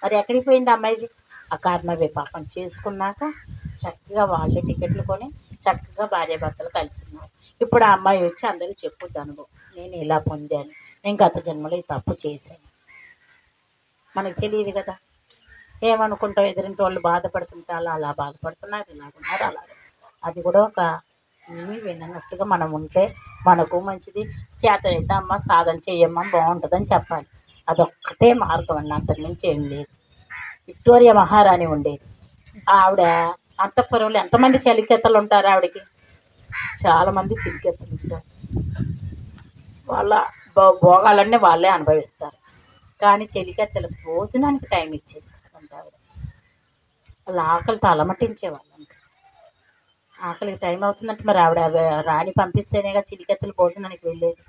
మరి ఎక్కడికి పోయింది అమ్మాయి? ఆ కారణమే పాపం చేసుకున్నాక చక్కగా వాళ్ళే టికెట్లు కొని చక్కగా భార్యాభర్తలు కలిసి ఉన్నారు. ఇప్పుడు ఆ అమ్మాయి వచ్చి అందరికీ చెప్పుద్ది అనుభవం, నేను ఇలా పొందాను, నేను గత జన్మలో ఈ తప్పు చేశాను. మనకు తెలియదు కదా, ఏమనుకుంటాం, ఎదురింటి వాళ్ళు బాధపడుతుంటే అలా బాధపడుతున్నారు, ఇలాగున్నారు, అలాగే. అది కూడా ఒక వినట్టుగా మనం ఉంటే మనకు మంచిది. చేతనైతే అమ్మ సాధన చెయ్యమ్మా బాగుంటుందని చెప్పాలి. అదొక్కటే మార్గం అండి, అంతకుమించి ఏం లేదు. విక్టోరియా మహారాణి ఉండేది. ఆవిడ అంతఃపురంలో ఎంతమంది చలికెత్తలు ఉంటారు ఆవిడకి? చాలామంది చిలికెత్తలు ఉంటారు. వాళ్ళ భోగాలన్నీ వాళ్ళే అనుభవిస్తారు. కానీ చెలికెత్తలకు భోజనానికి టైం ఇచ్చేది కాదంట ఆవిడ. వాళ్ళ ఆకలితో అలమటించేవాళ్ళంట. ఆకలికి టైం అవుతుందంటే మరి ఆవిడ రాణి పంపిస్తేనేగా చిలికెత్తలు భోజనానికి వెళ్ళేది.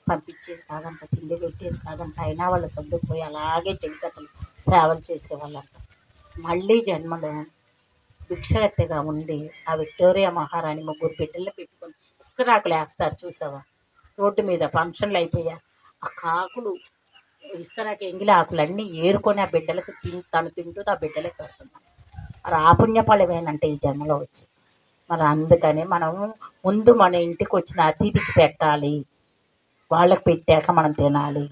పంపించేది కాదంట, తిండి పెట్టేది కాదంట. అయినా వాళ్ళ సర్దుకుపోయి అలాగే చెలికత్తలు సేవలు చేసేవాళ్ళంట. మళ్ళీ జన్మలో భిక్షగత్తెగా ఉండి ఆ విక్టోరియా మహారాణి 3 బిడ్డలు పెట్టుకొని ఇస్తరాకులు వేస్తారు చూసావా, రోడ్డు మీద ఫంక్షన్లు అయిపోయా ఆ కాకులు ఇస్తరాకు ఎంగిలి ఆకులన్నీ ఏరుకొని ఆ బిడ్డలకు తను తింటూ ఆ బిడ్డలకు పెడుతున్నాను. మరి ఆ పుణ్యఫలమేనంటే ఈ జన్మలో వచ్చి. మరి అందుకని మనం ముందు మన ఇంటికి వచ్చిన అతిథికి పెట్టాలి, వాళ్ళకి పెట్టాక మనం తినాలి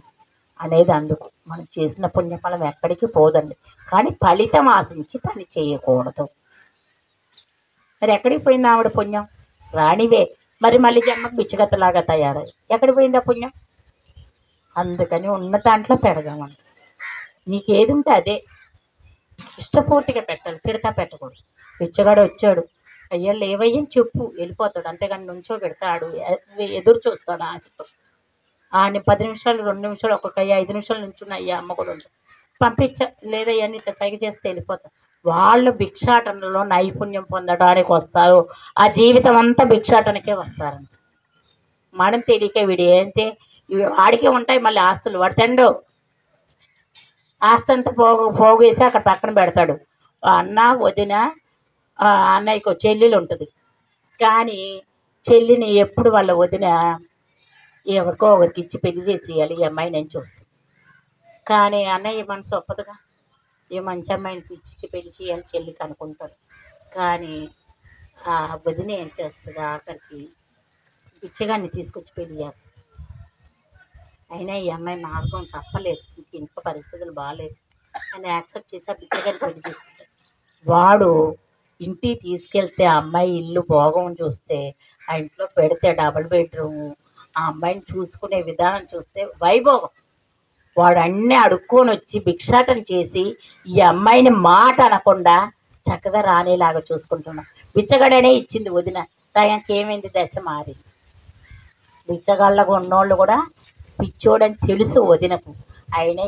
అనేది. అందుకు మనం చేసిన పుణ్యఫలం ఎక్కడికి పోదండి, కానీ ఫలితం ఆశించి పని చేయకూడదు. మరి ఎక్కడికి పోయింది ఆవిడ పుణ్యం? రాణివే, మరి మళ్ళీ జన్మకు బిచ్చగత్తలాగా తయారై ఎక్కడికి పోయింది ఆ పుణ్యం? అందుకని ఉన్న దాంట్లో పెడదామండి. నీకేది ఉంటే అదే ఇష్టపూర్తిగా పెట్టాలి, తిడతా పెట్టకూడదు. బిచ్చగాడు వచ్చాడు, అయ్యా లేవయ్యని చెప్పు, వెళ్ళిపోతాడు. అంతేగాని నుంచో పెడతాడు, ఎదురు చూస్తాడు ఆశతో. ఆయన 10 నిమిషాలు 2 నిమిషాలు ఒక్కొక్క 5 నిమిషాల నుంచి అయ్యా అమ్మ కూడా ఉంటుంది, లేదయ్యా అని ఇట్లా సైగ చేస్తే వెళ్ళిపోతారు. వాళ్ళు భిక్షాటనలో నైపుణ్యం పొందడానికి వస్తారు, ఆ జీవితం అంతా భిక్షాటనకే వస్తారంట. మనం తెలియక వీడు ఏంటి వాడికే ఉంటాయి మళ్ళీ ఆస్తులు, వాడు తిండు, ఆస్తి అంతా పోగేసి అక్కడ పక్కన పెడతాడు. అన్న వదిన అన్నయ్యకు చెల్లెలు ఉంటుంది, కానీ చెల్లిని ఎప్పుడు వాళ్ళ వదిన ఎవరికో ఒకరికి ఇచ్చి పెళ్లి చేసేయాలి, ఈ అమ్మాయి నేను చూస్తాను. కానీ అన్నయ్య మనసు ఒప్పదుగా, ఏ మంచి అమ్మాయిని ఇచ్చి పెళ్లి చేయాలి చెల్లికి అనుకుంటారు. కానీ ఆ వదిన ఏం చేస్తుంది, ఆఖరికి పిచ్చగాన్ని తీసుకొచ్చి పెళ్లి చేస్తుంది. అయినా ఈ అమ్మాయి మార్గం తప్పలేదు, ఇంట్లో పరిస్థితులు బాగాలేదు అని యాక్సెప్ట్ చేసి ఆ పిచ్చగాన్ని పెళ్లి చేసుకుంటారు. వాడు ఇంటికి తీసుకెళ్తే ఆ అమ్మాయి ఇల్లు భోగం చూస్తే, ఆ ఇంట్లో పెడితే 2 బెడ్రూమ్, ఆ అమ్మాయిని చూసుకునే విధానం చూస్తే వైభోగం. వాడు అన్నీ అడుక్కొని వచ్చి భిక్షాటన చేసి ఈ అమ్మాయిని మాట అనకుండా చక్కగా రానేలాగా చూసుకుంటున్నాం. బిచ్చగాడనే ఇచ్చింది వదిన, టయానికి ఏమైంది, దశ మారింది. బిచ్చగాళ్ళగా ఉన్నోళ్ళు కూడా పిచ్చోడని తెలుసు వదినకు. అయినా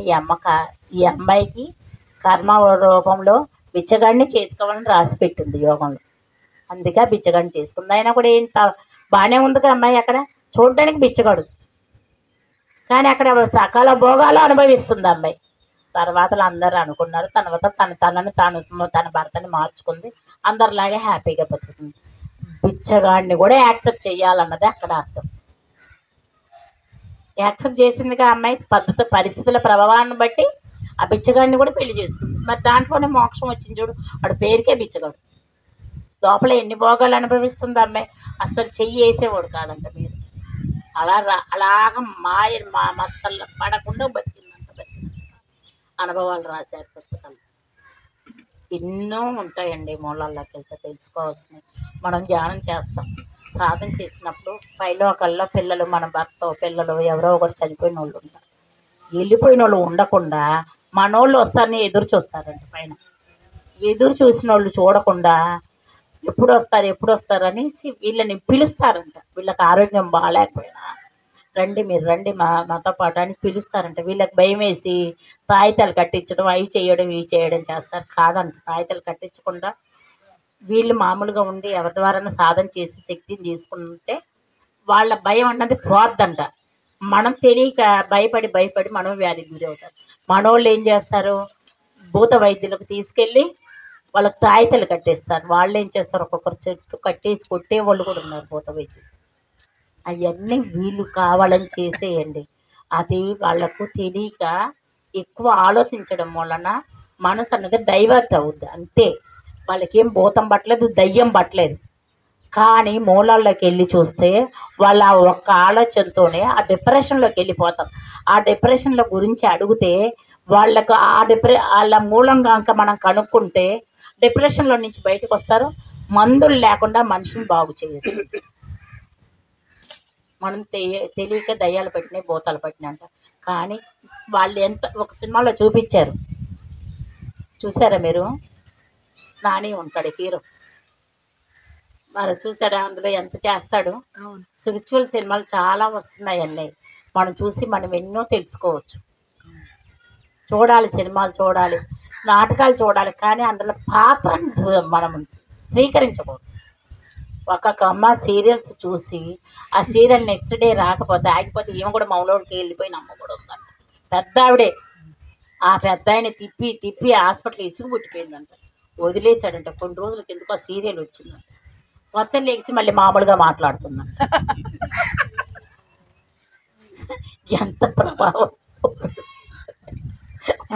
ఈ అమ్మాయికి కర్మ రూపంలో బిచ్చగాడిని చేసుకోవాలని రాసి పెట్టింది యోగంలో. అందుకే బిచ్చగాడిని చేసుకుంది. అయినా కూడా ఏంట బాగానే ఉంది అమ్మాయి, అక్కడ చూడడానికి బిచ్చగాడు కానీ అక్కడ సకాల భోగాలు అనుభవిస్తుంది అమ్మాయి. తర్వాత అందరూ అనుకున్నారు తన భర్తని మార్చుకుంది, అందరిలాగే హ్యాపీగా బతుకుతుంది. బిచ్చగాడిని కూడా యాక్సెప్ట్ చేయాలన్నది అక్కడ అర్థం. యాక్సెప్ట్ చేసిందిగా అమ్మాయి పరిస్థితుల ప్రభావాన్ని బట్టి ఆ బిచ్చగాడిని కూడా పెళ్లి చేసుకుంది. మరి దాంట్లోనే మోక్షం వచ్చింది చూడు. వాడు పేరుకే బిచ్చగాడు, లోపల ఎన్ని భోగాలు అనుభవిస్తుంది అమ్మాయి. అస్సలు చెయ్యి వేసేవాడు కాదంట మీరు. అలాగ మత్సల్లో పడకుండా బతికిందంట అనుభవాలు రాశారు పుస్తకాలు. ఎన్నో ఉంటాయండి మూలాల్లోకి వెళ్తే తెలుసుకోవాల్సినవి. మనం ధ్యానం చేస్తాం, సాధన చేసినప్పుడు పైలోకల్లో పిల్లలు, మన భర్త పిల్లలు ఎవరో ఒకరు చనిపోయిన వాళ్ళు ఉంటారు. వెళ్ళిపోయిన వాళ్ళు ఉండకుండా మనోళ్ళు వస్తారని ఎదురు చూస్తారంట. పైన ఎదురు చూసిన వాళ్ళు చూడకుండా ఎప్పుడు వస్తారు అనేసి వీళ్ళని పిలుస్తారంట. వీళ్ళకి ఆరోగ్యం బాగాలేకపోయినా మీరు రండి మాతో పాటు అని పిలుస్తారంట. వీళ్ళకి భయం వేసి తాయితాలు కట్టించడం, అవి చేయడం ఇవి చేయడం చేస్తారు. కాదంట, తాయితాలు కట్టించకుండా వీళ్ళు మామూలుగా ఉండి ఎవరి ద్వారా సాధన చేసి శక్తిని తీసుకుంటే వాళ్ళ భయం అన్నది పోద్దంట. మనం తెలియక భయపడి మనోవ్యాధికి గురి అవుతారు. మనోళ్ళు ఏం చేస్తారు, భూత వైద్యులకు తీసుకెళ్ళి వాళ్ళకి తాయితలు కట్టేస్తారు. వాళ్ళు ఏం చేస్తారు, ఒక్కొక్కరు చెట్టు కట్టేసి కొట్టే వాళ్ళు కూడా ఉన్నారు భూత వైద్యులు. అవన్నీ వీళ్ళు కావాలని చేసేయండి. అది వాళ్ళకు తెలియక ఎక్కువ ఆలోచించడం వలన మనసు అన్నది డైవర్ట్ అవుద్ది అంతే. వాళ్ళకేం భూతం పట్టలేదు, దయ్యం పట్టలేదు. కానీ మూలాల్లోకి వెళ్ళి చూస్తే వాళ్ళ ఒక్క ఆలోచనతోనే ఆ డిప్రెషన్లోకి వెళ్ళిపోతాం. ఆ డిప్రెషన్ల గురించి అడిగితే వాళ్ళకు వాళ్ళ మూలంగా ఇంకా మనం కనుక్కుంటే డిప్రెషన్లో నుంచి బయటకు వస్తారు. మందులు లేకుండా మనిషిని బాగు చేయొచ్చు. మనం తెలియక దయ్యాలు పట్టినాయి, భూతాలు పట్టినాయి అంట. కానీ వాళ్ళు ఒక సినిమాలో చూపించారు, చూసారా మీరు? నాని ఉంటాడు హీరో, మరి చూసాడా అందులో ఎంత చేస్తాడు. స్పిరిచువల్ సినిమాలు చాలా వస్తున్నాయి అన్నీ. మనం చూసి మనం ఎన్నో తెలుసుకోవచ్చు. చూడాలి, సినిమాలు చూడాలి, నాటకాలు చూడాలి, కానీ అందులో పాత్రను మనం స్వీకరించకూడదు. ఒక్కొక్క అమ్మ సీరియల్స్ చూసి ఆ సీరియల్ నెక్స్ట్ డే రాకపోతే ఆగిపోతే ఈమె కూడా మౌలోడికి వెళ్ళిపోయిన అమ్మ కూడా ఉందంట. పెద్ద ఆవిడే. ఆ పెద్ద ఆయన తిప్పి హాస్పిటల్ ఇసుగు పుట్టిపోయిందంట, వదిలేశాడంట. కొన్ని రోజులకి ఎందుకు ఆ సీరియల్ వచ్చిందంట. కొత్త లేచి మళ్ళీ మామూలుగా మాట్లాడుతున్నాం. ఎంత ప్రభావం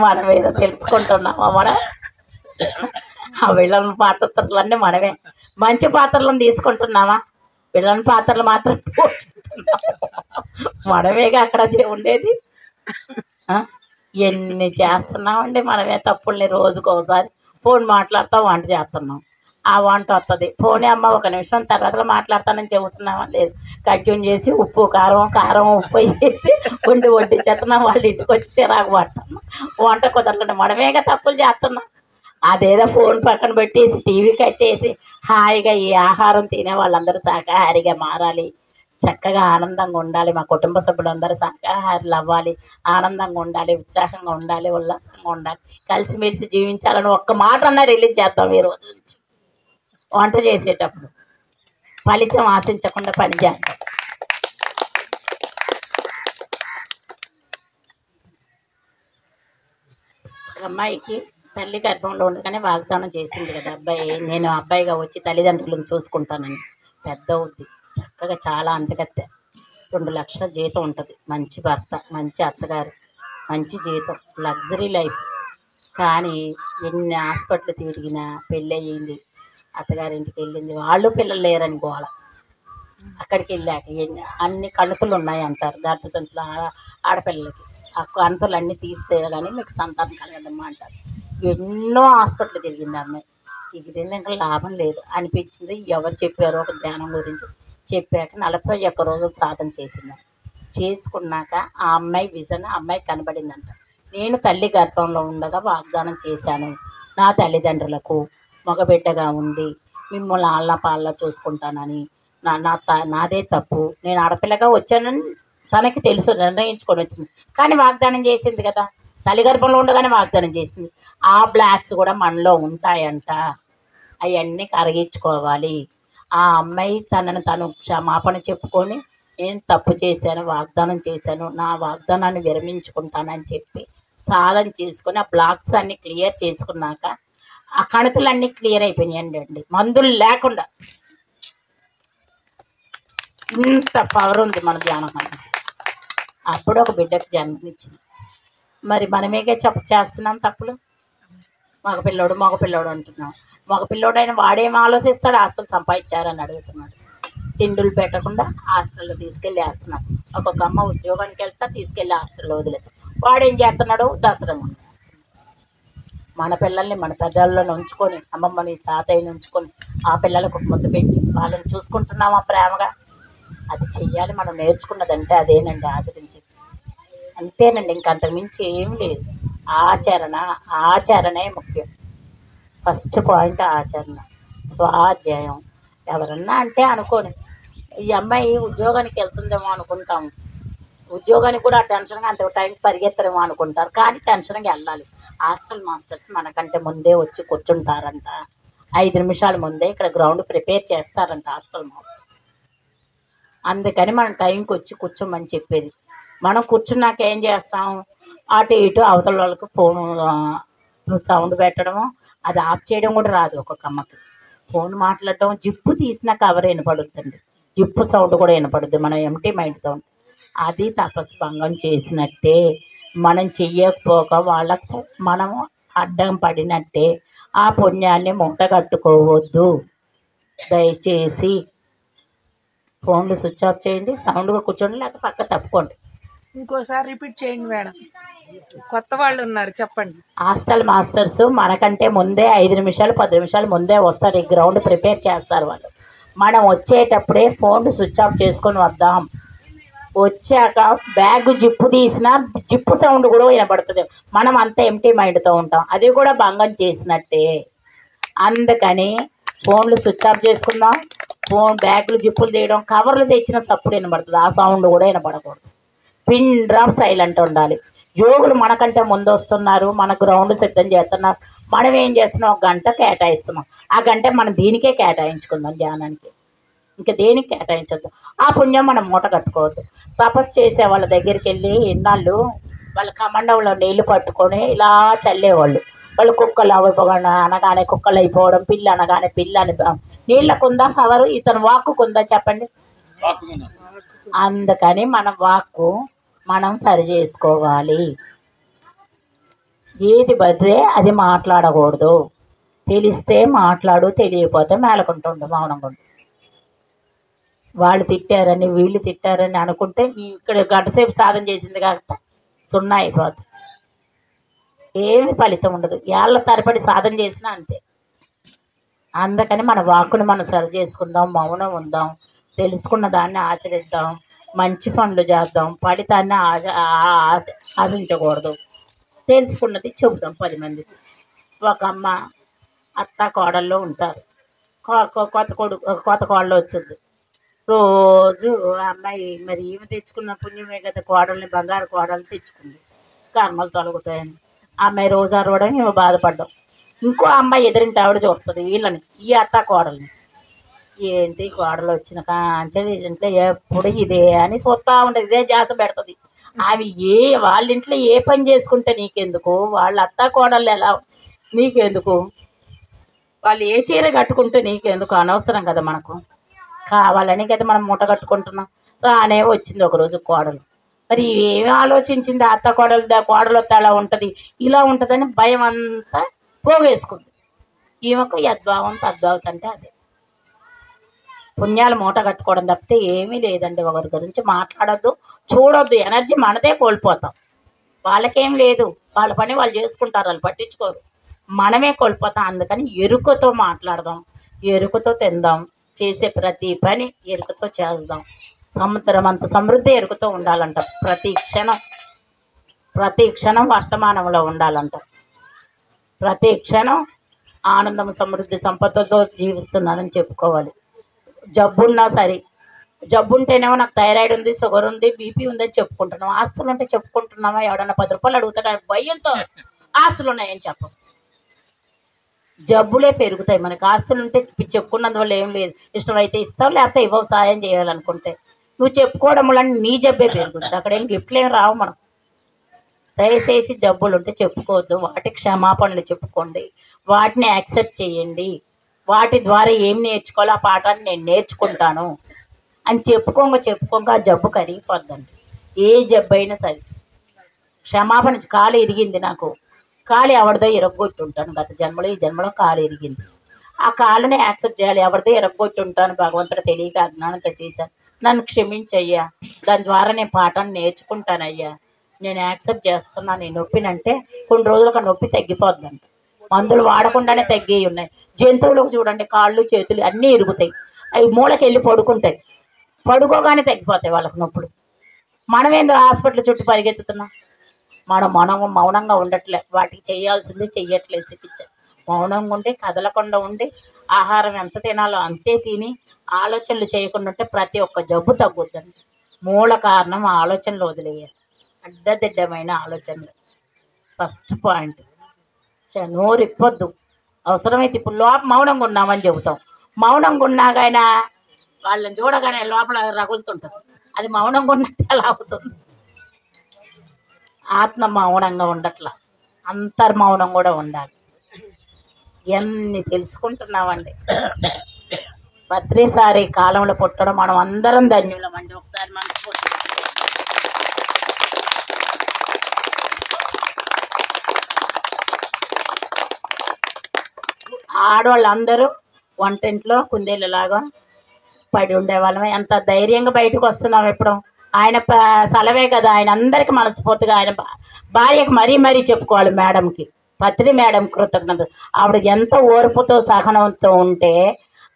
మనం ఏదో తెలుసుకుంటున్నామా? ఆ విలన్ పాత్రలన్నీ మనమే. మంచి పాత్రలను తీసుకుంటున్నామా? విలన్ పాత్రలు మాత్రం మనమేగా అక్కడ ఉండేది. ఎన్ని చేస్తున్నామండి మనమే తప్పుల్ని. రోజుకు ఒకసారి ఫోన్ మాట్లాడతాం, వంట చేస్తున్నాం, ఆ వంట వస్తుంది. ఫోనే అమ్మ ఒక నిమిషం తర్వాత మాట్లాడతానని చెబుతున్నామా? లేదు, కట్యూన్ చేసి ఉప్పు కారం ఉప్పు వేసి వడ్డించేస్తున్నాం. వాళ్ళ ఇంటికి వచ్చి చిరాకు పడుతున్నాం, వంట కుదరలేదు. మనమేగా తప్పులు చేస్తున్నాం. అదేదో ఫోన్ పక్కన పెట్టేసి టీవీ కట్టేసి హాయిగా ఈ ఆహారం తినే వాళ్ళందరూ శాకాహారిగా మారాలి, చక్కగా ఆనందంగా ఉండాలి, మా కుటుంబ సభ్యులందరూ శాకాహారులు అవ్వాలి, ఆనందంగా ఉండాలి, ఉత్సాహంగా ఉండాలి, ఉల్లాసంగా ఉండాలి, కలిసిమెలిసి జీవించాలని ఒక్క మాట అన్నా రిలీజ్ చేద్దాం ఈ రోజు నుంచి. వంట చేసేటప్పుడు ఫలితం ఆశించకుండా పని చేద్దాం. అమ్మాయికి తల్లి గర్భంలో ఉండగానే వాగ్దానం చేసింది కదా అబ్బాయి, నేను అబ్బాయిగా వచ్చి తల్లిదండ్రులను చూసుకుంటానని. పెద్ద అవుద్ది, చక్కగా చాలా అంతకత్తే 2 లక్షల జీతం ఉంటుంది, మంచి భర్త, మంచి అత్తగారు, మంచి జీతం, లగ్జరీ లైఫ్. కానీ ఎన్ని హాస్పిటల్ తిరిగినా పెళ్ళి అయ్యింది, అత్తగారింటికి వెళ్ళింది, వాళ్ళు పిల్లలు లేరని గోల. అక్కడికి వెళ్ళాక అన్ని కణుతులు ఉన్నాయి అంటారు గర్భసంచులు ఆడపిల్లలకి. ఆ కణుతులు అన్నీ తీస్తే కానీ మీకు సంతానం కలగదమ్మా అంటారు. ఎన్నో హాస్పిటల్ తిరిగింది అమ్మాయి. తిరిగింది, ఇంకా లాభం లేదు అనిపించింది. ఎవరు చెప్పారో ఒక ధ్యానం గురించి చెప్పాక 41 రోజులు సాధన చేసింది. చేసుకున్నాక ఆ అమ్మాయి విజన్ ఆ అమ్మాయి కనబడిందంట. నేను తల్లి గర్భంలో ఉండగా వాగ్దానం చేశాను నా తల్లిదండ్రులకు, మగబిడ్డగా ఉండి మిమ్మల్ని ఆళ్ళ పాళ్ళ చూసుకుంటానని. నాదే తప్పు, నేను ఆడపిల్లగా వచ్చానని తనకి తెలుసు, నిర్ణయించుకొని వచ్చింది. కానీ వాగ్దానం చేసింది కదా, తల్లి గర్భంలో ఉండగానే వాగ్దానం చేసింది. ఆ బ్లాక్స్ కూడా మనలో ఉంటాయంట, అవన్నీ కరిగించుకోవాలి. ఆ అమ్మాయి తనను తను క్షమాపణ చెప్పుకొని నేను తప్పు చేశాను, వాగ్దానం చేశాను, నా వాగ్దానాన్ని విరమించుకుంటానని చెప్పి సాధన చేసుకొని ఆ బ్లాక్స్ అన్నీ క్లియర్ చేసుకున్నాక ఆ కణుతులన్నీ క్లియర్ అయిపోయినాయండి. మందులు లేకుండా. ఇంత పవర్ ఉంది మన ధ్యానం. అప్పుడు ఒక బిడ్డకు జన్మనిచ్చింది. మరి మనమేగా చేస్తున్నాం తప్పులు. మగపిల్లోడు అంటున్నాం. మగపిల్లోడైనా వాడేం ఆలోచిస్తాడు, ఆస్తులు సంపాదించారని అడుగుతున్నాడు. తిండులు పెట్టకుండా హాస్టల్లో తీసుకెళ్ళి వేస్తున్నాడు. ఒక్కొక్క అమ్మ ఉద్యోగానికి వెళ్తా తీసుకెళ్ళి హాస్టల్లో వదిలేదు. వాడేం చేస్తున్నాడు, దసరా వేస్తున్నాడు. మన పిల్లల్ని మన పెద్దలను ఉంచుకొని, అమ్మమ్మని తాతయ్యని ఉంచుకొని ఆ పిల్లలకు ముద్దు పెట్టి వాళ్ళని చూసుకుంటున్నామా ప్రేమగా? అది చెయ్యాలి. మనం నేర్చుకున్నదంటే అదేనండి, ఆచరించేది అంతేనండి. ఇంకంతకు మించి ఏం లేదు. ఆచరణే ముఖ్యం. ఫస్ట్ పాయింట్ ఆచరణ, స్వాధ్యాయం. ఎవరన్నా అంటే అనుకోని ఈ అమ్మాయి ఉద్యోగానికి వెళ్తుందేమో అనుకుంటాము. ఉద్యోగానికి కూడా టెన్షన్గా అంత టైం పరిగెత్తరేమో అనుకుంటారు, కానీ టెన్షన్గా వెళ్ళాలి. హాస్టల్ మాస్టర్స్ మనకంటే ముందే వచ్చి కూర్చుంటారంట. 5 నిమిషాల ముందే ఇక్కడ గ్రౌండ్ ప్రిపేర్ చేస్తారంట హాస్టల్ మాస్టర్. అందుకని మనం టైంకి వచ్చి కూర్చోమని చెప్పేది. మనం కూర్చున్నాక ఏం చేస్తాం, అటు ఇటు అవతల వాళ్ళకి ఫోన్ సౌండ్ పెట్టడము, అది ఆఫ్ చేయడం కూడా రాదు. ఒక్కొక్క అమ్మకి ఫోన్ మాట్లాడటం, జిప్పు తీసిన కవర్ వినపడుతుంది, జిప్పు సౌండ్ కూడా వినపడుద్ది మనం ఎంటీ మైండ్తో. అది తపస్సు భంగం చేసినట్టే. మనం చెయ్యకపోక వాళ్ళకు మనము అడ్డం పడినట్టే. ఆ పుణ్యాన్ని మూటగట్టుకోవద్దు. దయచేసి ఫోన్లు స్విచ్ ఆఫ్ చేయండి, సౌండ్గా కూర్చోండి, లేకపోతే పక్క తప్పుకోండి. ఇంకోసారి రిపీట్ చేయండి మేడం, కొత్త వాళ్ళు ఉన్నారు, చెప్పండి. హాస్టల్ మాస్టర్స్ మనకంటే ముందే 5 నిమిషాలు 10 నిమిషాలు ముందే వస్తారు. ఈ గ్రౌండ్ ప్రిపేర్ చేస్తారు వాళ్ళు. మనం వచ్చేటప్పుడే ఫోన్లు స్విచ్ ఆఫ్ చేసుకొని వద్దాం. వచ్చాక బ్యాగ్ జిప్పు తీసిన జిప్పు సౌండ్ కూడా వినపడుతుంది. మనం అంతా ఎంటీ మైండ్తో ఉంటాం, అది కూడా భంగం చేసినట్టే. అందుకని ఫోన్లు స్విచ్ ఆఫ్ చేసుకుందాం. ఫోన్ బ్యాగులు జిప్పులు తీయడం, కవర్లు తెచ్చిన సప్పుడు వినపడుతుంది, ఆ సౌండ్ కూడా వినపడకూడదు. పిన్ డ్రాప్ సైలెంట్ ఉండాలి. యోగులు మనకంటే ముందు వస్తున్నారు, మన గ్రౌండ్ సిద్ధం చేస్తున్నారు. మనం ఏం చేస్తున్నాం, 1 గంట కేటాయిస్తున్నాం. ఆ గంట మనం దీనికే కేటాయించుకుందాం, ధ్యానానికి. ఇంకా దేనికి కేటాయించద్దు. ఆ పుణ్యం మనం మూట కట్టుకోవద్దు. తపస్సు చేసే వాళ్ళ దగ్గరికి వెళ్ళి ఇన్నాళ్ళు వాళ్ళ కమండంలో నీళ్లు పట్టుకొని ఇలా చల్లేవాళ్ళు. వాళ్ళు కుక్కలు అనగానే కుక్కలు అయిపోవడం, పిల్లి అనగానే పిల్లి అని. నీళ్ళకుందా కవరు, ఇతను వాక్కుకుందా చెప్పండి? అందుకని మన వాక్కు మనం సరి చేసుకోవాలి. ఏది బదిలే అది మాట్లాడకూడదు. తెలిస్తే మాట్లాడు, తెలియకపోతే మేలకుంటుండు, మౌనంగా ఉండు. వాళ్ళు తిట్టారని వీళ్ళు తిట్టారని అనుకుంటే ఇక్కడ 1 గంట సేపు సాధన చేసింది కాబట్టి 0 అయిపోతుంది. ఏమి ఫలితం ఉండదు. ఏళ్ళ తరబడి సాధన చేసినా అంతే. అందుకని మన వాక్కును మనం సరి చేసుకుందాం, మౌనం ఉందాం, తెలుసుకున్న దాన్ని ఆచరిద్దాం, మంచి పనులు చేద్దాం, ఫలితాన్ని ఆశించకూడదు. తెలుసుకున్నది చెబుదాం 10 మందికి. ఒక అమ్మ అత్త కోడల్లో ఉంటారు. కొత్త కోడలు వచ్చింది. రోజు అమ్మాయి మరి ఈమె తెచ్చుకున్న పుణ్యమే కదా, కోడల్ని బంగారు కోడలు తెచ్చుకుంది, కర్మలు తొలగుతాయని. అమ్మాయి రోజు అరవడం, ఈమె బాధపడ్డం. ఇంకో అమ్మాయి ఎదురింటి ఆవిడ చూస్తుంది వీళ్ళని, ఈ అత్త కోడల్ని. ఏంటి కోడలు వచ్చిన కాంచెలు ఇంట్లో ఎప్పుడు ఇదే అని చూస్తూ ఉంటుంది, ఇదే జాస పెడుతుంది. అవి వాళ్ళ ఇంట్లో ఏ పని చేసుకుంటే నీకెందుకు, వాళ్ళ అత్త కోడళ్ళు ఎలా నీకెందుకు, వాళ్ళు ఏ చీర కట్టుకుంటే నీకెందుకు, అనవసరం కదా మనకు. కావాలని కదా మనం మూట కట్టుకుంటున్నాం. రానే వచ్చింది ఒకరోజు కోడలు. మరి ఏమి ఆలోచించింది, అత్త కోడలు వస్తే అలా ఉంటుంది ఇలా ఉంటుందని భయం అంతా పోగేసుకుంది. ఈమెకు యద్భావం తద్భావం అంటే అదే. పుణ్యాలు మూట కట్టుకోవడం తప్పితే ఏమీ లేదండి. ఒకరి గురించి మాట్లాడొద్దు, చూడొద్దు. ఎనర్జీ మనదే కోల్పోతాం. వాళ్ళకేం లేదు, వాళ్ళ పని వాళ్ళు చేసుకుంటారు, వాళ్ళు పట్టించుకోరు. మనమే కోల్పోతాం. అందుకని ఎరుకతో మాట్లాడదాం, ఎరుకతో తిందాం, చేసే ప్రతి పని ఎరుకతో చేద్దాం. సముద్రం అంత సమృద్ధి ఎరుగుతూ ఉండాలంట. ప్రతి క్షణం వర్తమానంలో ఉండాలంట. ప్రతి క్షణం ఆనందం, సమృద్ధి, సంపదతో జీవిస్తున్నానని చెప్పుకోవాలి. జబ్బున్నా సరే, జబ్బు ఉంటేనేమో నాకు థైరాయిడ్ ఉంది, షుగర్ ఉంది, బీపీ ఉందని చెప్పుకుంటున్నాం. ఆస్తులు ఉంటే చెప్పుకుంటున్నామా? ఎవడన్నా 10 రూపాయలు అడుగుతాడా భయంతో ఆస్తులు ఉన్నాయని చెప్పం. జబ్బులే పెరుగుతాయి మనకి. ఆస్తులు ఉంటే చెప్పుకున్నందువల్ల ఏం లేదు. ఇష్టమైతే ఇస్తావు, లేకపోతే ఇవ్వవు. సాయం చేయాలనుకుంటే నువ్వు చెప్పుకోవడం వల్ల నీ జబ్బే పెరుగుతుంది. అక్కడ ఏం గిఫ్ట్లు ఏం రావు. మనం దయచేసి జబ్బులు ఉంటే చెప్పుకోవద్దు. వాటి క్షమాపణలు చెప్పుకోండి, వాటిని యాక్సెప్ట్ చేయండి. వాటి ద్వారా ఏం నేర్చుకోవాలో ఆ పాఠాన్ని నేను నేర్చుకుంటాను అని చెప్పుకోగా ఆ జబ్బు కరిగిపోద్దండి. ఏ జబ్బు అయినా సరే క్షమాపణ. కాలు ఇరిగింది నాకు, కాలు ఎవరిదో ఇరగొట్టి ఉంటాను. గత జన్మలో, ఈ జన్మలో కాలు ఇరిగింది. ఆ కాలుని యాక్సెప్ట్ చేయాలి. ఎవరిదో ఇరగొట్టి ఉంటాను, భగవంతుడు తెలియక అజ్ఞానంతో చేశాను, నన్ను క్షమించయ్యా. దాని ద్వారా నేను పాఠాన్ని నేర్చుకుంటానయ్యా, నేను యాక్సెప్ట్ చేస్తున్నాను ఈ నొప్పినంటే కొన్ని రోజులకు ఆ నొప్పి తగ్గిపోద్దండి. మందులు వాడకుండానే తగ్గి ఉన్నాయి. జంతువులకు చూడండి, కాళ్ళు చేతులు అన్నీ ఇరుగుతాయి, అవి మూలకి వెళ్ళి పడుకుంటాయి, పడుకోగానే తగ్గిపోతాయి వాళ్ళకి నొప్పులు. మనం ఏందో హాస్పిటల్ చుట్టూ పరిగెత్తుతున్నాం. మనం మౌనంగా ఉండట్లే, వాటికి చేయాల్సింది చెయ్యట్లేదు. చికిత్స మౌనంగా ఉండి, కదలకుండా ఉండి, ఆహారం ఎంత తినాలో అంతే తిని, ఆలోచనలు చేయకుండా ఉంటే ప్రతి ఒక్క జబ్బు తగ్గుద్దండి. మూల కారణం ఆలోచనలు వదిలేయాలి, అడ్డదిడ్డమైన ఆలోచనలు. First point. నోరు ఇప్పొద్దు. అవసరమైతే ఇప్పుడు మౌనంగా ఉన్నామని చెబుతాం. మౌనంగా ఉన్నాకైనా వాళ్ళని చూడగానే లోపల రగులుతుంటుంది. అది మౌనంగా ఉన్నట్టు ఎలా అవుతుంది? ఆత్మ మౌనంగా ఉండట్లా, అంతర్మౌనం కూడా ఉండాలి. ఎన్ని తెలుసుకుంటున్నామండి. ప్రతిసారి కాలంలో పుట్టడం మనం అందరం ధన్యులమండి. ఒకసారి మనస్ఫూర్తి ఆడవాళ్ళందరూ వంటింట్లో కుందేళ్ళలాగా పడి ఉండేవాళ్ళమే. ఎంత ధైర్యంగా బయటకు వస్తున్నాం ఇప్పుడు. ఆయన సెలవే కదా. ఆయన అందరికీ మనస్ఫూర్తిగా ఆయన భార్యకు మరీ చెప్పుకోవాలి. మేడంకి, పత్రి మేడం కృతజ్ఞత. ఆవిడ ఎంత ఓర్పుతో సహనంతో ఉంటే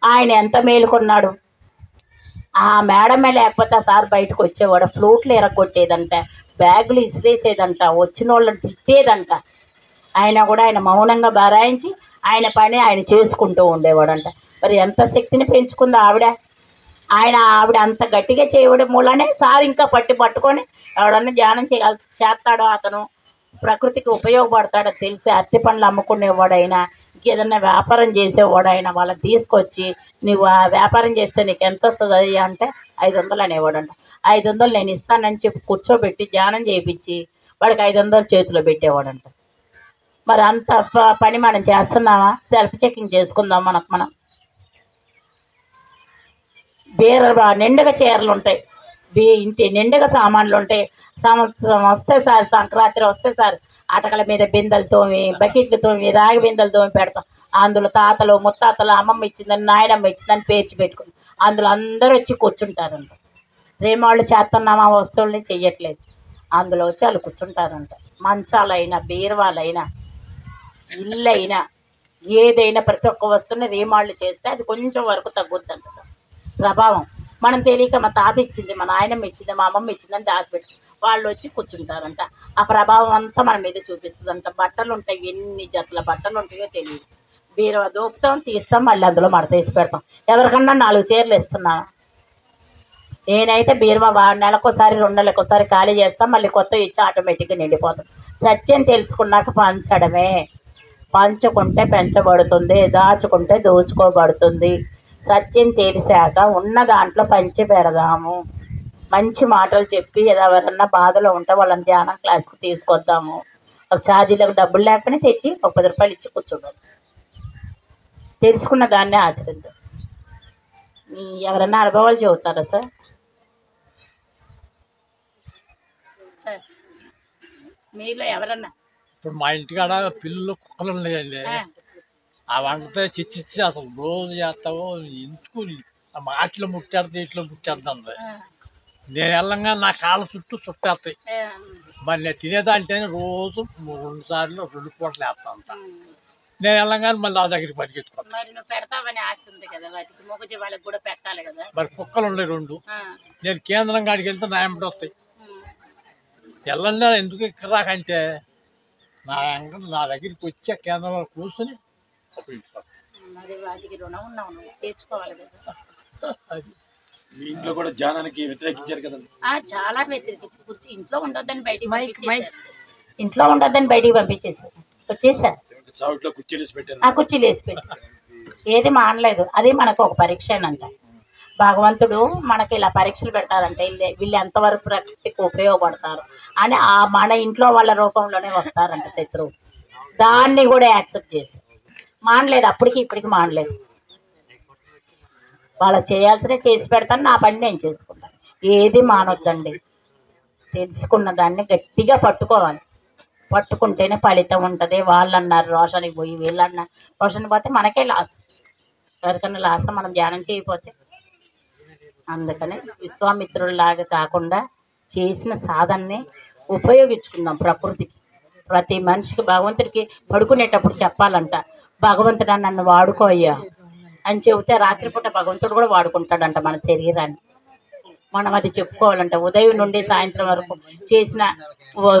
ఆయన ఎంత మేలుకున్నాడు. ఆ మేడమే లేకపోతే ఆ సార్ బయటకు వచ్చేవాడు. ఫ్లూట్లు ఎరగొట్టేదంట, బ్యాగులు ఇసిరేసేదంట, వచ్చిన వాళ్ళని తిట్టేదంట. ఆయన కూడా ఆయన మౌనంగా బరాయించి ఆయన పని ఆయన చేసుకుంటూ ఉండేవాడంట. మరి ఎంత శక్తిని పెంచుకుందో ఆవిడ. ఆవిడ అంత గట్టిగా చేయడం మూలనే సార్ ఇంకా పట్టుకొని ఎవడన్నా ధ్యానం చేస్తాడో అతను ప్రకృతికి ఉపయోగపడతాడో తెలిసి అరటి పండ్లు అమ్ముకునేవాడైనా, ఇంకేదన్నా వ్యాపారం చేసేవాడైనా వాళ్ళని తీసుకొచ్చి నువ్వు ఆ వ్యాపారం చేస్తే నీకు ఎంత వస్తుంది అయ్యా అంటే 500 అనేవాడంట. 500 నేను ఇస్తానని చెప్పి కూర్చోబెట్టి ధ్యానం చేయించి వాడికి 500 చేతిలో పెట్టేవాడంట. మరి అంత పని మనం చేస్తున్నామా? సెల్ఫ్ చెకింగ్ చేసుకుందాం. మనం నిండుగా చీరలు ఉంటాయి, ఇంటి నిండుగా సామాన్లు ఉంటాయి. సంవత్సరం వస్తే సార్, సంక్రాంతి వస్తే సార్ అటకల మీద బిందెలతో, బకెట్లతో, రాగి బిందెలతో పెడతాం. అందులో తాతలు ముత్తాతలు అమ్మమ్మ ఇచ్చిందని, నాయనమ్మ ఇచ్చిందని పేర్చి పెట్టుకుని అందులో అందరూ వచ్చి కూర్చుంటారంట. రేమాళ్ళు చేస్తున్నామా? వస్తువుల్ని చెయ్యట్లేదు, అందులో వచ్చి వాళ్ళు కూర్చుంటారంట. మంచాలైనా, బీరువాలైనా, ఇల్లు అయినా, ఏదైనా ప్రతి ఒక్క వస్తువుని రేమాళ్ళు చేస్తే అది కొంచెం వరకు తగ్గుద్దంట ప్రభావం. మనం తెలియక మా తాత ఇచ్చింది, మా నాయనమ్మ ఇచ్చింది, మా అమ్మమ్మ ఇచ్చిందని దాచిపెట్టి వాళ్ళు వచ్చి కూర్చుంటారంట. ఆ ప్రభావం అంతా మన మీద చూపిస్తుందంట. బట్టలు ఉంటాయి, ఎన్ని జతల బట్టలు ఉంటాయో తెలియదు. బీరువా దోపుతాం, తీస్తాం, మళ్ళీ అందులో మడతేసి పెడతాం. ఎవరికన్నా 4 చీరలు ఇస్తున్నాను. నేనైతే బీరువా నెలకోసారి 2 నెలలకోసారి ఖాళీ చేస్తాం, మళ్ళీ కొత్త ఇచ్చి ఆటోమేటిక్గా నిండిపోతాం. సత్యం తెలుసుకున్నాక పంచడమే. పంచుకుంటే పెంచబడుతుంది, దాచుకుంటే దోచుకోబడుతుంది. సత్యం తెలిసాక ఉన్న దాంట్లో పంచి పెడదాము. మంచి మాటలు చెప్పి ఎవరన్నా బాధలో ఉంటే వాళ్ళని ధ్యానం క్లాస్కి తీసుకొద్దాము. ఒక ఛార్జీలకు డబ్బులు లేకపోయినా తెచ్చి ఒక 10 రూపాయలు ఇచ్చి కూర్చోబెడదాం. తెలుసుకున్న దాన్నే ఆచరిద్దాం. ఎవరన్నా అనుభవాలు చెబుతారా సార్? మీలో ఎవరన్నా? ఇప్పుడు మా ఇంటికాడ పిల్లలు కుక్కలు ఉన్నాయండి. ఆ వంటతో చిచ్చి అసలు రోజు చేస్తావో ఎందుకు ఆ మాటలు ముట్టాడుతుంది, ఇట్లో ముట్టాడుతుంది. నేను వెళ్ళంగా నా కాళ్ళ చుట్టూ చుట్టేస్తాయి. మరి నేను తినేదాంటేనే రోజు 2 సార్లు 2 పూటలు వేస్తా ఉంటా. నేను వెళ్ళంగానే మళ్ళీ నా దగ్గరికి పరిగెత్తుకోవాలి. మరి నువ్వు పెడతావని ఆశ ఉంది కదా, వాటికి మొగజీ వాళ్ళకి కూడా పెట్టాలి కదా. మరి కుక్కలు ఉన్నాయి 2. నేను కేంద్రం కాడికి వెళ్తే నా ఎంబడి వస్తాయి. వెళ్ళండి ఎందుకు ఇక్కడ రాకంటే నా దగ్గరికి వచ్చే కేంద్రంలో కూర్చొని మరి వాటికి రుణం ఉన్నావు, నువ్వు తీర్చుకోవాలి కదా. అది మీ ఇంట్లో కూడా ధ్యానానికి వ్యతిరేకించారు కదా? చాలా వ్యతిరేకించి కూర్చి ఇంట్లో ఉండొద్దని బయటికి పంపించేశారు. ఇంట్లో ఉండొద్దని బయటికి పంపించేశారు. వచ్చేసారు ఆ కుర్చీలు వేసి పెట్టారు. ఏది మానలేదు. అది మనకు ఒక పరీక్ష అంట. భగవంతుడు మనకి ఇలా పరీక్షలు పెడతారంటే వీళ్ళు ఎంతవరకు ప్రకృతికి ఉపయోగపడతారు అని మన ఇంట్లో వాళ్ళ రూపంలోనే వస్తారంట శత్రువు. దాన్ని కూడా యాక్సెప్ట్ చేసి మానలేదు. అప్పటికి ఇప్పటికి మానలేదు. వాళ్ళకి చేయాల్సినవి చేసి పెడతాను, నా పని నేను చేసుకుంటాను. ఏది మానొద్దండి. తెలుసుకున్న దాన్ని గట్టిగా పట్టుకోవాలి. పట్టుకుంటేనే ఫలితం ఉంటుంది. వాళ్ళు అన్నారు రోషన్కి పోయి, వీళ్ళు అన్నారు రోషన్ పోతే మనకే లాస్. ఎవరికన్నా లాస్ మనం ధ్యానం చేయకపోతే. అందుకని విశ్వామిత్రుల్లాగా కాకుండా చేసిన సాధనని ఉపయోగించుకుందాం ప్రకృతికి. ప్రతి మనిషికి భగవంతుడికి పడుకునేటప్పుడు చెప్పాలంట, భగవంతుడా నన్ను వాడుకో అయ్యా అని చెబితే రాత్రిపూట భగవంతుడు కూడా వాడుకుంటాడంట మన శరీరాన్ని. మనం అది చెప్పుకోవాలంట. ఉదయం నుండి సాయంత్రం వరకు చేసిన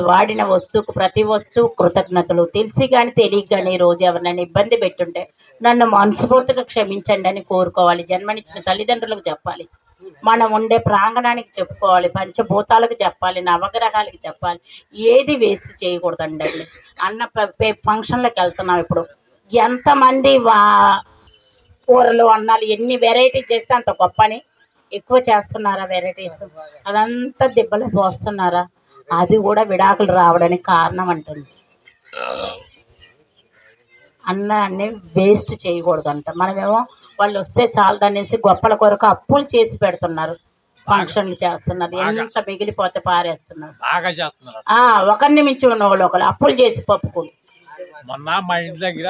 వాడిన వస్తువుకు ప్రతి వస్తువు కృతజ్ఞతలు. తెలిసి కానీ తెలియక కానీ రోజు ఎవరినైనా ఇబ్బంది పెట్టుంటే నన్ను మనస్ఫూర్తిగా క్షమించండి అని కోరుకోవాలి. జన్మనిచ్చిన తల్లిదండ్రులకు చెప్పాలి, మనం ఉండే ప్రాంగణానికి చెప్పుకోవాలి, పంచభూతాలకు చెప్పాలి, నవగ్రహాలకు చెప్పాలి. ఏది వేస్ట్ చేయకూడదండి. అన్న ఫంక్షన్లకు వెళ్తున్నాం. ఇప్పుడు ఎంతమంది కూరలు అన్నాలు ఎన్ని వెరైటీస్ చేస్తే అంత గొప్పని ఎక్కువ చేస్తున్నారా వెరైటీస్? అదంతా దెబ్బలు పోస్తున్నారా? అది కూడా విడాకులు రావడానికి కారణం అంటుంది. అన్నాన్ని వేస్ట్ చేయకూడదంట. మనమేమో వాళ్ళు వస్తే చాలదనేసి గొప్పల కొరకు అప్పులు చేసి పెడుతున్నారు, ఫంక్షన్లు చేస్తున్నారు, ఎంత మిగిలిపోతే పారేస్తున్నారు. ఒకరిని మించి ఉన్న వాళ్ళు ఒకరు అప్పులు చేసి పప్పుకుంటు. మొన్న మా ఇంటి దగ్గర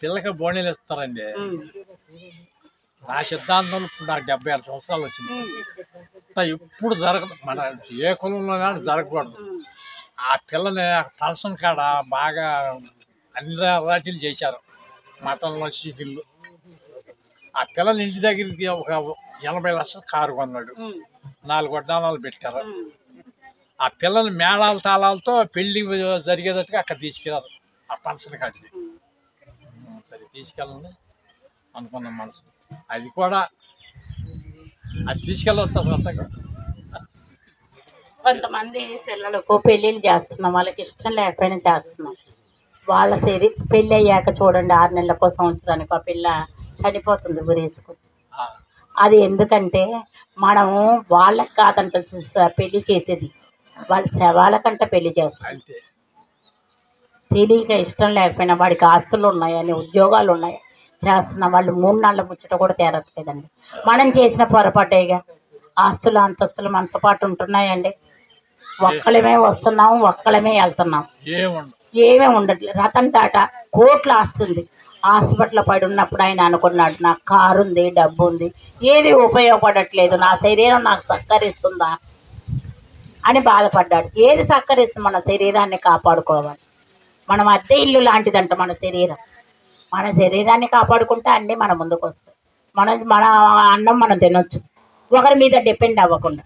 పిల్లకి బోనీలు ఇస్తారండి. నా సిద్ధాంతం ఇప్పుడు నాకు 76 సంవత్సరాలు వచ్చింది. ఎప్పుడు జరగదు, మన ఏ కులంలో కానీ జరగకూడదు. ఆ పిల్లని తలసం కాడ బాగా అన్ని వెరైటీలు చేశారు, మటన్లో చికెన్లు. ఆ పిల్లలు ఇంటి దగ్గరికి ఒక 80 లక్షల కారు కొన్నాడు, 4 వడ్డానాలు పెట్టారు. ఆ పిల్లలు మేళాల తాళాలతో పెళ్లి జరిగేటట్టుగా అక్కడ తీసుకెళ్ళారు. ఆ ఫంక్షన్ కాడికి సరే తీసుకెళ్ళండి అనుకున్నాం మనసు. అది కూడా అది తీసుకెళ్ళొస్తారు. అంతగా కొంతమంది పిల్లలకు పెళ్ళిళ్ళు చేస్తున్నాం, వాళ్ళకి ఇష్టం లేకపోయినా చేస్తున్నాం. వాళ్ళ పెళ్ళి అయ్యాక చూడండి 6 నెలలకో సంవత్సరానికి ఆ పిల్ల చనిపోతుంది గురేసుకుని. అది ఎందుకంటే మనము వాళ్ళకి కాదంట పెళ్లి చేసేది, వాళ్ళ శవాలకంట పెళ్లి చేస్తాం. తెలియక ఇష్టం లేకపోయినా వాడికి ఆస్తులు ఉన్నాయని, ఉద్యోగాలు ఉన్నాయి చేస్తున్నాం. వాళ్ళు 3 నాళ్ళ ముచ్చట కూడా తేరట్లేదండి. మనం చేసిన పొరపాటేగా. ఆస్తులు అంతస్తులు మనతో పాటు ఉంటున్నాయండి. ఒక్కళ్ళమే వస్తున్నాము, ఒక్కళ్ళమే వెళ్తున్నాం, ఏమీ ఉండట్లేదు. రతన్ టాటా కోట్లు ఆస్తుంది. హాస్పిటల్ పడి ఉన్నప్పుడు ఆయన అనుకున్నాడు, నాకు కారు ఉంది, డబ్బు ఉంది, ఏది ఉపయోగపడట్లేదు, నా శరీరం నాకు సహకరిస్తుందా అని బాధపడ్డాడు. ఏది సహకరిస్తుంది? మన శరీరాన్ని కాపాడుకోవాలి. మనం అద్దె ఇల్లు లాంటిదంట మన శరీరం. మన శరీరాన్ని కాపాడుకుంటే అన్నీ మన ముందుకు వస్తాయి. మన అన్నం మనం తినొచ్చు, ఒకరి మీద డిపెండ్ అవ్వకుండా.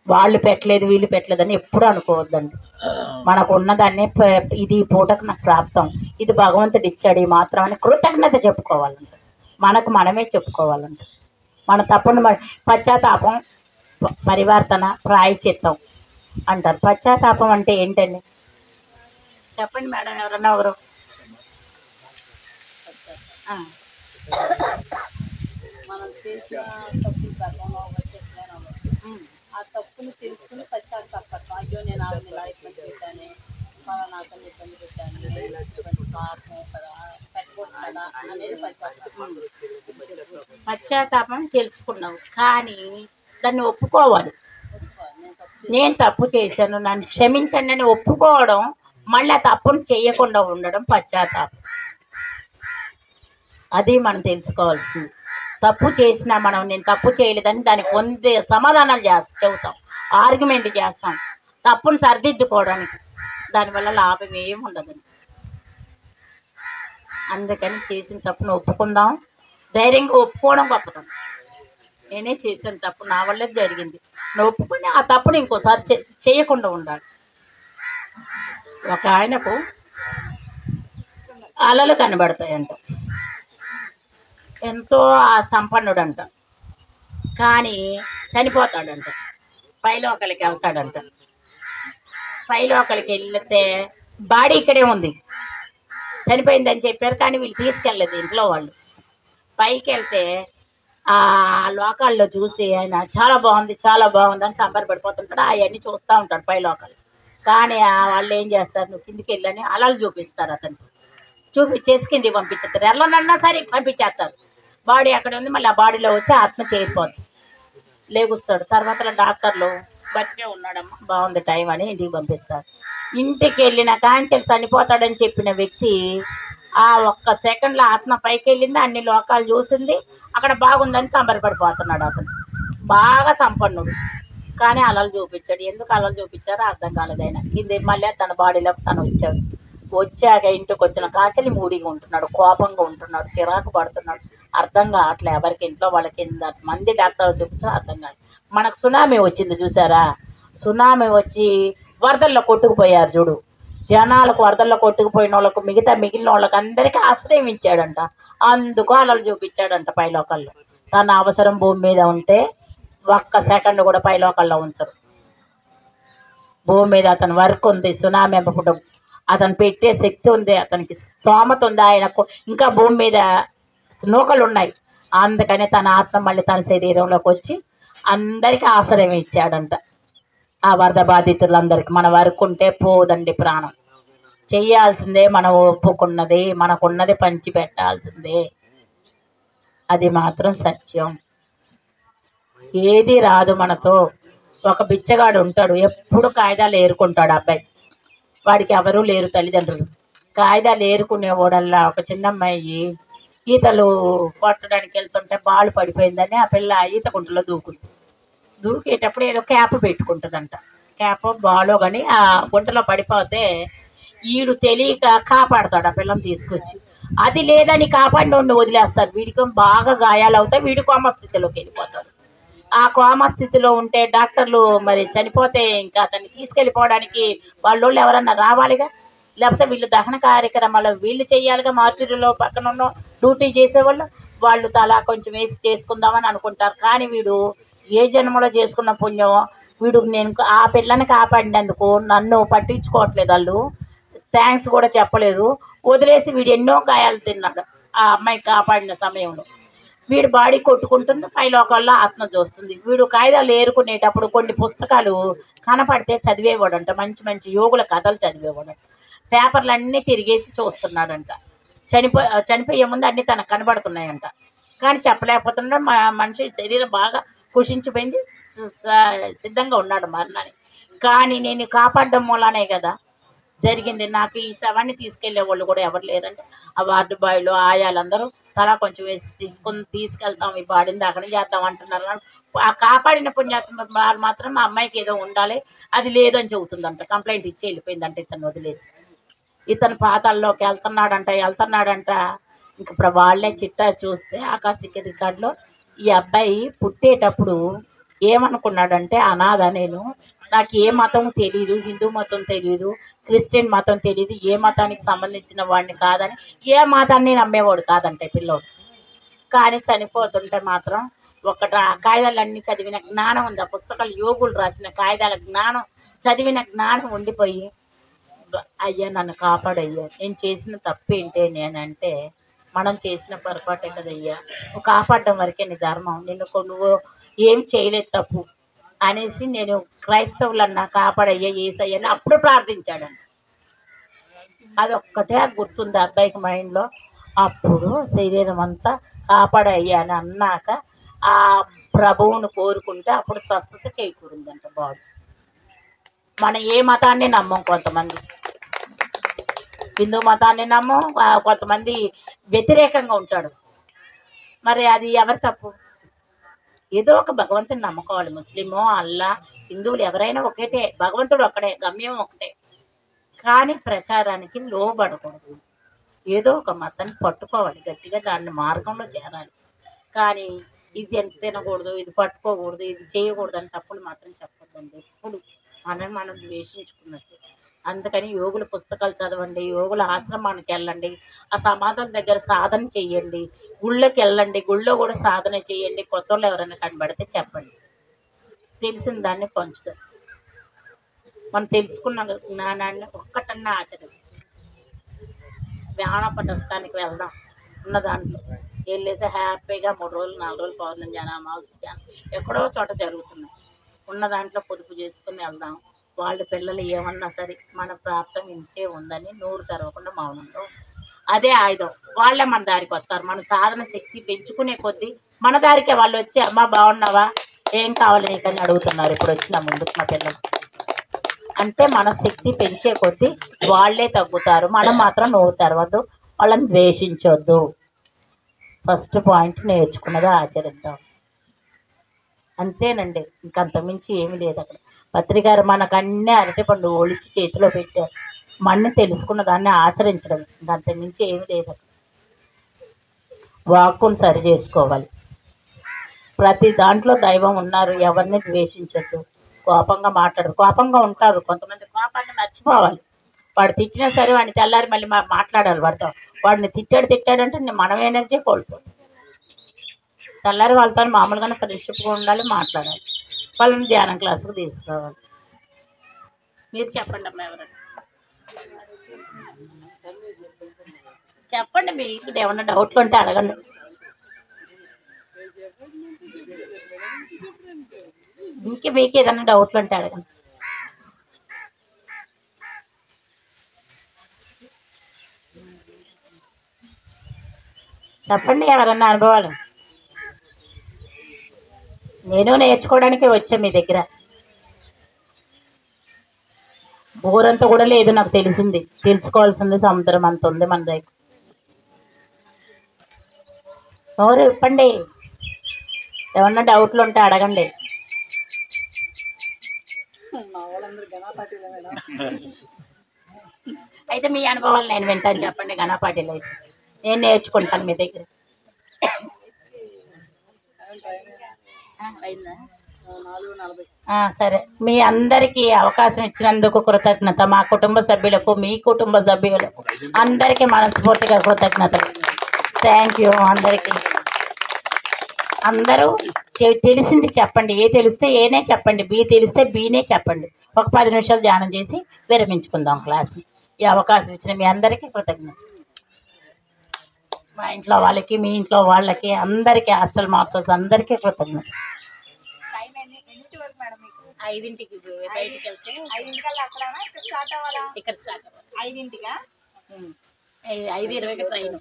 వాళ్ళు పెట్టలేదు వీళ్ళు పెట్టలేదని ఎప్పుడు అనుకోవద్దండి. మనకు ఉన్నదాన్ని ఇది ఈ పూటకు నాకు ప్రాప్తం, ఇది భగవంతుడు ఇచ్చాడు ఈ మాత్రం అని కృతజ్ఞత చెప్పుకోవాలంట. మనకు మనమే చెప్పుకోవాలంట. మన తప్పును పశ్చాత్తాపం, పరివర్తన, ప్రాయశ్చిత్తం అంటారు. పశ్చాత్తాపం అంటే ఏంటండి చెప్పండి మేడం, ఎవరన్నా ఒకరు. మనం చేసిన తప్పులు గర్వంగా ఆ తప్పును తెలుసుకుని పశ్చాత్తాపడతాం. అయ్యో నేను ఆవిడని ఇలా ఇబ్బంది పెట్టాను, నాకు ఇబ్బంది పెట్టాను, పెట్టకూడదు అనేది పశ్చాత్తాపం తెలుసుకున్నావు, కానీ దాన్ని ఒప్పుకోవాలి. నేను తప్పు చేశాను, నన్ను క్షమించండి అని ఒప్పుకోవడం, మళ్ళీ ఆ తప్పును చేయకుండా ఉండడం పశ్చాత్తాపం. అది మనం తెలుసుకోవాల్సింది. తప్పు చేసినా మనం నేను తప్పు చేయలేదని దానికి పొందే సమాధానాలు చెబుతాం, ఆర్గ్యుమెంట్ చేస్తాం తప్పును సరిదిద్దుకోవడానికి. దానివల్ల లాభం ఏమి ఉండదు. అందుకని చేసిన తప్పును ఒప్పుకుందాం, ధైర్యంగా ఒప్పుకోవడం గొప్పతనం. నేనే చేసిన తప్పు, నా వల్లే జరిగింది, నువ్వు ఒప్పుకొని ఆ తప్పుని ఇంకోసారి చేయకుండా ఉండాలి. ఒక ఆయనకు అలలు కనబడతాయంట, ఎంతో ఆ సంపన్నుడంట, కానీ చనిపోతాడంట, పైలోకలికి వెళ్తాడంట. పైలోకలికి వెళ్తే బాడీ ఇక్కడే ఉంది, చనిపోయిందని చెప్పారు, కానీ వీళ్ళు తీసుకెళ్ళలేదు ఇంట్లో వాళ్ళు. పైకి వెళ్తే ఆ లోకాల్లో చూసి ఆయన చాలా బాగుంది చాలా బాగుంది అని సంబరపడిపోతుంటాడు. అవన్నీ చూస్తూ ఉంటాడు పై లోకాలు. కానీ వాళ్ళు ఏం చేస్తారు, నువ్వు కిందికి వెళ్ళని అలలు చూపిస్తారు, అతనికి చూపించేసి కిందికి పంపించేస్తారు. ఎల్లనన్నా సరే పంపించేస్తారు. బాడీ అక్కడ ఉంది, మళ్ళీ ఆ బాడీలో వచ్చి ఆత్మ చేరిపోతుంది, లేగుస్తాడు. తర్వాత డాక్టర్లు బతికే ఉన్నాడమ్మా బాగుంది టైం అని ఇంటికి పంపిస్తారు. ఇంటికి వెళ్ళిన కాంచెలు చనిపోతాడని చెప్పిన వ్యక్తి ఆ ఒక్క సెకండ్లో ఆత్మ పైకి వెళ్ళింది, అన్ని లోకాలు చూసింది, అక్కడ బాగుందని సంబరపడిపోతున్నాడు. అతను బాగా సంపన్నుడు, కానీ అలలు చూపించాడు. ఎందుకు అలలు చూపించారో అర్థం కాలేదు ఆయన. ఇది మళ్ళీ తన బాడీలోకి తను వచ్చాడు. వచ్చాక ఇంటికి వచ్చిన కాంచెలు మూడిగా ఉంటున్నాడు, కోపంగా ఉంటున్నాడు, చిరాకు పడుతున్నాడు. అర్థం కావట్లే ఎవరికి, ఇంట్లో వాళ్ళకి మంది డాక్టర్లు చూపించారు, అర్థం కాదు. మనకు సునామీ వచ్చింది చూసారా, సునామీ వచ్చి వరదల్లో కొట్టుకుపోయారు చూడు, జనాలకు వరదల్లో కొట్టుకుపోయిన వాళ్ళకు మిగిలిన వాళ్ళకి అందరికీ ఆశ్రయం ఇచ్చాడంట. అందుకు అలలు చూపించాడంట పైలోకల్లో. తన అవసరం భూమి మీద ఉంటే ఒక్క సెకండ్ కూడా పైలోకల్లో ఉంచరు. భూమి మీద అతని వర్క్ ఉంది, సునామీ అప్పుడు అతను పెట్టే శక్తి ఉంది, అతనికి స్తోమత ఉంది, ఆయనకు ఇంకా భూమి మీద నూకలు ఉన్నాయి. అందుకని తన ఆత్మ మళ్ళీ తన శరీరంలోకి వచ్చి అందరికీ ఆశ్రయం ఇచ్చాడంట. ఆ వరద బాధితులందరికీ మన వర్క్ ఉంటే పోదండి ప్రాణం, చెయ్యాల్సిందే, మనం ఒప్పుకున్నది మనకున్నది పంచి పెట్టాల్సిందే, అది మాత్రం సత్యం. ఏది రాదు మనతో. ఒక బిచ్చగాడు ఉంటాడు, ఎప్పుడు కాగితాలు ఏరుకుంటాడు అబ్బాయి, వాడికి ఎవరూ లేరు తల్లిదండ్రులు. కాగితాలు ఏరుకునేవాడల్లా ఒక చిన్న అమ్మాయి ఈతలు కొట్టడానికి వెళ్తుంటే బాలు పడిపోయిందని ఆ పిల్ల ఈత గుంటలో దూకేటప్పుడు ఏదో క్యాప్ పెట్టుకుంటుందంట, క్యాప్ బాలో కానీ ఆ గుంటలో పడిపోతే వీడు తెలియక కాపాడుతాడు ఆ పిల్లని తీసుకొచ్చి. అది లేదని కాపాడినోడిని వదిలేస్తారు, వీడికి బాగా గాయాలు అవుతాయి, వీడి కోమ స్థితిలోకి వెళ్ళిపోతాడు. ఆ కోమ స్థితిలో ఉంటే డాక్టర్లు మరి చనిపోతే ఇంకా అతన్ని తీసుకెళ్ళిపోవడానికి వాళ్ళు ఎవరన్నా రావాలిగా, లేకపోతే వీళ్ళు దహన కార్యక్రమాలు వీళ్ళు చేయాలిగా. మార్చురీలో పక్కన ఉన్న డ్యూటీ చేసేవాళ్ళు వాళ్ళు తలా కొంచెం వేసి చేసుకుందామని అనుకుంటారు. కానీ వీడు ఏ జన్మలో చేసుకున్న పుణ్యం, వీడు నేను ఆ పిల్లని కాపాడినందుకు నన్ను పట్టించుకోవట్లేదు, వాళ్ళు థ్యాంక్స్ కూడా చెప్పలేదు, వదిలేసి వీడు ఎన్నో గాయాలు తిన్నాడు. ఆ అమ్మాయి కాపాడిన సమయంలో వీడు బాడీ కొట్టుకుంటుంది, పైలోకల్లో ఆత్మ చూస్తుంది. వీడు కాగితాలు ఏరుకునేటప్పుడు కొన్ని పుస్తకాలు కనపడితే చదివేవాడంట, మంచి మంచి యోగుల కథలు చదివేవాడంట. పేపర్లన్నీ తిరిగేసి చూస్తున్నాడంట. చనిపోయే ముందు అన్నీ తనకు కనబడుతున్నాయంట, కానీ చెప్పలేకపోతున్నాడు. మనిషి శరీరం బాగా కుషించిపోయింది, సిద్ధంగా ఉన్నాడు మరణానికి. కానీ నేను కాపాడడం మూలానే కదా జరిగింది. నాకు ఈ శవాన్ని తీసుకెళ్లే వాళ్ళు కూడా ఎవరు లేరంటే ఆ వార్డు బాయ్లు ఆయాలందరూ తలా కొంచెం వేసి తీసుకెళ్తాం, ఈ బాడీని దాకా చేద్దాం అంటున్నారు. ఆ కాపాడిన పుణ్యాత్మ మాత్రం మా అమ్మాయికి ఏదో ఉండాలి, అది లేదని చెబుతుందంట. కంప్లైంట్ ఇచ్చి వెళ్ళిపోయిందంట ఇతను వదిలేసి. ఇతను పాతాల్లోకి వెళ్తున్నాడంట. ఇంక ఇప్పుడు వాళ్ళే చిట్టా చూస్తే ఆకాశిక రికార్డులో ఈ అబ్బాయి పుట్టేటప్పుడు ఏమనుకున్నాడంటే, అనాథ నేను, నాకు ఏ మతం తెలియదు, హిందూ మతం తెలియదు, క్రిస్టియన్ మతం తెలియదు, ఏ మతానికి సంబంధించిన వాడిని కాదని, ఏ మతాన్ని నమ్మేవాడు కాదంటే పిల్లోడు. కానీ చనిపోతుంటే మాత్రం ఒకటి ఆ కాగితాలన్నీ చదివిన జ్ఞానం ఉంది, ఆ పుస్తకాలు యోగులు రాసిన కాగితాల జ్ఞానం చదివిన జ్ఞానం ఉండిపోయి, అయ్యా నన్ను కాపాడయ్యా, నేను చేసిన తప్పేంటే నేనంటే, మనం చేసిన పొరపాటే కదయ్యా, నువ్వు కాపాడడం వరకే నీ ధర్మం, నువ్వు ఏమి చేయలేదు తప్పు అనేసి నేను క్రైస్తవులన్నా కాపాడయ్యా యేసయ్యని అప్పుడు ప్రార్థించాడండి. అదొక్కటే గుర్తుంది అబ్బాయికి మైండ్లో. అప్పుడు శరీరం అంతా కాపాడయ్యా అని అన్నాక ఆ ప్రభువును కోరుకుంటే అప్పుడు స్వస్థత చేకూరిందంట బాడీ. మనం ఏ మతాన్ని నమ్మం, కొంతమంది హిందూ మతాన్ని నమ్మం, కొంతమంది వ్యతిరేకంగా ఉంటాడు. మరి అది ఎవరి తప్పు? ఏదో ఒక భగవంతుని నమ్ముకోవాలి. ముస్లిమో అల్లా హిందువులు ఎవరైనా ఒకటే, భగవంతుడు ఒక్కడే, గమ్యం ఒకటే. కానీ ప్రచారానికి లోబడకూడదు. ఏదో ఒక మతాన్ని పట్టుకోవాలి గట్టిగా, దాన్ని మార్గంలో చేరాలి. కానీ ఇది ఎంత తినకూడదు, ఇది పట్టుకోకూడదు, ఇది చేయకూడదు అని తప్పులు మాత్రం చెప్పొద్దండి. ఎప్పుడు మనం ద్వేషించుకున్నట్టు. అందుకని యోగుల పుస్తకాలు చదవండి, యోగుల ఆశ్రమానికి వెళ్ళండి, ఆ సమాధుల దగ్గర సాధన చెయ్యండి, గుళ్ళకి వెళ్ళండి, గుళ్ళో కూడా సాధన చేయండి. కొత్త వాళ్ళు ఎవరైనా కనబడితే చెప్పండి, తెలిసిన దాన్ని పంచుతారు. మనం తెలుసుకున్న జ్ఞానాన్ని ఒక్కటన్నా ఆచరించాలి. వ్యాణపటస్థానికి వెళ్దాం, ఉన్న దాంట్లో వెళ్ళేసి హ్యాపీగా 3 రోజులు 4 రోజులు పౌర్ణమి ధ్యానం, అమావాస్య ధ్యానం ఎక్కడో చోట జరుగుతున్నాయి. ఉన్న దాంట్లో పొదుపు చేసుకుని వెళ్దాం. వాళ్ళ పిల్లలు ఏమన్నా సరే మన ప్రాప్తం ఇంతే ఉందని నోరు తెరవకుండా మౌనంలో ఉండాలి. అదే ఆయుధం. వాళ్ళే మన దారికి వస్తారు. మన సాధన శక్తి పెంచుకునే కొద్దీ మన దారికే వాళ్ళు వచ్చి, అమ్మ బాగున్నావా, ఏం కావాలి నీకని అడుగుతున్నారు. ఇప్పుడు వచ్చిన ముందుకు మా పిల్లలు. అంటే మన శక్తి పెంచే కొద్దీ వాళ్ళే తగ్గుతారు. మనం మాత్రం నోరు తెరవద్దు, వాళ్ళని ద్వేషించొద్దు. ఫస్ట్ పాయింట్ నేర్చుకున్నది ఆచరిద్దాం. అంతేనండి, ఇంకంతమించి ఏమీ లేదు అక్కడ. పత్రికారు మనకు అన్నీ అరటిపండు ఒలిచి చేతిలో పెట్టారు. మన్ని తెలుసుకున్న దాన్ని ఆచరించడం, ఇంకంతమించి ఏమీ లేదు అక్కడ. వాక్కును సరి చేసుకోవాలి. ప్రతి దాంట్లో దైవం ఉన్నారు. ఎవరిని ద్వేషించద్దు, కోపంగా మాట్లాడరు. కోపంగా ఉంటారు కొంతమంది, కోపాన్ని మర్చిపోవాలి. వాడు తిట్టినా సరే వాడిని తెల్లారి మళ్ళీ మాట్లాడాలి వాడితో. వాడిని తిట్టాడంటే మనం ఎనర్జీ కోల్పోతుంది. తెల్లారి వాళ్ళతో మామూలుగానే ఫ్రెండ్షిప్గా ఉండాలి, మాట్లాడాలి. వాళ్ళని ధ్యానం క్లాసుకు తీసుకురావాలి. మీరు చెప్పండి అమ్మా, ఎవరైనా చెప్పండి. మీకు ఏమన్నా డౌట్లు ఉంటే అడగండి. మీకు ఏదైనా డౌట్లు ఉంటే అడగండి. చెప్పండి ఎవరన్నా అనుభవాలు. నేను నేర్చుకోవడానికి వచ్చా మీ దగ్గర. ఊరంతా కూడా లేదు నాకు తెలిసింది. తెలుసుకోవాల్సింది సముద్రం అంత ఉంది మన దగ్గర. నోరు ఇప్పండి, ఏమన్నా డౌట్లు ఉంటే అడగండి. అయితే మీ అనుభవాలు నేను వింటాను. చెప్పండి గణపాటిలో. అయితే నేను నేర్చుకుంటాను మీ దగ్గర. సరే, మీ అందరికీ అవకాశం ఇచ్చినందుకు కృతజ్ఞత. మా కుటుంబ సభ్యులకు, మీ కుటుంబ సభ్యులకు అందరికీ మనస్ఫూర్తిగా కృతజ్ఞతలు. థ్యాంక్ యూ అందరికీ. అందరూ తెలిసింది చెప్పండి. ఏ తెలిస్తే ఏనే చెప్పండి, బి తెలిస్తే బీనే చెప్పండి. ఒక 10 నిమిషాలు ధ్యానం చేసి విరమించుకుందాం క్లాస్ని. ఈ అవకాశం ఇచ్చిన మీ అందరికీ కృతజ్ఞత. మా ఇంట్లో వాళ్ళకి, మీ ఇంట్లో వాళ్ళకి, అందరికీ, హాస్టల్ మాస్టర్స్ అందరికీ కృతజ్ఞత. 5ంటికి బయటికి వెళ్తే ఇక్కడ స్టార్ట్ అవ్వాలి. 5ంటికా? 5:20కి ట్రైన్.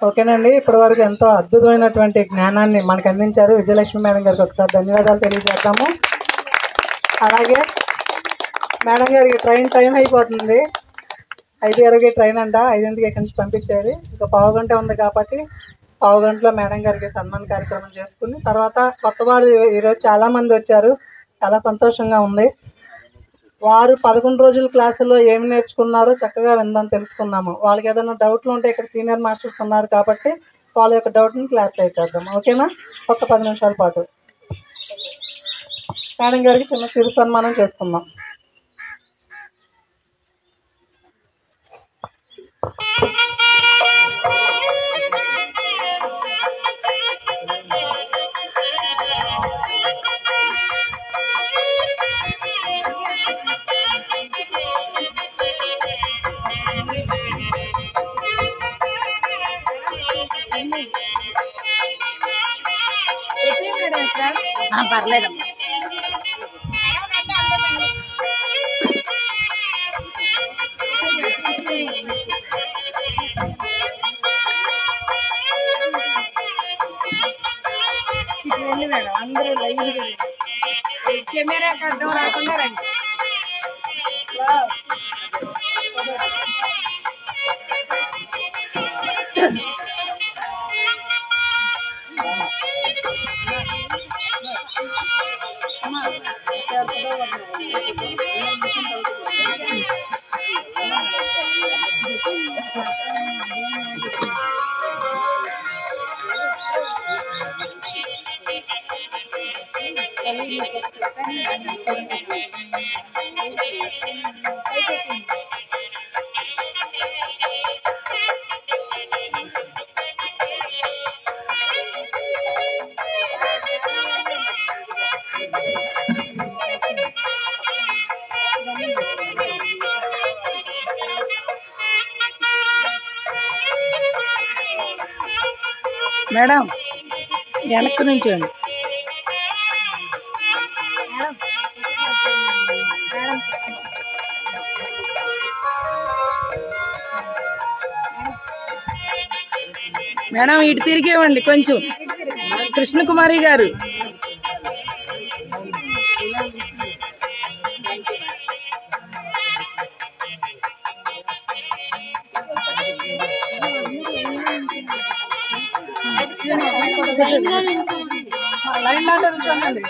ఓకేనండి, ఇప్పటి వరకు ఎంతో అద్భుతమైనటువంటి జ్ఞానాన్ని మనకు అందించారు విజయలక్ష్మి మేడం గారికి. ఒకసారి ధన్యవాదాలు తెలియజేద్దాము. అలాగే మేడం గారికి ట్రైన్ టైం అయిపోతుంది. 5:20కి ట్రైన్ అంట. 5ంటికి ఇక్కడి నుంచి పంపించేది. ఇంకా పావు గంట ఉంది కాబట్టి పావు గంటలో మేడం గారికి సన్మాన కార్యక్రమం చేసుకుని తర్వాత కొత్త వారు ఈరోజు చాలామంది వచ్చారు. చాలా సంతోషంగా ఉంది. వారు 11 రోజుల క్లాసుల్లో ఏమి నేర్చుకున్నారో చక్కగా విందాం, తెలుసుకుందాము. వాళ్ళకి ఏదైనా డౌట్లు ఉంటే ఇక్కడ సీనియర్ మాస్టర్స్ ఉన్నారు కాబట్టి వాళ్ళ యొక్క డౌట్ని క్లారిఫై చేద్దాం. ఓకేనా? ఒక 10 నిమిషాల పాటు మేడం గారికి చిరు సన్మానం చేసుకుందాం. పర్లేదమ్మా. మేడం అందరూ లైవ్ కెమెరా అర్థం రాకుండా రండి. మేడం వెనక్కి నుంచోండి. మేడం ఇటు తిరిగేవండి కొంచెం. కృష్ణకుమారి గారు లైన్ లాంటి